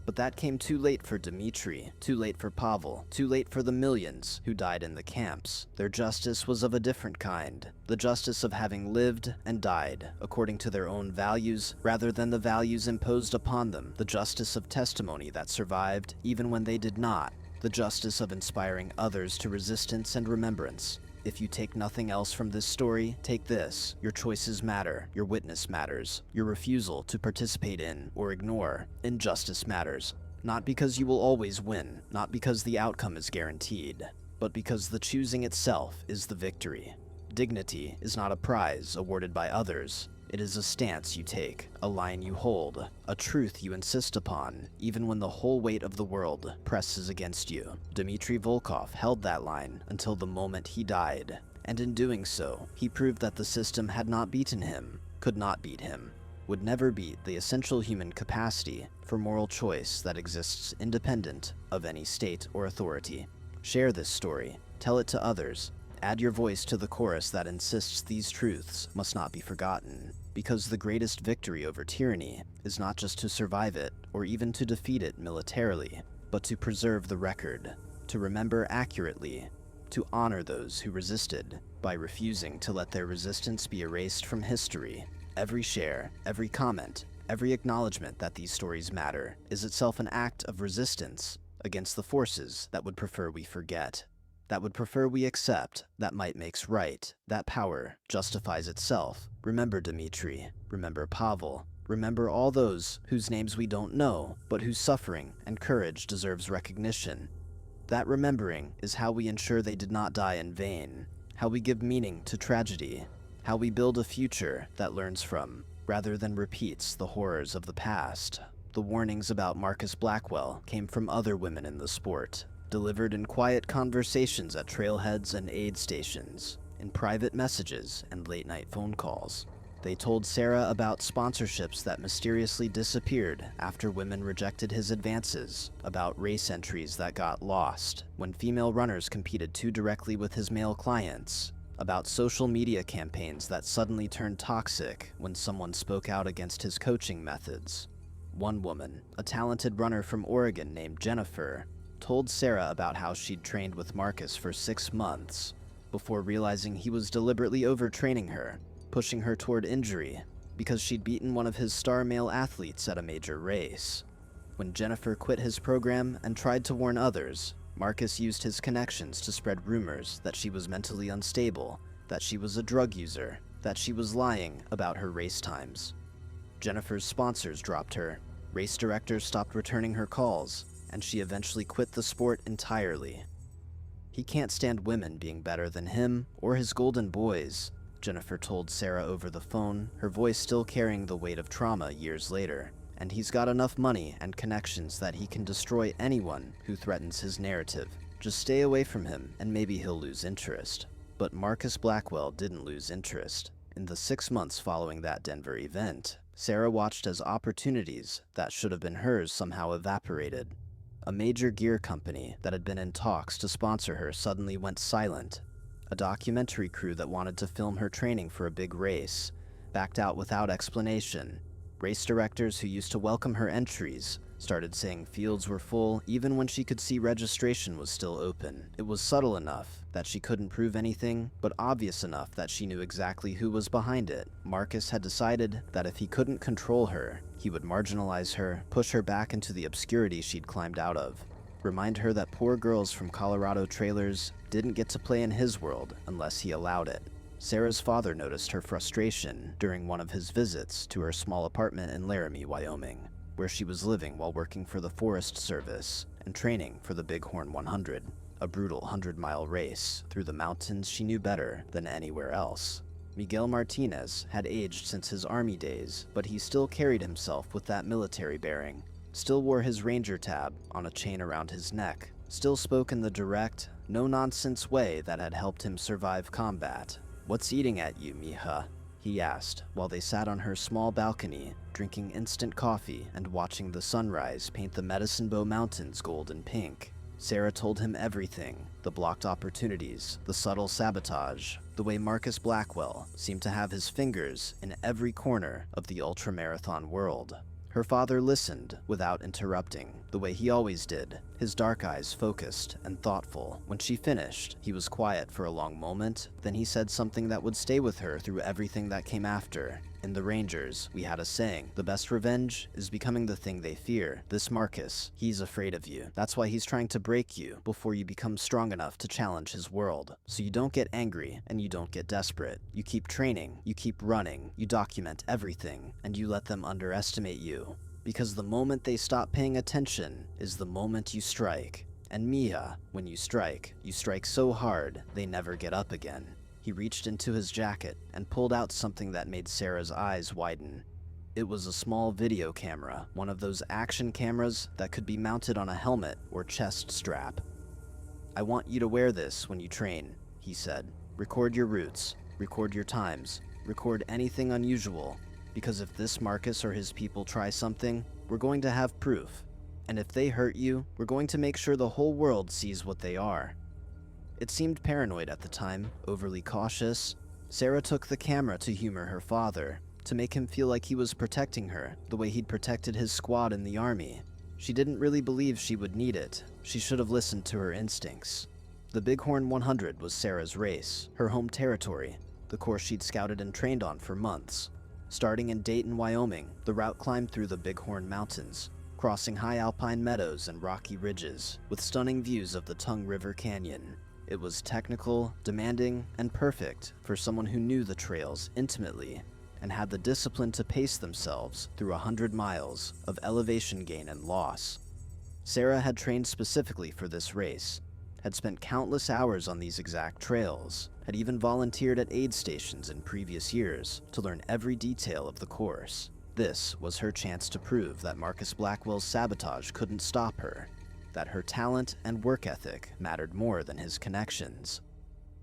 But that came too late for Dmitri, too late for Pavel, too late for the millions who died in the camps. Their justice was of a different kind, the justice of having lived and died according to their own values rather than the values imposed upon them, the justice of testimony that survived even when they did not, the justice of inspiring others to resistance and remembrance. If you take nothing else from this story, take this. Your choices matter. Your witness matters. Your refusal to participate in or ignore injustice matters. Not because you will always win, not because the outcome is guaranteed, but because the choosing itself is the victory. Dignity is not a prize awarded by others. It is a stance you take, a line you hold, a truth you insist upon, even when the whole weight of the world presses against you. Dmitry Volkov held that line until the moment he died, and in doing so, he proved that the system had not beaten him, could not beat him, would never beat the essential human capacity for moral choice that exists independent of any state or authority. Share this story, tell it to others, add your voice to the chorus that insists these truths must not be forgotten. Because the greatest victory over tyranny is not just to survive it, or even to defeat it militarily, but to preserve the record, to remember accurately, to honor those who resisted, by refusing to let their resistance be erased from history. Every share, every comment, every acknowledgement that these stories matter is itself an act of resistance against the forces that would prefer we forget, that would prefer we accept that might makes right, that power justifies itself. Remember Dmitri, remember Pavel, remember all those whose names we don't know, but whose suffering and courage deserves recognition. That remembering is how we ensure they did not die in vain, how we give meaning to tragedy, how we build a future that learns from, rather than repeats, the horrors of the past. The warnings about Marcus Blackwell came from other women in the sport, delivered in quiet conversations at trailheads and aid stations, in private messages and late-night phone calls. They told Sarah about sponsorships that mysteriously disappeared after women rejected his advances, about race entries that got lost when female runners competed too directly with his male clients, about social media campaigns that suddenly turned toxic when someone spoke out against his coaching methods. One woman, a talented runner from Oregon named Jennifer, told Sarah about how she'd trained with Marcus for 6 months before realizing he was deliberately overtraining her, pushing her toward injury because she'd beaten one of his star male athletes at a major race. When Jennifer quit his program and tried to warn others, Marcus used his connections to spread rumors that she was mentally unstable, that she was a drug user, that she was lying about her race times. Jennifer's sponsors dropped her, race directors stopped returning her calls, and she eventually quit the sport entirely. He can't stand women being better than him or his golden boys, Jennifer told Sarah over the phone, her voice still carrying the weight of trauma years later. And he's got enough money and connections that he can destroy anyone who threatens his narrative. Just stay away from him and maybe he'll lose interest. But Marcus Blackwell didn't lose interest. In the 6 months following that Denver event, Sarah watched as opportunities that should have been hers somehow evaporated. A major gear company that had been in talks to sponsor her suddenly went silent. A documentary crew that wanted to film her training for a big race backed out without explanation. Race directors who used to welcome her entries started saying fields were full even when she could see registration was still open. It was subtle enough that she couldn't prove anything, but obvious enough that she knew exactly who was behind it. Marcus had decided that if he couldn't control her, he would marginalize her, push her back into the obscurity she'd climbed out of, remind her that poor girls from Colorado trailers didn't get to play in his world unless he allowed it. Sarah's father noticed her frustration during one of his visits to her small apartment in Laramie, Wyoming, where she was living while working for the Forest Service and training for the Bighorn 100, a brutal 100-mile race through the mountains she knew better than anywhere else. Miguel Martinez had aged since his army days, but he still carried himself with that military bearing, still wore his ranger tab on a chain around his neck, still spoke in the direct, no-nonsense way that had helped him survive combat. "What's eating at you, mija?" he asked while they sat on her small balcony, drinking instant coffee and watching the sunrise paint the Medicine Bow Mountains gold and pink. Sarah told him everything, the blocked opportunities, the subtle sabotage, the way Marcus Blackwell seemed to have his fingers in every corner of the ultramarathon world. Her father listened without interrupting, the way he always did, his dark eyes focused and thoughtful. When she finished, he was quiet for a long moment, then he said something that would stay with her through everything that came after. "In the Rangers, we had a saying, the best revenge is becoming the thing they fear. This Marcus, he's afraid of you. That's why he's trying to break you before you become strong enough to challenge his world. So you don't get angry and you don't get desperate. You keep training, you keep running, you document everything, and you let them underestimate you. Because the moment they stop paying attention is the moment you strike. And Mia, when you strike so hard they never get up again." He reached into his jacket and pulled out something that made Sarah's eyes widen. It was a small video camera, one of those action cameras that could be mounted on a helmet or chest strap. "I want you to wear this when you train," he said. "Record your routes, record your times, record anything unusual, because if this Marcus or his people try something, we're going to have proof. And if they hurt you, we're going to make sure the whole world sees what they are." It seemed paranoid at the time, overly cautious. Sarah took the camera to humor her father, to make him feel like he was protecting her the way he'd protected his squad in the army. She didn't really believe she would need it. She should have listened to her instincts. The Bighorn 100 was Sarah's race, her home territory, the course she'd scouted and trained on for months. Starting in Dayton, Wyoming, the route climbed through the Bighorn Mountains, crossing high alpine meadows and rocky ridges, with stunning views of the Tongue River Canyon. It was technical, demanding, and perfect for someone who knew the trails intimately and had the discipline to pace themselves through 100 miles of elevation gain and loss. Sarah had trained specifically for this race, had spent countless hours on these exact trails, had even volunteered at aid stations in previous years to learn every detail of the course. This was her chance to prove that Marcus Blackwell's sabotage couldn't stop her, that her talent and work ethic mattered more than his connections.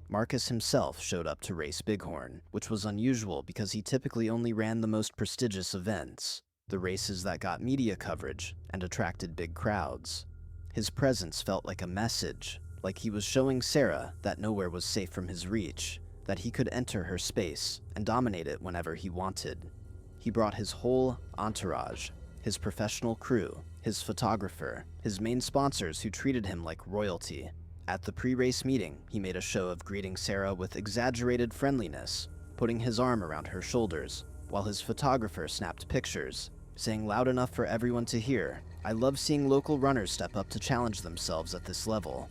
Marcus himself showed up to race Bighorn, which was unusual because he typically only ran the most prestigious events, the races that got media coverage and attracted big crowds. His presence felt like a message, like he was showing Sarah that nowhere was safe from his reach, that he could enter her space and dominate it whenever he wanted. He brought his whole entourage, his professional crew, his photographer, his main sponsors who treated him like royalty. At the pre-race meeting, he made a show of greeting Sarah with exaggerated friendliness, putting his arm around her shoulders, while his photographer snapped pictures, saying loud enough for everyone to hear, "I love seeing local runners step up to challenge themselves at this level."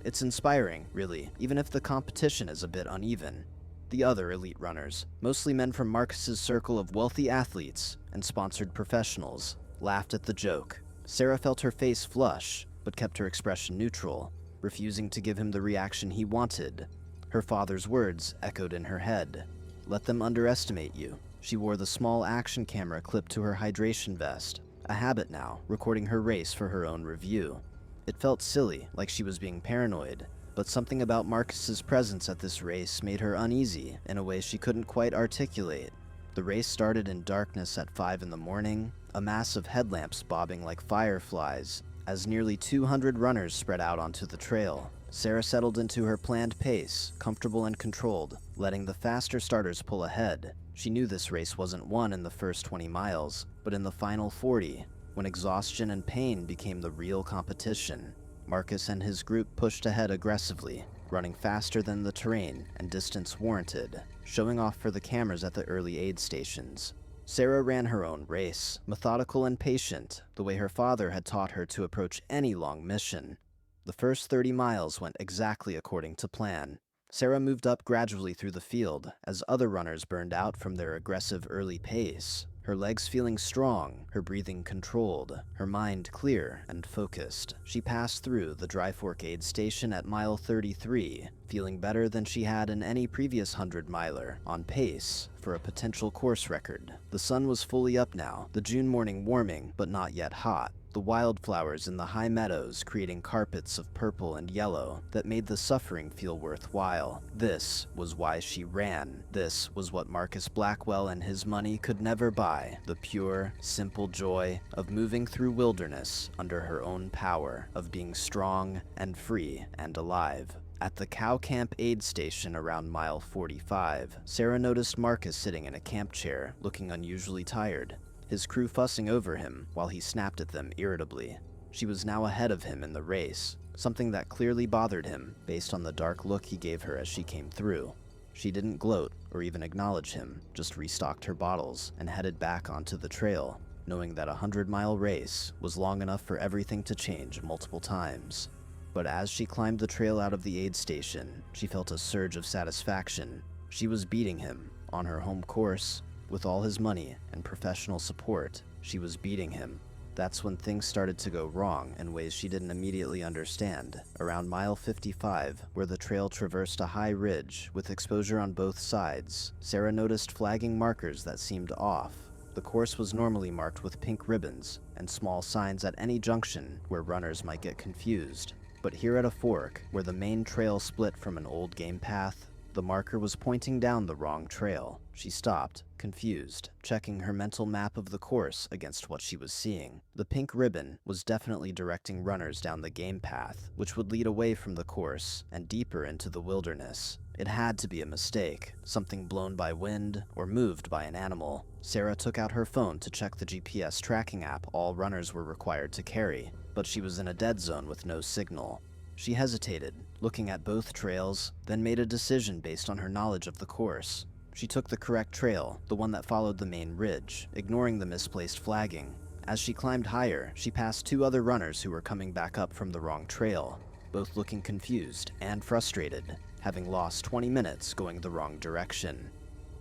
It's inspiring, really, even if the competition is a bit uneven. The other elite runners, mostly men from Marcus's circle of wealthy athletes and sponsored professionals, laughed at the joke. Sarah felt her face flush, but kept her expression neutral. refusing to give him the reaction he wanted. Her father's words echoed in her head. Let them underestimate you. She wore the small action camera clipped to her hydration vest, a habit now, recording her race for her own review. It felt silly, like she was being paranoid, but something about Marcus's presence at this race made her uneasy in a way she couldn't quite articulate. The race started in darkness at 5 in the morning, a mass of headlamps bobbing like fireflies, as nearly 200 runners spread out onto the trail. Sarah settled into her planned pace, comfortable and controlled, letting the faster starters pull ahead. She knew this race wasn't won in the first 20 miles, but in the final 40, when exhaustion and pain became the real competition. Marcus and his group pushed ahead aggressively, running faster than the terrain and distance warranted, showing off for the cameras at the early aid stations. Sarah ran her own race, methodical and patient, the way her father had taught her to approach any long mission. The first 30 miles went exactly according to plan. Sarah moved up gradually through the field as other runners burned out from their aggressive early pace, her legs feeling strong, her breathing controlled, her mind clear and focused. She passed through the Dry Fork aid station at mile 33, feeling better than she had in any previous 100-miler, on pace for a potential course record. The sun was fully up now, the June morning warming but not yet hot. The wildflowers in the high meadows creating carpets of purple and yellow that made the suffering feel worthwhile. This was why she ran. This was what Marcus Blackwell and his money could never buy. The pure, simple joy of moving through wilderness under her own power, of being strong and free and alive. At the Cow Camp aid station around mile 45, Sarah noticed Marcus sitting in a camp chair, looking unusually tired. His crew fussing over him while he snapped at them irritably. She was now ahead of him in the race, something that clearly bothered him based on the dark look he gave her as she came through. She didn't gloat or even acknowledge him, just restocked her bottles and headed back onto the trail, knowing that a 100-mile race was long enough for everything to change multiple times. But as she climbed the trail out of the aid station, she felt a surge of satisfaction. She was beating him on her home course. With all his money and professional support, she was beating him. That's when things started to go wrong in ways she didn't immediately understand. Around mile 55, where the trail traversed a high ridge with exposure on both sides, Sarah noticed flagging markers that seemed off. The course was normally marked with pink ribbons and small signs at any junction where runners might get confused. But here at a fork, where the main trail split from an old game path, the marker was pointing down the wrong trail. She stopped, confused, checking her mental map of the course against what she was seeing. The pink ribbon was definitely directing runners down the game path, which would lead away from the course and deeper into the wilderness. It had to be a mistake, something blown by wind or moved by an animal. Sarah took out her phone to check the GPS tracking app all runners were required to carry, but she was in a dead zone with no signal. She hesitated, looking at both trails, then made a decision based on her knowledge of the course. She took the correct trail, the one that followed the main ridge, ignoring the misplaced flagging. As she climbed higher, she passed 2 other runners who were coming back up from the wrong trail, both looking confused and frustrated, having lost 20 minutes going the wrong direction.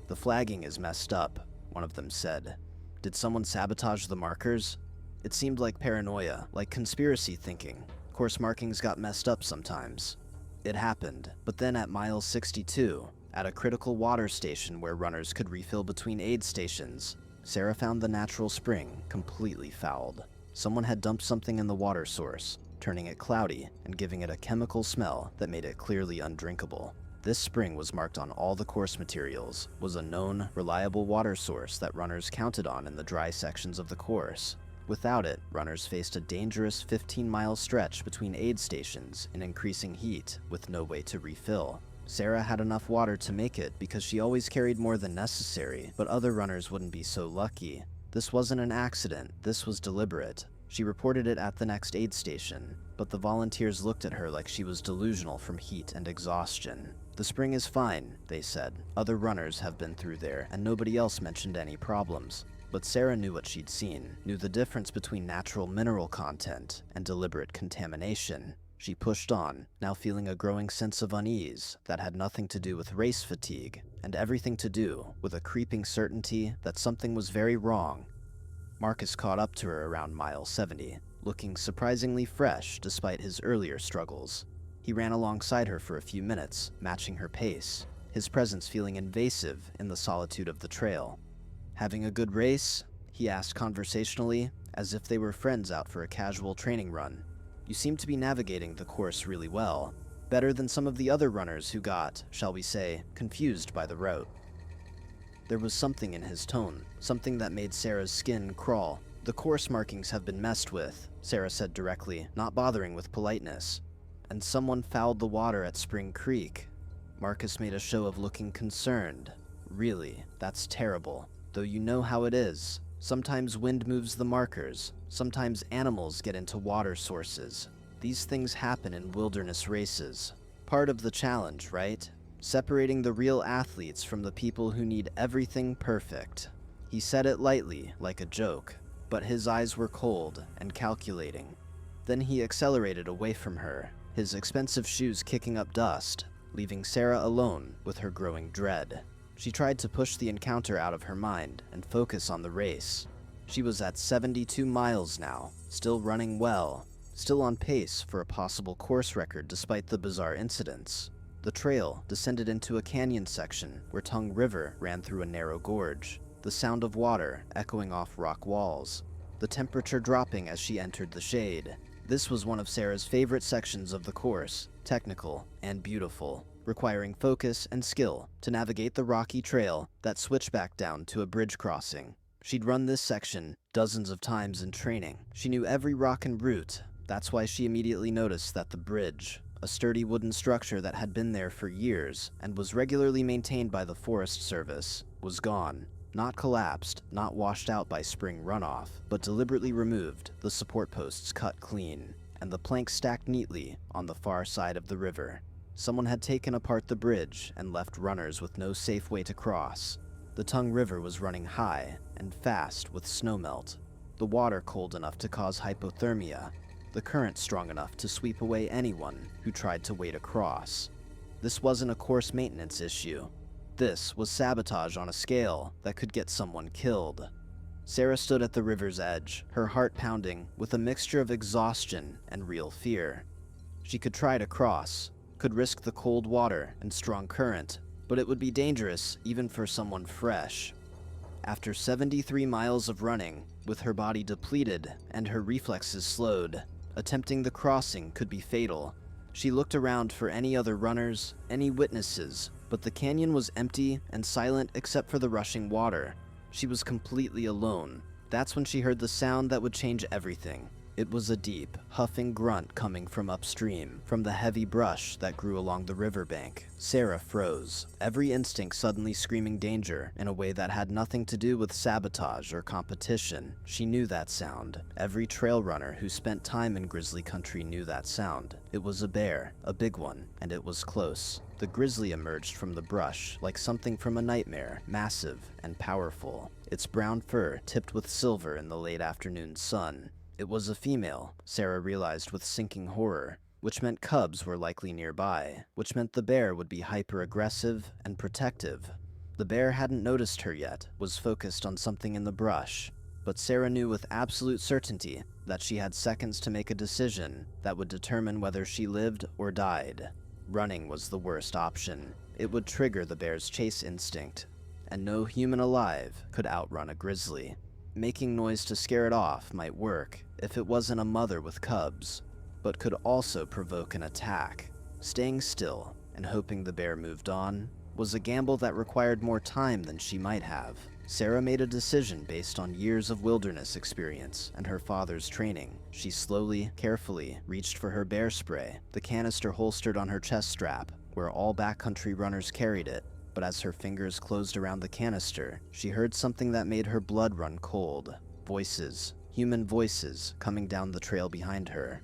"The flagging is messed up," one of them said. "Did someone sabotage the markers?" It seemed like paranoia, like conspiracy thinking. Course markings got messed up sometimes. It happened, but then at mile 62, at a critical water station where runners could refill between aid stations, Sarah found the natural spring completely fouled. Someone had dumped something in the water source, turning it cloudy and giving it a chemical smell that made it clearly undrinkable. This spring was marked on all the course materials, was a known, reliable water source that runners counted on in the dry sections of the course. Without it, runners faced a dangerous 15-mile stretch between aid stations in increasing heat with no way to refill. Sarah had enough water to make it because she always carried more than necessary, but other runners wouldn't be so lucky. This wasn't an accident, this was deliberate. She reported it at the next aid station, but the volunteers looked at her like she was delusional from heat and exhaustion. "The spring is fine," they said. "Other runners have been through there, and nobody else mentioned any problems." But Sarah knew what she'd seen, knew the difference between natural mineral content and deliberate contamination. She pushed on, now feeling a growing sense of unease that had nothing to do with race fatigue, and everything to do with a creeping certainty that something was very wrong. Marcus caught up to her around mile 70, looking surprisingly fresh despite his earlier struggles. He ran alongside her for a few minutes, matching her pace, his presence feeling invasive in the solitude of the trail. "Having a good race?" he asked conversationally, as if they were friends out for a casual training run. "You seem to be navigating the course really well, better than some of the other runners who got, shall we say, confused by the route." There was something in his tone, something that made Sarah's skin crawl. "The course markings have been messed with," Sarah said directly, not bothering with politeness. "And someone fouled the water at Spring Creek." Marcus made a show of looking concerned. "Really, that's terrible. Though you know how it is. Sometimes wind moves the markers. Sometimes animals get into water sources. These things happen in wilderness races. Part of the challenge, right? Separating the real athletes from the people who need everything perfect." He said it lightly, like a joke, but his eyes were cold and calculating. Then he accelerated away from her, his expensive shoes kicking up dust, leaving Sarah alone with her growing dread. She tried to push the encounter out of her mind and focus on the race. She was at 72 miles now, still running well, still on pace for a possible course record despite the bizarre incidents. The trail descended into a canyon section where Tongue River ran through a narrow gorge, the sound of water echoing off rock walls, the temperature dropping as she entered the shade. This was one of Sarah's favorite sections of the course, technical and beautiful, requiring focus and skill to navigate the rocky trail that switched back down to a bridge crossing. She'd run this section dozens of times in training. She knew every rock and route. That's why she immediately noticed that the bridge, a sturdy wooden structure that had been there for years and was regularly maintained by the Forest Service, was gone. Not collapsed, not washed out by spring runoff, but deliberately removed, the support posts cut clean, and the planks stacked neatly on the far side of the river. Someone had taken apart the bridge and left runners with no safe way to cross. The Tongue River was running high and fast with snowmelt, the water cold enough to cause hypothermia, the current strong enough to sweep away anyone who tried to wade across. This wasn't a course maintenance issue. This was sabotage on a scale that could get someone killed. Sarah stood at the river's edge, her heart pounding with a mixture of exhaustion and real fear. She could try to cross, could risk the cold water and strong current, but it would be dangerous even for someone fresh. After 73 miles of running, with her body depleted and her reflexes slowed, attempting the crossing could be fatal. She looked around for any other runners, any witnesses, but the canyon was empty and silent except for the rushing water. She was completely alone. That's when she heard the sound that would change everything. It was a deep, huffing grunt coming from upstream, from the heavy brush that grew along the riverbank. Sarah froze, every instinct suddenly screaming danger in a way that had nothing to do with sabotage or competition. She knew that sound. Every trail runner who spent time in grizzly country knew that sound. It was a bear, a big one, and it was close. The grizzly emerged from the brush like something from a nightmare, massive and powerful, its brown fur tipped with silver in the late afternoon sun. It was a female, Sarah realized with sinking horror, which meant cubs were likely nearby, which meant the bear would be hyper-aggressive and protective. The bear hadn't noticed her yet, was focused on something in the brush, but Sarah knew with absolute certainty that she had seconds to make a decision that would determine whether she lived or died. Running was the worst option. It would trigger the bear's chase instinct, and no human alive could outrun a grizzly. Making noise to scare it off might work if it wasn't a mother with cubs, but could also provoke an attack. Staying still and hoping the bear moved on was a gamble that required more time than she might have. Sarah made a decision based on years of wilderness experience and her father's training. She slowly, carefully reached for her bear spray, the canister holstered on her chest strap, where all backcountry runners carried it. But as her fingers closed around the canister, she heard something that made her blood run cold. Voices, human voices, coming down the trail behind her.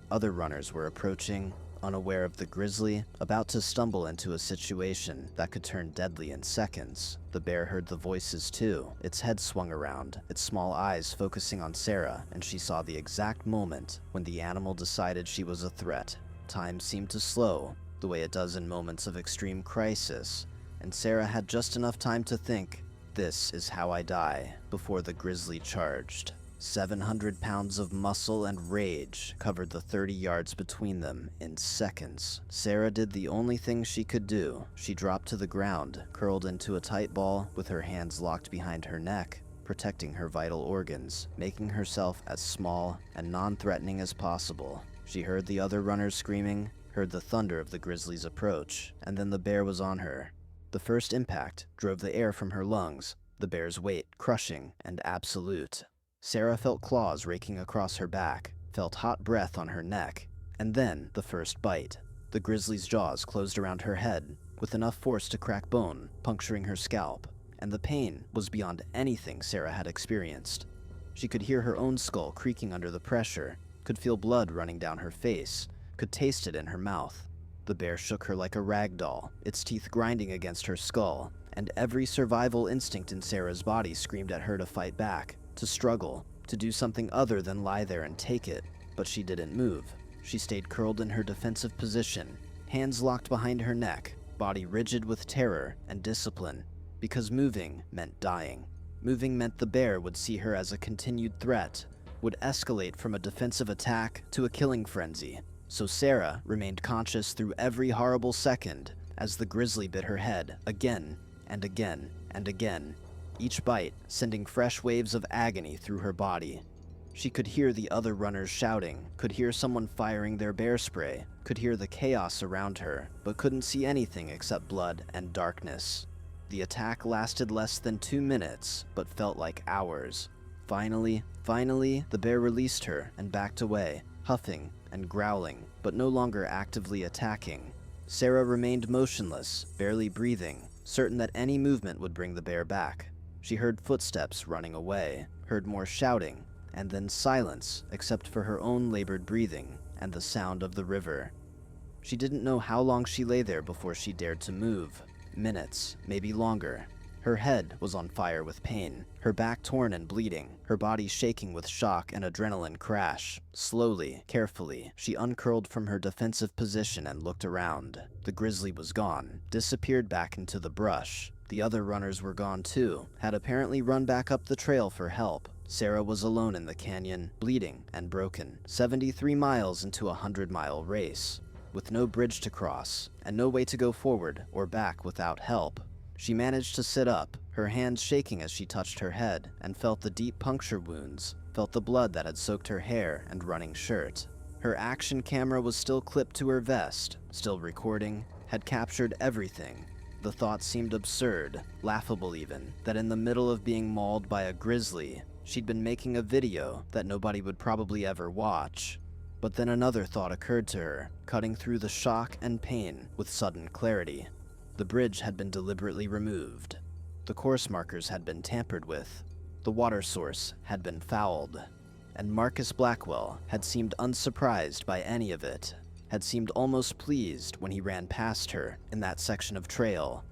Other runners were approaching, unaware of the grizzly, about to stumble into a situation that could turn deadly in seconds. The bear heard the voices too. Its head swung around, its small eyes focusing on Sarah, and she saw the exact moment when the animal decided she was a threat. Time seemed to slow, the way it does in moments of extreme crisis, and Sarah had just enough time to think, "This is how I die," before the grizzly charged. 700 pounds of muscle and rage covered the 30 yards between them in seconds. Sarah did the only thing she could do. She dropped to the ground, curled into a tight ball with her hands locked behind her neck, protecting her vital organs, making herself as small and non-threatening as possible. She heard the other runners screaming, heard the thunder of the grizzly's approach, and then the bear was on her. The first impact drove the air from her lungs, the bear's weight crushing and absolute. Sarah felt claws raking across her back, felt hot breath on her neck, and then the first bite. The grizzly's jaws closed around her head, with enough force to crack bone, puncturing her scalp, and the pain was beyond anything Sarah had experienced. She could hear her own skull creaking under the pressure, could feel blood running down her face, could taste it in her mouth. The bear shook her like a rag doll, its teeth grinding against her skull, and every survival instinct in Sarah's body screamed at her to fight back, to struggle, to do something other than lie there and take it. But she didn't move. She stayed curled in her defensive position, hands locked behind her neck, body rigid with terror and discipline, because moving meant dying. Moving meant the bear would see her as a continued threat, would escalate from a defensive attack to a killing frenzy. So Sarah remained conscious through every horrible second as the grizzly bit her head again and again and again, each bite sending fresh waves of agony through her body. She could hear the other runners shouting, could hear someone firing their bear spray, could hear the chaos around her, but couldn't see anything except blood and darkness. The attack lasted less than 2 minutes, but felt like hours. Finally, the bear released her and backed away, huffing and growling, but no longer actively attacking. Sarah remained motionless, barely breathing, certain that any movement would bring the bear back. She heard footsteps running away, heard more shouting, and then silence except for her own labored breathing and the sound of the river. She didn't know how long she lay there before she dared to move. Minutes, maybe longer. Her head was on fire with pain, her back torn and bleeding, her body shaking with shock and adrenaline crash. Slowly, carefully, she uncurled from her defensive position and looked around. The grizzly was gone, disappeared back into the brush. The other runners were gone too, had apparently run back up the trail for help. Sarah was alone in the canyon, bleeding and broken, 73 miles into a 100-mile race. With no bridge to cross, and no way to go forward or back without help. She managed to sit up, her hands shaking as she touched her head, and felt the deep puncture wounds, felt the blood that had soaked her hair and running shirt. Her action camera was still clipped to her vest, still recording, had captured everything. The thought seemed absurd, laughable even, that in the middle of being mauled by a grizzly, she'd been making a video that nobody would probably ever watch. But then another thought occurred to her, cutting through the shock and pain with sudden clarity. The bridge had been deliberately removed. The course markers had been tampered with. The water source had been fouled. And Marcus Blackwell had seemed unsurprised by any of it, had seemed almost pleased when he ran past her in that section of trail.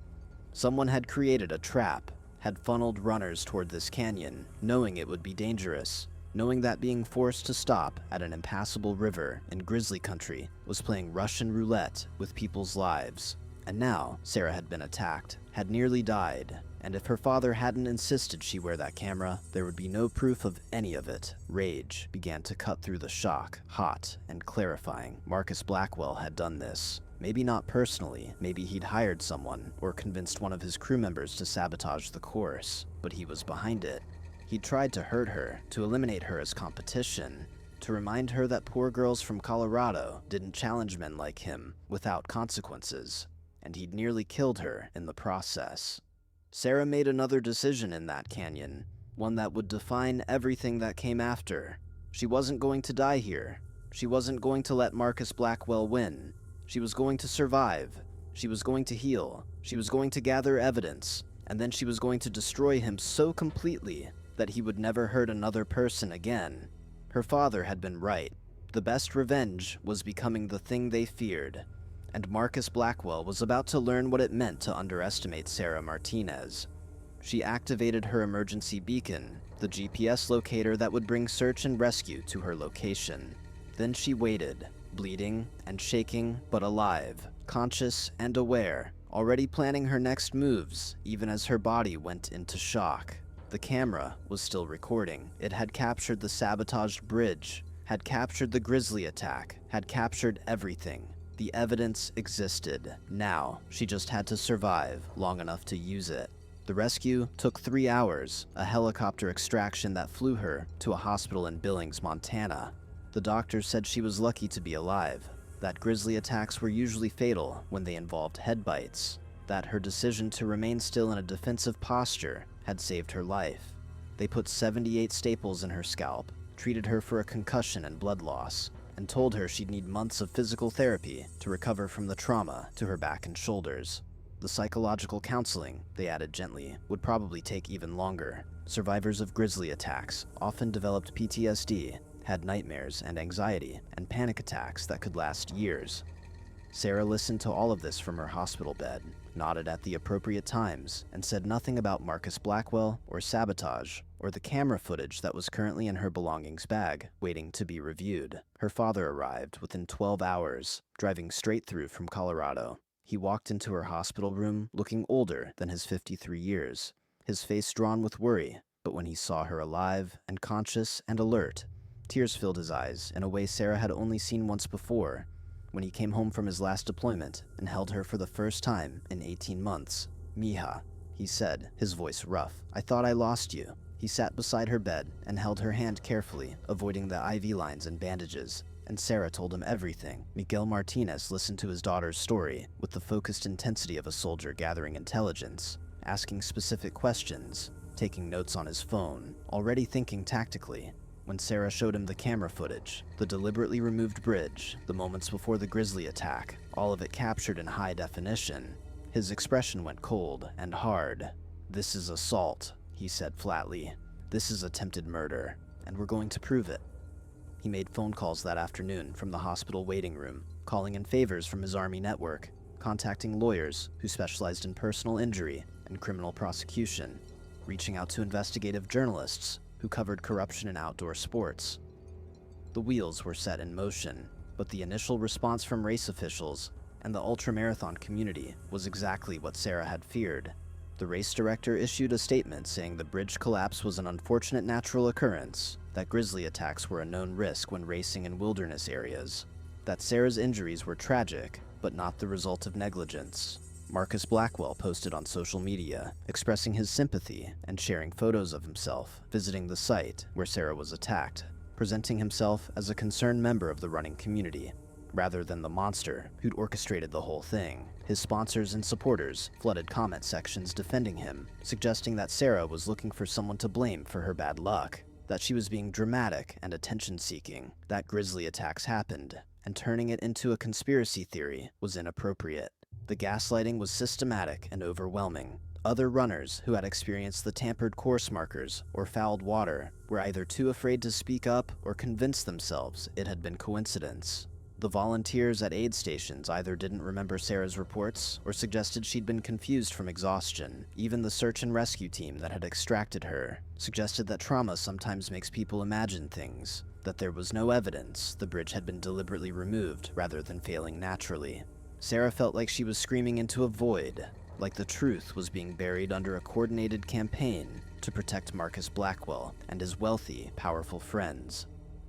Someone had created a trap, had funneled runners toward this canyon, knowing it would be dangerous, knowing that being forced to stop at an impassable river in grizzly country was playing Russian roulette with people's lives. And now, Sarah had been attacked, had nearly died, and if her father hadn't insisted she wear that camera, there would be no proof of any of it. Rage began to cut through the shock, hot and clarifying. Marcus Blackwell had done this. Maybe not personally, maybe he'd hired someone, or convinced one of his crew members to sabotage the course, but he was behind it. He'd tried to hurt her, to eliminate her as competition, to remind her that poor girls from Colorado didn't challenge men like him without consequences, and he'd nearly killed her in the process. Sarah made another decision in that canyon, one that would define everything that came after. She wasn't going to die here. She wasn't going to let Marcus Blackwell win. She was going to survive. She was going to heal. She was going to gather evidence, and then she was going to destroy him so completely that he would never hurt another person again. Her father had been right. The best revenge was becoming the thing they feared, and Marcus Blackwell was about to learn what it meant to underestimate Sarah Martinez. She activated her emergency beacon, the GPS locator that would bring search and rescue to her location. Then she waited, bleeding and shaking, but alive, conscious and aware, already planning her next moves, even as her body went into shock. The camera was still recording. It had captured the sabotaged bridge, had captured the Grizzly attack, had captured everything. The evidence existed. Now, she just had to survive long enough to use it. The rescue took 3 hours, a helicopter extraction that flew her to a hospital in Billings, Montana. The doctor said she was lucky to be alive, that Grizzly attacks were usually fatal when they involved head bites, that her decision to remain still in a defensive posture had saved her life. They put 78 staples in her scalp, treated her for a concussion and blood loss, and told her she'd need months of physical therapy to recover from the trauma to her back and shoulders. The psychological counseling, they added gently, would probably take even longer. Survivors of Grizzly attacks often developed PTSD, had nightmares and anxiety, and panic attacks that could last years. Sarah listened to all of this from her hospital bed, nodded at the appropriate times, and said nothing about Marcus Blackwell or sabotage, or the camera footage that was currently in her belongings bag, waiting to be reviewed. Her father arrived within 12 hours, driving straight through from Colorado. He walked into her hospital room looking older than his 53 years, his face drawn with worry, but when he saw her alive and conscious and alert, tears filled his eyes in a way Sarah had only seen once before, when he came home from his last deployment and held her for the first time in 18 months. "Mija," he said, his voice rough. "I thought I lost you." He sat beside her bed and held her hand carefully, avoiding the IV lines and bandages, and Sarah told him everything. Miguel Martinez listened to his daughter's story with the focused intensity of a soldier gathering intelligence, asking specific questions, taking notes on his phone, already thinking tactically. When Sarah showed him the camera footage, the deliberately removed bridge, the moments before the Grizzly attack, all of it captured in high definition, his expression went cold and hard. "This is assault," he said flatly. "This is attempted murder, and we're going to prove it." He made phone calls that afternoon from the hospital waiting room, calling in favors from his Army network, contacting lawyers who specialized in personal injury and criminal prosecution, reaching out to investigative journalists who covered corruption in outdoor sports. The wheels were set in motion, but the initial response from race officials and the ultramarathon community was exactly what Sarah had feared. The race director issued a statement saying the bridge collapse was an unfortunate natural occurrence, that Grizzly attacks were a known risk when racing in wilderness areas, that Sarah's injuries were tragic, but not the result of negligence. Marcus Blackwell posted on social media, expressing his sympathy and sharing photos of himself visiting the site where Sarah was attacked, presenting himself as a concerned member of the running community, rather than the monster who'd orchestrated the whole thing. His sponsors and supporters flooded comment sections defending him, suggesting that Sarah was looking for someone to blame for her bad luck, that she was being dramatic and attention-seeking, that Grizzly attacks happened, and turning it into a conspiracy theory was inappropriate. The gaslighting was systematic and overwhelming. Other runners who had experienced the tampered course markers or fouled water were either too afraid to speak up or convince themselves it had been coincidence. The volunteers at aid stations either didn't remember Sarah's reports or suggested she'd been confused from exhaustion. Even the search and rescue team that had extracted her suggested that trauma sometimes makes people imagine things, that there was no evidence the bridge had been deliberately removed rather than failing naturally. Sarah felt like she was screaming into a void, like the truth was being buried under a coordinated campaign to protect Marcus Blackwell and his wealthy, powerful friends.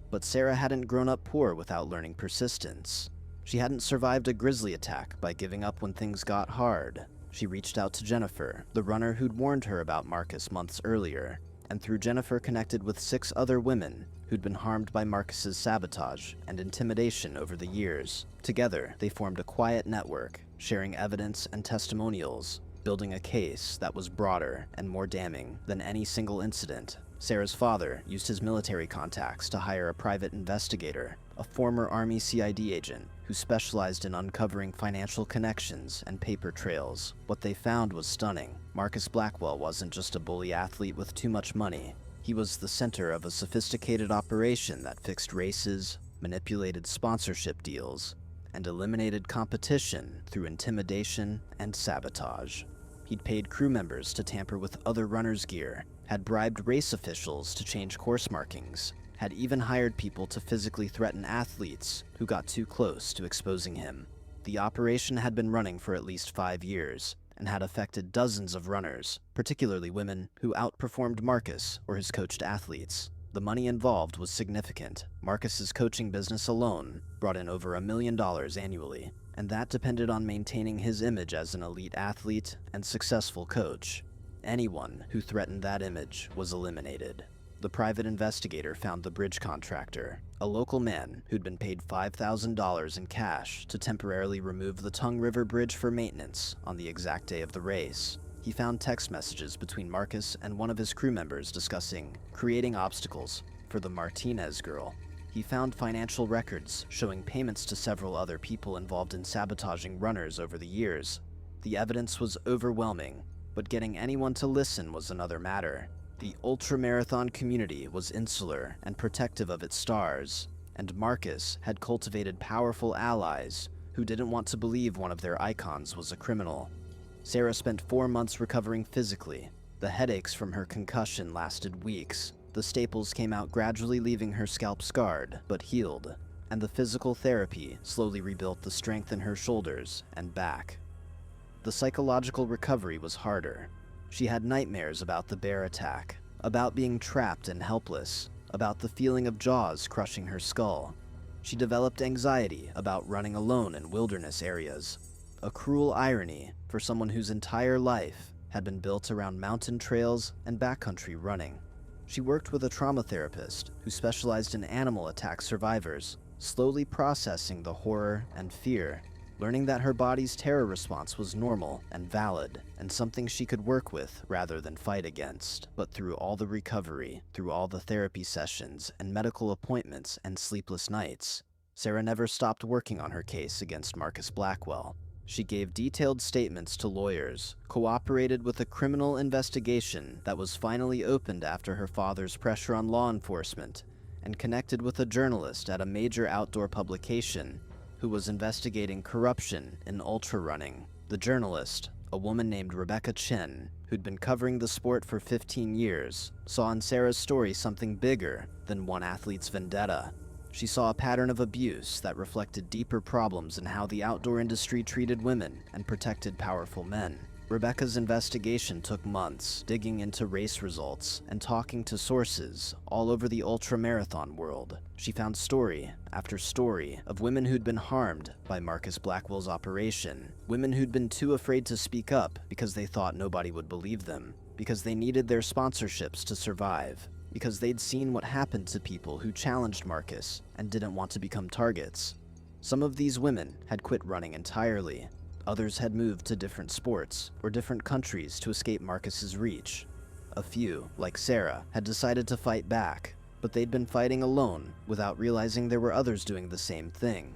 But Sarah hadn't grown up poor without learning persistence. She hadn't survived a Grizzly attack by giving up when things got hard. She reached out to Jennifer, the runner who'd warned her about Marcus months earlier, and through Jennifer connected with 6 other women who'd been harmed by Marcus's sabotage and intimidation over the years. Together, they formed a quiet network, sharing evidence and testimonials, building a case that was broader and more damning than any single incident. Sarah's father used his military contacts to hire a private investigator, a former Army CID agent who specialized in uncovering financial connections and paper trails. What they found was stunning. Marcus Blackwell wasn't just a bully athlete with too much money. He was the center of a sophisticated operation that fixed races, manipulated sponsorship deals, and eliminated competition through intimidation and sabotage. He'd paid crew members to tamper with other runners' gear, had bribed race officials to change course markings, had even hired people to physically threaten athletes who got too close to exposing him. The operation had been running for at least 5 years, and had affected dozens of runners, particularly women, who outperformed Marcus or his coached athletes. The money involved was significant. Marcus's coaching business alone brought in over $1 million annually, and that depended on maintaining his image as an elite athlete and successful coach. Anyone who threatened that image was eliminated. The private investigator found the bridge contractor, a local man who'd been paid $5,000 in cash to temporarily remove the Tongue River Bridge for maintenance on the exact day of the race. He found text messages between Marcus and one of his crew members discussing creating obstacles for the Martinez girl. He found financial records showing payments to several other people involved in sabotaging runners over the years. The evidence was overwhelming, but getting anyone to listen was another matter. The ultramarathon community was insular and protective of its stars, and Marcus had cultivated powerful allies who didn't want to believe one of their icons was a criminal. Sarah spent 4 months recovering physically. The headaches from her concussion lasted weeks. The staples came out gradually, leaving her scalp scarred but healed, and the physical therapy slowly rebuilt the strength in her shoulders and back. The psychological recovery was harder. She had nightmares about the bear attack, about being trapped and helpless, about the feeling of jaws crushing her skull. She developed anxiety about running alone in wilderness areas, a cruel irony for someone whose entire life had been built around mountain trails and backcountry running. She worked with a trauma therapist who specialized in animal attack survivors, slowly processing the horror and fear, learning that her body's terror response was normal and valid, and something she could work with rather than fight against. But through all the recovery, through all the therapy sessions and medical appointments and sleepless nights, Sarah never stopped working on her case against Marcus Blackwell. She gave detailed statements to lawyers, cooperated with a criminal investigation that was finally opened after her father's pressure on law enforcement, and connected with a journalist at a major outdoor publication who was investigating corruption in ultra running. The journalist, a woman named Rebecca Chen, who'd been covering the sport for 15 years, saw in Sarah's story something bigger than one athlete's vendetta. She saw a pattern of abuse that reflected deeper problems in how the outdoor industry treated women and protected powerful men. Rebecca's investigation took months, digging into race results and talking to sources all over the ultramarathon world. She found story after story of women who'd been harmed by Marcus Blackwell's operation, women who'd been too afraid to speak up because they thought nobody would believe them, because they needed their sponsorships to survive, because they'd seen what happened to people who challenged Marcus and didn't want to become targets. Some of these women had quit running entirely. Others had moved to different sports or different countries to escape Marcus's reach. A few, like Sarah, had decided to fight back, but they'd been fighting alone without realizing there were others doing the same thing.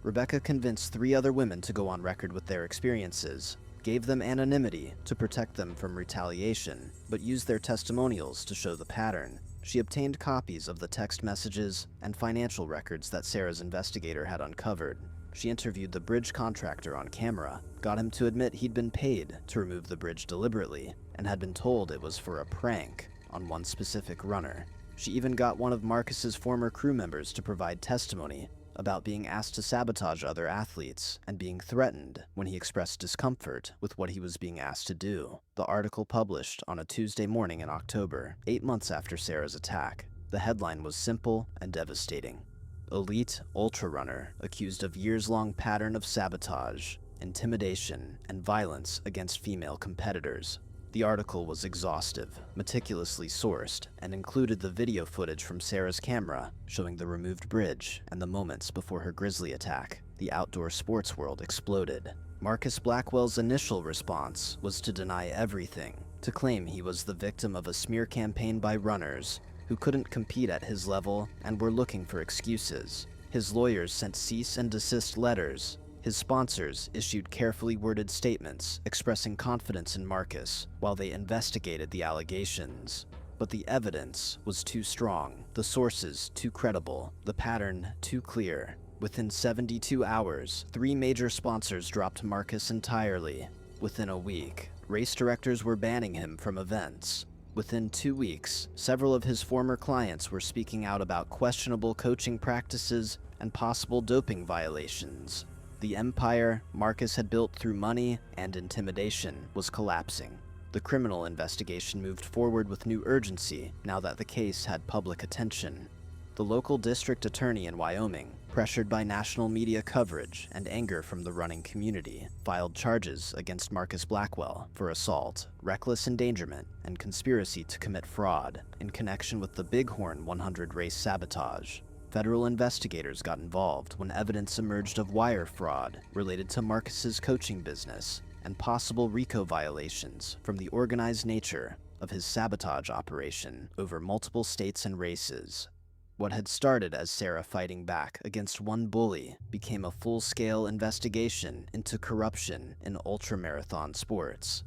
Rebecca convinced 3 other women to go on record with their experiences, gave them anonymity to protect them from retaliation, but used their testimonials to show the pattern. She obtained copies of the text messages and financial records that Sarah's investigator had uncovered. She interviewed the bridge contractor on camera, got him to admit he'd been paid to remove the bridge deliberately, and had been told it was for a prank on one specific runner. She even got one of Marcus's former crew members to provide testimony about being asked to sabotage other athletes and being threatened when he expressed discomfort with what he was being asked to do. The article published on a Tuesday morning in October, 8 months after Sarah's attack. The headline was simple and devastating. Elite ultra runner accused of years-long pattern of sabotage, intimidation, and violence against female competitors. The article was exhaustive, meticulously sourced, and included the video footage from Sarah's camera showing the removed bridge and the moments before her grisly attack. The outdoor sports world exploded. Marcus Blackwell's initial response was to deny everything, to claim he was the victim of a smear campaign by runners who couldn't compete at his level and were looking for excuses. His lawyers sent cease and desist letters. His sponsors issued carefully worded statements expressing confidence in Marcus while they investigated the allegations. But the evidence was too strong, the sources too credible, the pattern too clear. Within 72 hours, 3 major sponsors dropped Marcus entirely. Within a week, race directors were banning him from events. Within 2 weeks, several of his former clients were speaking out about questionable coaching practices and possible doping violations. The empire Marcus had built through money and intimidation was collapsing. The criminal investigation moved forward with new urgency now that the case had public attention. The local district attorney in Wyoming, pressured by national media coverage and anger from the running community, filed charges against Marcus Blackwell for assault, reckless endangerment, and conspiracy to commit fraud in connection with the Bighorn 100 race sabotage. Federal investigators got involved when evidence emerged of wire fraud related to Marcus's coaching business and possible RICO violations from the organized nature of his sabotage operation over multiple states and races. What had started as Sarah fighting back against one bully became a full-scale investigation into corruption in ultramarathon sports.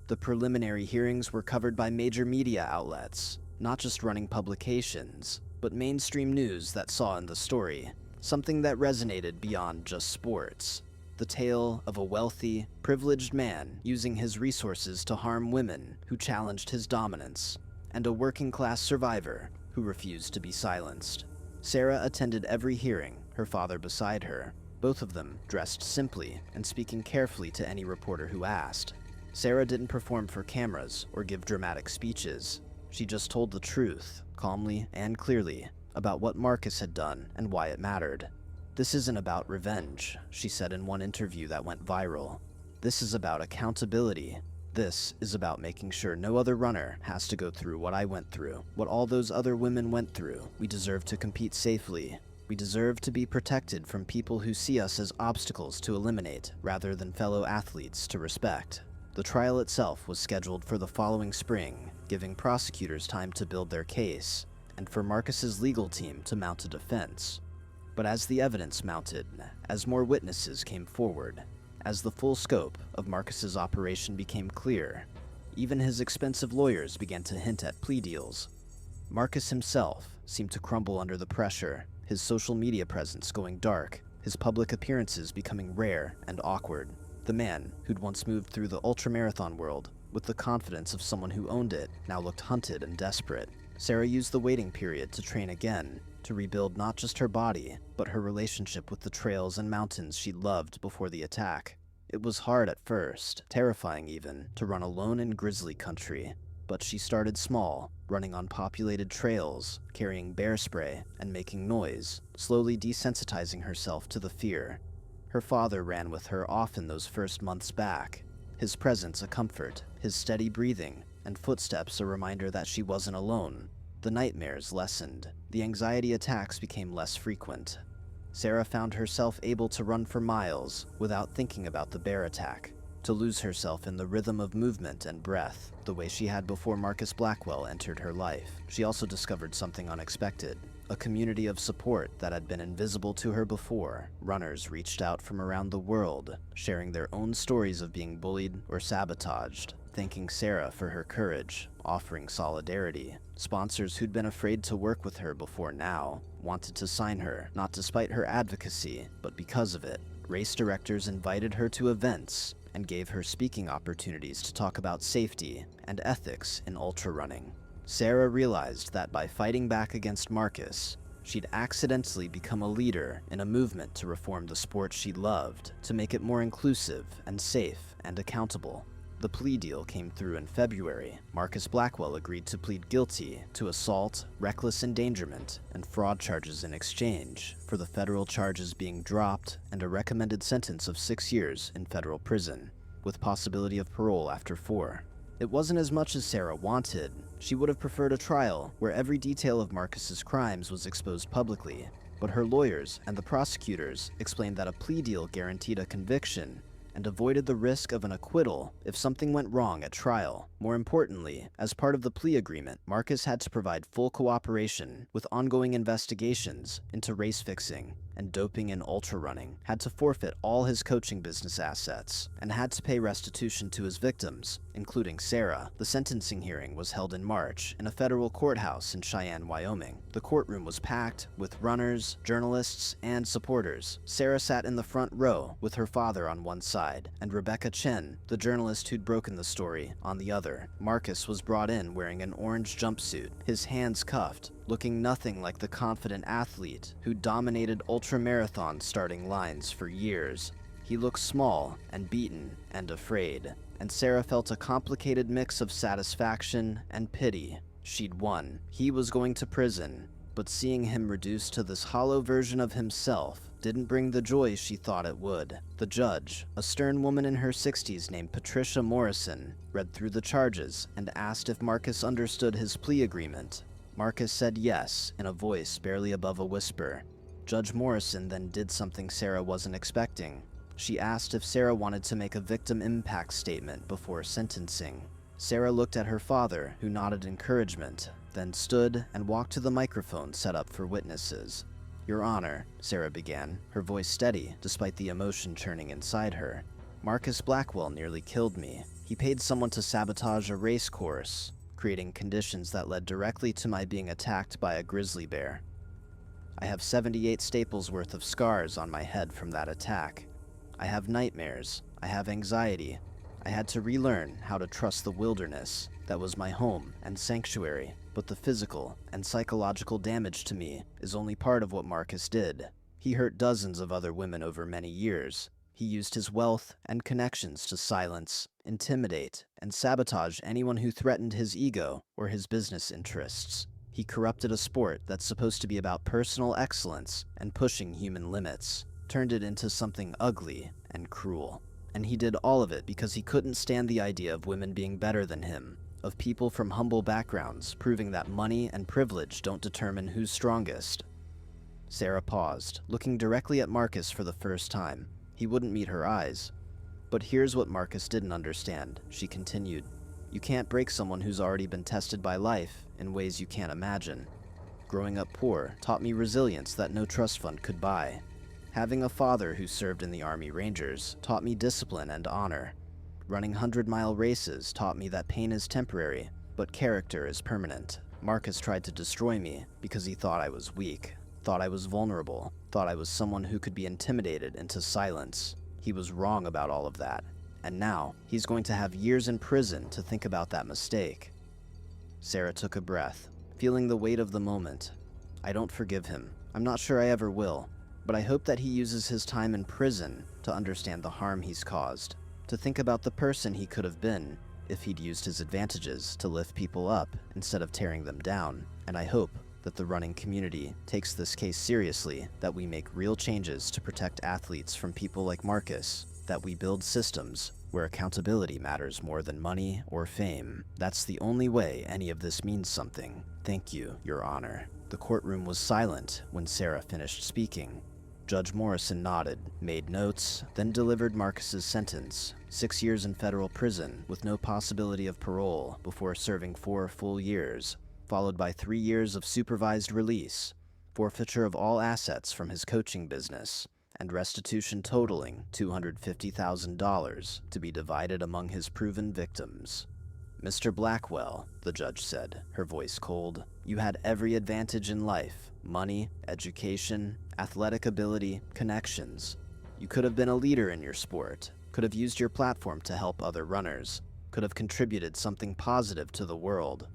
The preliminary hearings were covered by major media outlets, not just running publications, but mainstream news that saw in the story something that resonated beyond just sports. The tale of a wealthy, privileged man using his resources to harm women who challenged his dominance, and a working-class survivor who refused to be silenced. Sarah attended every hearing, her father beside her, both of them dressed simply and speaking carefully to any reporter who asked. Sarah didn't perform for cameras or give dramatic speeches. She just told the truth, calmly and clearly, about what Marcus had done and why it mattered. "This isn't about revenge," she said in one interview that went viral. "This is about accountability. This is about making sure no other runner has to go through what I went through, what all those other women went through. We deserve to compete safely. We deserve to be protected from people who see us as obstacles to eliminate rather than fellow athletes to respect." The trial itself was scheduled for the following spring, giving prosecutors time to build their case, and for Marcus's legal team to mount a defense. But as the evidence mounted, as more witnesses came forward, as the full scope of Marcus's operation became clear, even his expensive lawyers began to hint at plea deals. Marcus himself seemed to crumble under the pressure, his social media presence going dark, his public appearances becoming rare and awkward. The man who'd once moved through the ultramarathon world with the confidence of someone who owned it now looked hunted and desperate. Sarah used the waiting period to train again, to rebuild not just her body, but her relationship with the trails and mountains she loved before the attack. It was hard at first, terrifying even, to run alone in grizzly country, but she started small, running on populated trails, carrying bear spray, and making noise, slowly desensitizing herself to the fear. Her father ran with her often those first months back, his presence a comfort, his steady breathing, and footsteps a reminder that she wasn't alone. The nightmares lessened, the anxiety attacks became less frequent. Sarah found herself able to run for miles without thinking about the bear attack, to lose herself in the rhythm of movement and breath, the way she had before Marcus Blackwell entered her life. She also discovered something unexpected, a community of support that had been invisible to her before. Runners reached out from around the world, sharing their own stories of being bullied or sabotaged, thanking Sarah for her courage, offering solidarity. Sponsors who'd been afraid to work with her before now wanted to sign her, not despite her advocacy, but because of it. Race directors invited her to events and gave her speaking opportunities to talk about safety and ethics in ultra running. Sarah realized that by fighting back against Marcus, she'd accidentally become a leader in a movement to reform the sport she loved, to make it more inclusive and safe and accountable. The plea deal came through in February. Marcus Blackwell agreed to plead guilty to assault, reckless endangerment, and fraud charges in exchange for the federal charges being dropped and a recommended sentence of 6 years in federal prison, with possibility of parole after 4. It wasn't as much as Sarah wanted. She would have preferred a trial where every detail of Marcus's crimes was exposed publicly, but her lawyers and the prosecutors explained that a plea deal guaranteed a conviction and avoided the risk of an acquittal if something went wrong at trial. More importantly, as part of the plea agreement, Marcus had to provide full cooperation with ongoing investigations into race fixing and doping in ultra running, had to forfeit all his coaching business assets, and had to pay restitution to his victims, including Sarah. The sentencing hearing was held in March in a federal courthouse in Cheyenne, Wyoming. The courtroom was packed with runners, journalists, and supporters. Sarah sat in the front row with her father on one side, and Rebecca Chen, the journalist who'd broken the story, on the other. Marcus was brought in wearing an orange jumpsuit, his hands cuffed, looking nothing like the confident athlete who dominated ultramarathon starting lines for years. He looked small and beaten and afraid, and Sarah felt a complicated mix of satisfaction and pity. She'd won. He was going to prison, but seeing him reduced to this hollow version of himself didn't bring the joy she thought it would. The judge, a stern woman in her 60s named Patricia Morrison, read through the charges and asked if Marcus understood his plea agreement. Marcus said yes, in a voice barely above a whisper. Judge Morrison then did something Sarah wasn't expecting. She asked if Sarah wanted to make a victim impact statement before sentencing. Sarah looked at her father, who nodded encouragement, then stood and walked to the microphone set up for witnesses. "Your Honor," Sarah began, her voice steady despite the emotion churning inside her. "Marcus Blackwell nearly killed me. He paid someone to sabotage a race course, creating conditions that led directly to my being attacked by a grizzly bear. I have 78 staples worth of scars on my head from that attack. I have nightmares. I have anxiety. I had to relearn how to trust the wilderness that was my home and sanctuary. But the physical and psychological damage to me is only part of what Marcus did. He hurt dozens of other women over many years. He used his wealth and connections to silence, intimidate, and sabotage anyone who threatened his ego or his business interests. He corrupted a sport that's supposed to be about personal excellence and pushing human limits, turned it into something ugly and cruel. And he did all of it because he couldn't stand the idea of women being better than him, of people from humble backgrounds proving that money and privilege don't determine who's strongest." Sarah paused, looking directly at Marcus for the first time. He wouldn't meet her eyes. "But here's what Marcus didn't understand," she continued. "You can't break someone who's already been tested by life in ways you can't imagine. Growing up poor taught me resilience that no trust fund could buy. Having a father who served in the Army Rangers taught me discipline and honor. Running 100-mile races taught me that pain is temporary, but character is permanent. Marcus tried to destroy me because he thought I was weak, thought I was vulnerable, thought I was someone who could be intimidated into silence. He was wrong about all of that, and now he's going to have years in prison to think about that mistake." Sarah took a breath, feeling the weight of the moment. "I don't forgive him. I'm not sure I ever will, but I hope that he uses his time in prison to understand the harm he's caused, to think about the person he could have been if he'd used his advantages to lift people up instead of tearing them down. And I hope that the running community takes this case seriously, that we make real changes to protect athletes from people like Marcus, that we build systems where accountability matters more than money or fame. That's the only way any of this means something. Thank you, Your Honor." The courtroom was silent when Sarah finished speaking. Judge Morrison nodded, made notes, then delivered Marcus's sentence: 6 years in federal prison with no possibility of parole before serving 4 full years, followed by 3 years of supervised release, forfeiture of all assets from his coaching business, and restitution totaling $250,000 to be divided among his proven victims. "Mr. Blackwell," the judge said, her voice cold, "you had every advantage in life: money, education, athletic ability, connections. You could have been a leader in your sport, could have used your platform to help other runners, could have contributed something positive to the world.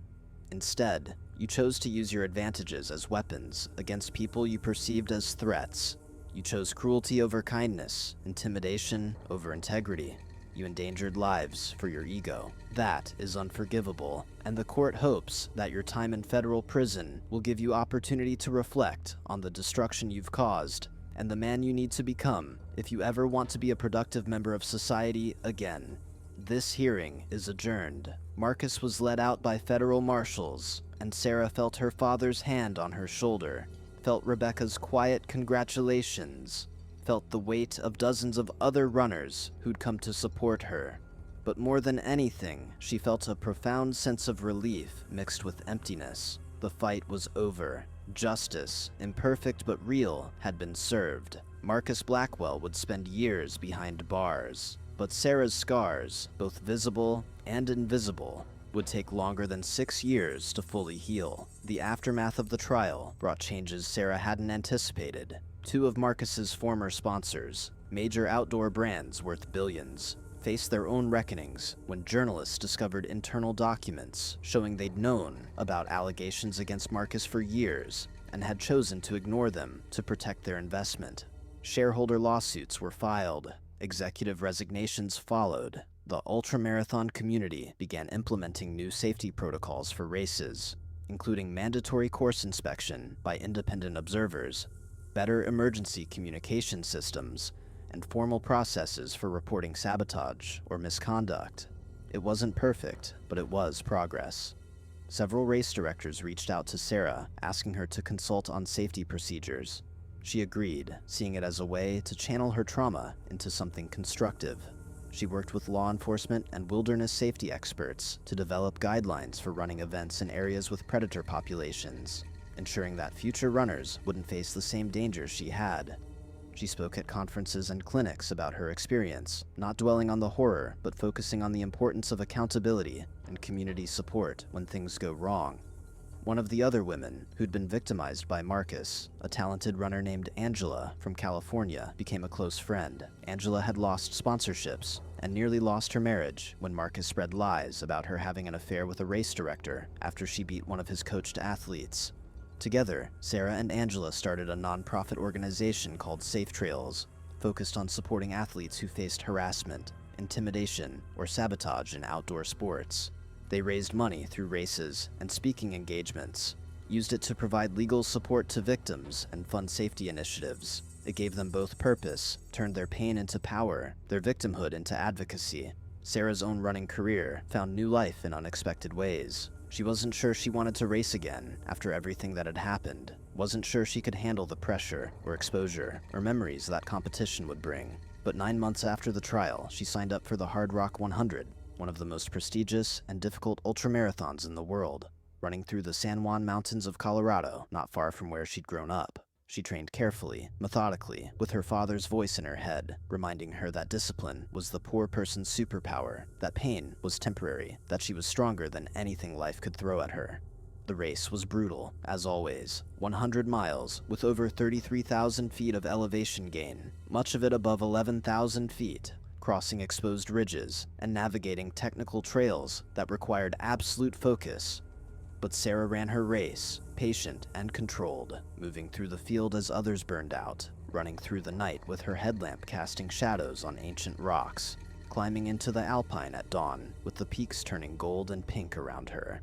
Instead, you chose to use your advantages as weapons against people you perceived as threats. You chose cruelty over kindness, intimidation over integrity. You endangered lives for your ego. That is unforgivable, and the court hopes that your time in federal prison will give you opportunity to reflect on the destruction you've caused and the man you need to become if you ever want to be a productive member of society again." This hearing is adjourned. Marcus was led out by federal marshals, and Sarah felt her father's hand on her shoulder, felt Rebecca's quiet congratulations, felt the weight of dozens of other runners who'd come to support her. But more than anything, she felt a profound sense of relief mixed with emptiness. The fight was over. Justice, imperfect but real, had been served. Marcus Blackwell would spend years behind bars. But Sarah's scars, both visible and invisible, would take longer than 6 years to fully heal. The aftermath of the trial brought changes Sarah hadn't anticipated. 2 of Marcus's former sponsors, major outdoor brands worth billions, faced their own reckonings when journalists discovered internal documents showing they'd known about allegations against Marcus for years and had chosen to ignore them to protect their investment. Shareholder lawsuits were filed, executive resignations followed. The ultramarathon community began implementing new safety protocols for races, including mandatory course inspection by independent observers, better emergency communication systems, and formal processes for reporting sabotage or misconduct. It wasn't perfect, but it was progress. Several race directors reached out to Sarah, asking her to consult on safety procedures. She agreed, seeing it as a way to channel her trauma into something constructive. She worked with law enforcement and wilderness safety experts to develop guidelines for running events in areas with predator populations, ensuring that future runners wouldn't face the same dangers she had. She spoke at conferences and clinics about her experience, not dwelling on the horror, but focusing on the importance of accountability and community support when things go wrong. One of the other women who'd been victimized by Marcus, a talented runner named Angela from California, became a close friend. Angela had lost sponsorships and nearly lost her marriage when Marcus spread lies about her having an affair with a race director after she beat one of his coached athletes. Together, Sarah and Angela started a nonprofit organization called Safe Trails, focused on supporting athletes who faced harassment, intimidation, or sabotage in outdoor sports. They raised money through races and speaking engagements, used it to provide legal support to victims and fund safety initiatives. It gave them both purpose, turned their pain into power, their victimhood into advocacy. Sarah's own running career found new life in unexpected ways. She wasn't sure she wanted to race again after everything that had happened, wasn't sure she could handle the pressure or exposure or memories that competition would bring. But 9 months after the trial, she signed up for the Hard Rock 100, one of the most prestigious and difficult ultramarathons in the world, running through the San Juan Mountains of Colorado, not far from where she'd grown up. She trained carefully, methodically, with her father's voice in her head, reminding her that discipline was the poor person's superpower, that pain was temporary, that she was stronger than anything life could throw at her. The race was brutal, as always. 100 miles, with over 33,000 feet of elevation gain, much of it above 11,000 feet, crossing exposed ridges and navigating technical trails that required absolute focus. But Sarah ran her race, patient and controlled, moving through the field as others burned out, running through the night with her headlamp casting shadows on ancient rocks, climbing into the Alpine at dawn, with the peaks turning gold and pink around her.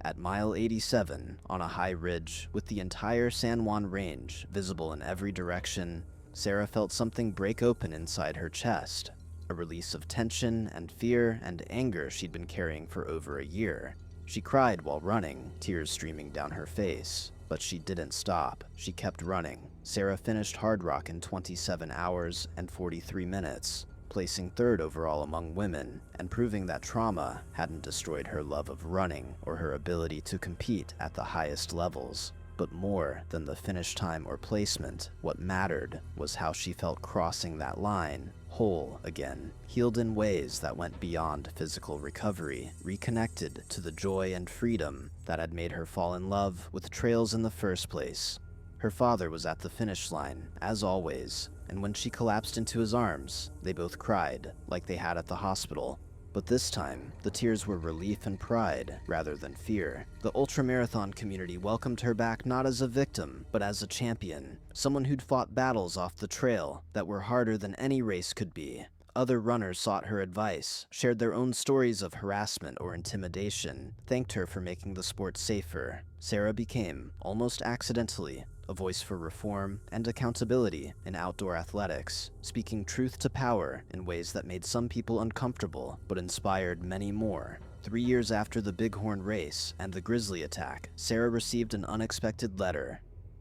At mile 87, on a high ridge, with the entire San Juan Range visible in every direction, Sarah felt something break open inside her chest, a release of tension and fear and anger she'd been carrying for over a year. She cried while running, tears streaming down her face. But she didn't stop. She kept running. Sarah finished Hard Rock in 27 hours and 43 minutes, placing third overall among women, and proving that trauma hadn't destroyed her love of running or her ability to compete at the highest levels. But more than the finish time or placement, what mattered was how she felt crossing that line, whole again, healed in ways that went beyond physical recovery, reconnected to the joy and freedom that had made her fall in love with trails in the first place. Her father was at the finish line, as always, and when she collapsed into his arms, they both cried, like they had at the hospital. But this time, the tears were relief and pride rather than fear. The ultramarathon community welcomed her back not as a victim, but as a champion, someone who'd fought battles off the trail that were harder than any race could be. Other runners sought her advice, shared their own stories of harassment or intimidation, thanked her for making the sport safer. Sarah became, almost accidentally, a voice for reform and accountability in outdoor athletics, speaking truth to power in ways that made some people uncomfortable, but inspired many more. 3 years after the Bighorn race and the Grizzly attack, Sarah received an unexpected letter.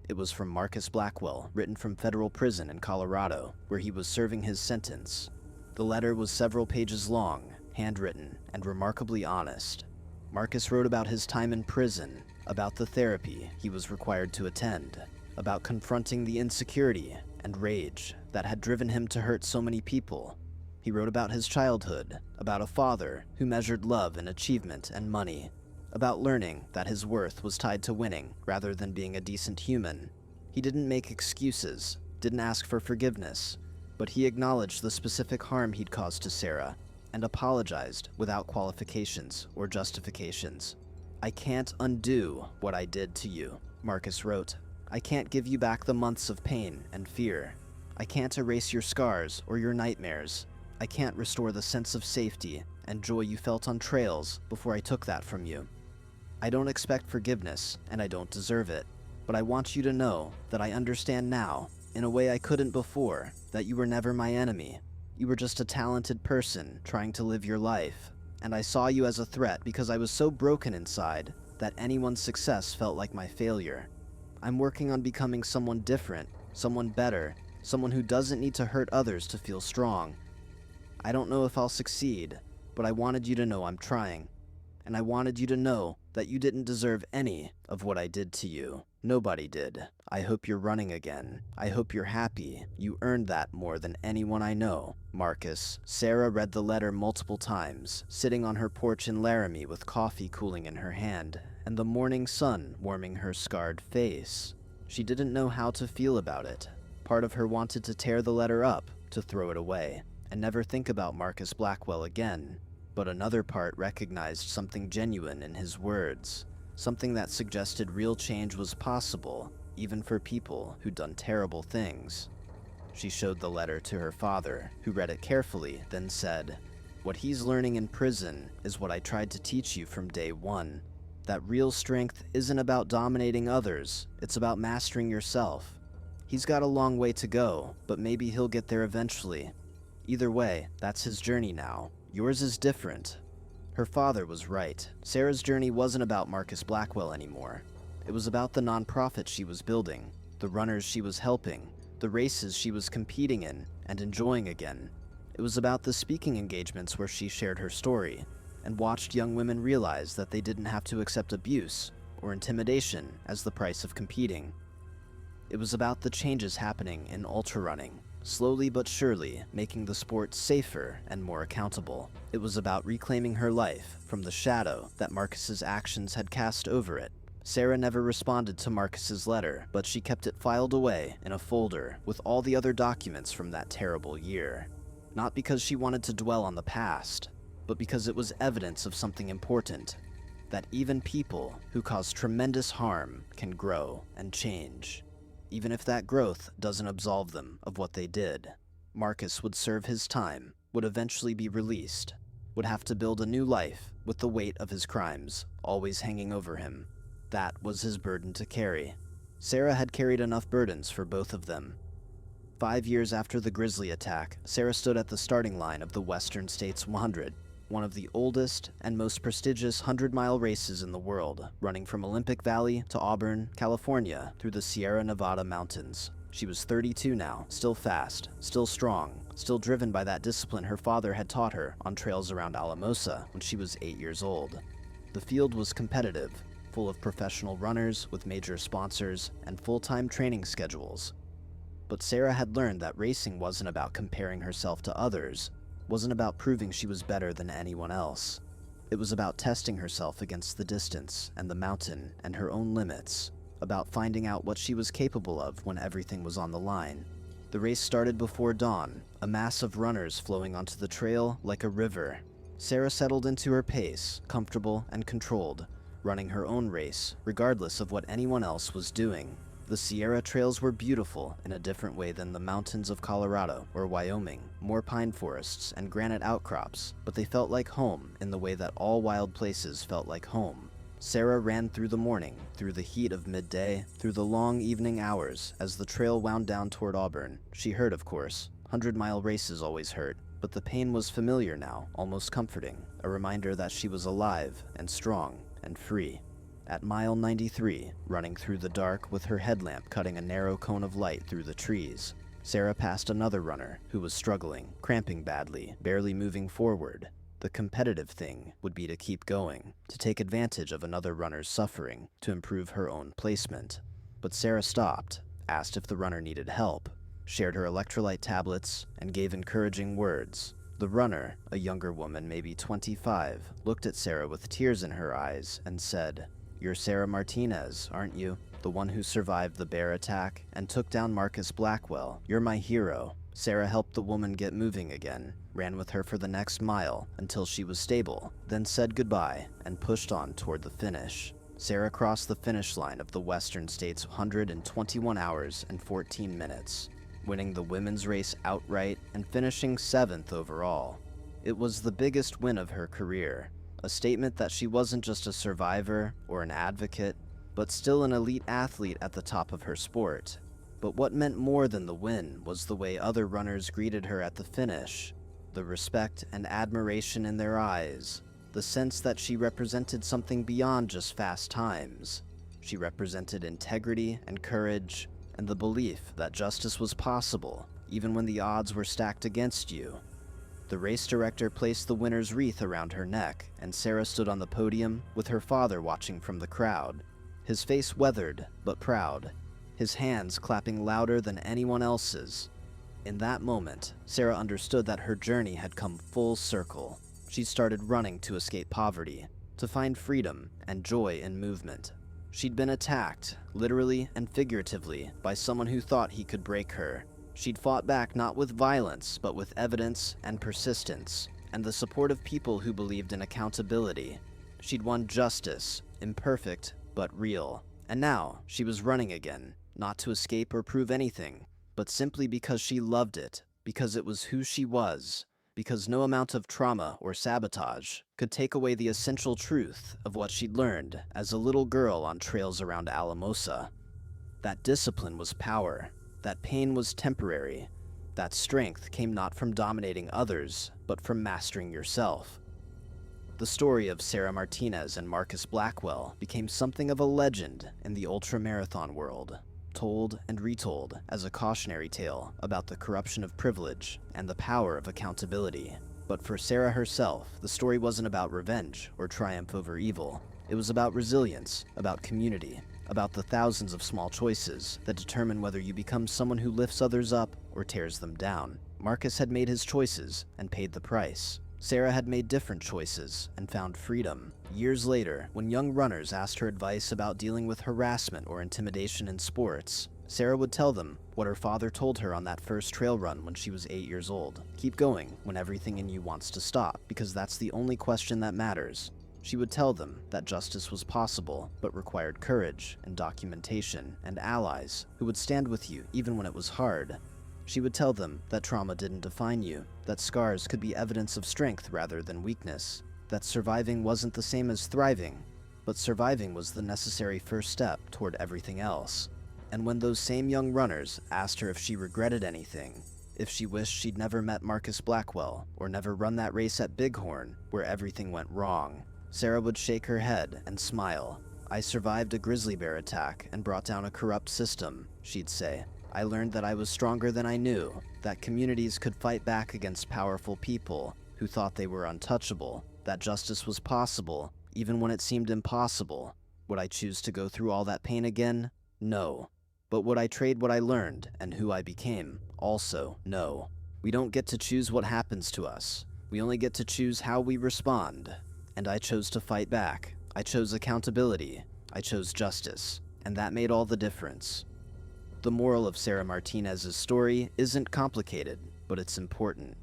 It was from Marcus Blackwell, written from federal prison in Colorado, where he was serving his sentence. The letter was several pages long, handwritten, and remarkably honest. Marcus wrote about his time in prison, about the therapy he was required to attend, about confronting the insecurity and rage that had driven him to hurt so many people. He wrote about his childhood, about a father who measured love in achievement and money, about learning that his worth was tied to winning rather than being a decent human. He didn't make excuses, didn't ask for forgiveness, but he acknowledged the specific harm he'd caused to Sarah, and apologized without qualifications or justifications. "I can't undo what I did to you," Marcus wrote. "I can't give you back the months of pain and fear. I can't erase your scars or your nightmares. I can't restore the sense of safety and joy you felt on trails before I took that from you. I don't expect forgiveness, and I don't deserve it, but I want you to know that I understand now, in a way I couldn't before, that you were never my enemy. You were just a talented person trying to live your life, and I saw you as a threat because I was so broken inside that anyone's success felt like my failure. I'm working on becoming someone different, someone better, someone who doesn't need to hurt others to feel strong. I don't know if I'll succeed, but I wanted you to know I'm trying. And I wanted you to know that you didn't deserve any of what I did to you. Nobody did. I hope you're running again. I hope you're happy. You earned that more than anyone I know. Marcus." Sarah read the letter multiple times, sitting on her porch in Laramie with coffee cooling in her hand, and the morning sun warming her scarred face. She didn't know how to feel about it. Part of her wanted to tear the letter up, to throw it away, and never think about Marcus Blackwell again. But another part recognized something genuine in his words, something that suggested real change was possible, even for people who'd done terrible things. She showed the letter to her father, who read it carefully, then said, "What he's learning in prison is what I tried to teach you from day one. That real strength isn't about dominating others, it's about mastering yourself. He's got a long way to go, but maybe he'll get there eventually. Either way, that's his journey now. Yours is different." Her father was right. Sarah's journey wasn't about Marcus Blackwell anymore. It was about the nonprofit she was building, the runners she was helping, the races she was competing in and enjoying again. It was about the speaking engagements where she shared her story and watched young women realize that they didn't have to accept abuse or intimidation as the price of competing. It was about the changes happening in ultrarunning, slowly but surely making the sport safer and more accountable. It was about reclaiming her life from the shadow that Marcus's actions had cast over it. Sarah never responded to Marcus's letter, but she kept it filed away in a folder with all the other documents from that terrible year. Not because she wanted to dwell on the past, but because it was evidence of something important, that even people who cause tremendous harm can grow and change, even if that growth doesn't absolve them of what they did. Marcus would serve his time, would eventually be released, would have to build a new life with the weight of his crimes always hanging over him. That was his burden to carry. Sarah had carried enough burdens for both of them. 5 years after the Grizzly attack, Sarah stood at the starting line of the Western States 100, one of the oldest and most prestigious 100-mile races in the world, running from Olympic Valley to Auburn, California, through the Sierra Nevada mountains. She was 32 now, still fast, still strong, still driven by that discipline her father had taught her on trails around Alamosa when she was 8 years old. The field was competitive, full of professional runners with major sponsors and full-time training schedules. But Sarah had learned that racing wasn't about comparing herself to others, wasn't about proving she was better than anyone else. It was about testing herself against the distance and the mountain and her own limits, about finding out what she was capable of when everything was on the line. The race started before dawn, a mass of runners flowing onto the trail like a river. Sarah settled into her pace, comfortable and controlled, running her own race, regardless of what anyone else was doing. The Sierra trails were beautiful in a different way than the mountains of Colorado or Wyoming, more pine forests and granite outcrops, but they felt like home in the way that all wild places felt like home. Sarah ran through the morning, through the heat of midday, through the long evening hours as the trail wound down toward Auburn. She hurt, of course. 100-mile races always hurt, but the pain was familiar now, almost comforting, a reminder that she was alive and strong and free. At mile 93, running through the dark with her headlamp cutting a narrow cone of light through the trees, Sarah passed another runner who was struggling, cramping badly, barely moving forward. The competitive thing would be to keep going, to take advantage of another runner's suffering, to improve her own placement. But Sarah stopped, asked if the runner needed help, shared her electrolyte tablets, and gave encouraging words. The runner, a younger woman, maybe 25, looked at Sarah with tears in her eyes and said, "You're Sarah Martinez, aren't you? The one who survived the bear attack and took down Marcus Blackwell. You're my hero." Sarah helped the woman get moving again, ran with her for the next mile until she was stable, then said goodbye and pushed on toward the finish. Sarah crossed the finish line of the Western States 121 hours and 14 minutes, winning the women's race outright and finishing 7th overall. It was the biggest win of her career, a statement that she wasn't just a survivor or an advocate, but still an elite athlete at the top of her sport. But what meant more than the win was the way other runners greeted her at the finish, the respect and admiration in their eyes, the sense that she represented something beyond just fast times. She represented integrity and courage, and the belief that justice was possible, even when the odds were stacked against you. The race director placed the winner's wreath around her neck, and Sarah stood on the podium with her father watching from the crowd, his face weathered but proud, his hands clapping louder than anyone else's. In that moment, Sarah understood that her journey had come full circle. She started running to escape poverty, to find freedom and joy in movement. She'd been attacked, literally and figuratively, by someone who thought he could break her. She'd fought back not with violence, but with evidence and persistence, and the support of people who believed in accountability. She'd won justice, imperfect but real. And now, she was running again, not to escape or prove anything, but simply because she loved it, because it was who she was, because no amount of trauma or sabotage could take away the essential truth of what she'd learned as a little girl on trails around Alamosa. That discipline was power, that pain was temporary, that strength came not from dominating others, but from mastering yourself. The story of Sarah Martinez and Marcus Blackwell became something of a legend in the ultramarathon world, told and retold as a cautionary tale about the corruption of privilege and the power of accountability. But for Sarah herself, the story wasn't about revenge or triumph over evil. It was about resilience, about community, about the thousands of small choices that determine whether you become someone who lifts others up or tears them down. Marcus had made his choices and paid the price. Sarah had made different choices and found freedom. Years later, when young runners asked her advice about dealing with harassment or intimidation in sports, Sarah would tell them what her father told her on that first trail run when she was 8 years old. Keep going when everything in you wants to stop, because that's the only question that matters. She would tell them that justice was possible, but required courage and documentation and allies who would stand with you even when it was hard. She would tell them that trauma didn't define you, that scars could be evidence of strength rather than weakness, that surviving wasn't the same as thriving, but surviving was the necessary first step toward everything else. And when those same young runners asked her if she regretted anything, if she wished she'd never met Marcus Blackwell or never run that race at Bighorn where everything went wrong, Sarah would shake her head and smile. "I survived a grizzly bear attack and brought down a corrupt system," she'd say. "I learned that I was stronger than I knew, that communities could fight back against powerful people who thought they were untouchable, that justice was possible, even when it seemed impossible. Would I choose to go through all that pain again? No. But would I trade what I learned and who I became? Also, no. We don't get to choose what happens to us. We only get to choose how we respond. And I chose to fight back. I chose accountability. I chose justice. And that made all the difference." The moral of Sarah Martinez's story isn't complicated, but it's important.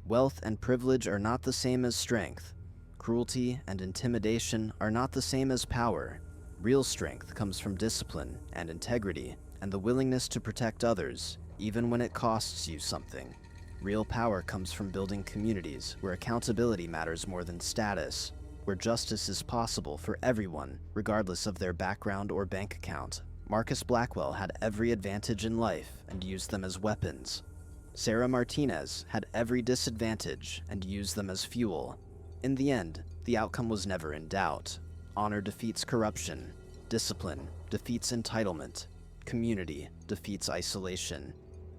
Wealth and privilege are not the same as strength. Cruelty and intimidation are not the same as power. Real strength comes from discipline and integrity, and the willingness to protect others, even when it costs you something. Real power comes from building communities where accountability matters more than status, where justice is possible for everyone, regardless of their background or bank account. Marcus Blackwell had every advantage in life and used them as weapons. Sarah Martinez had every disadvantage and used them as fuel. In the end, the outcome was never in doubt. Honor defeats corruption. Discipline defeats entitlement. Community defeats isolation.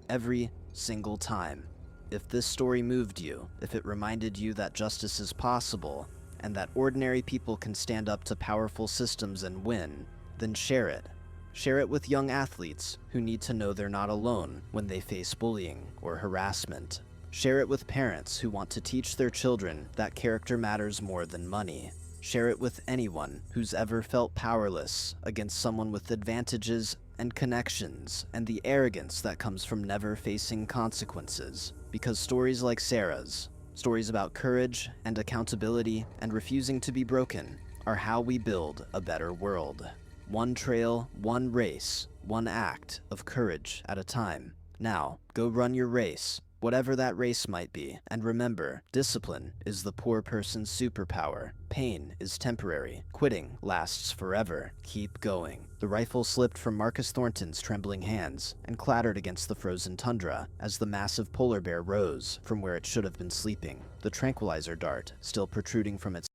Every single time. If this story moved you, if it reminded you that justice is possible, and that ordinary people can stand up to powerful systems and win, then share it. Share it with young athletes who need to know they're not alone when they face bullying or harassment. Share it with parents who want to teach their children that character matters more than money. Share it with anyone who's ever felt powerless against someone with advantages and connections, and the arrogance that comes from never facing consequences. Because stories like Sarah's, stories about courage and accountability and refusing to be broken, are how we build a better world. One trail, one race, one act of courage at a time. Now, go run your race, whatever that race might be, and remember, discipline is the poor person's superpower. Pain is temporary. Quitting lasts forever. Keep going. The rifle slipped from Marcus Thornton's trembling hands and clattered against the frozen tundra as the massive polar bear rose from where it should have been sleeping, the tranquilizer dart still protruding from its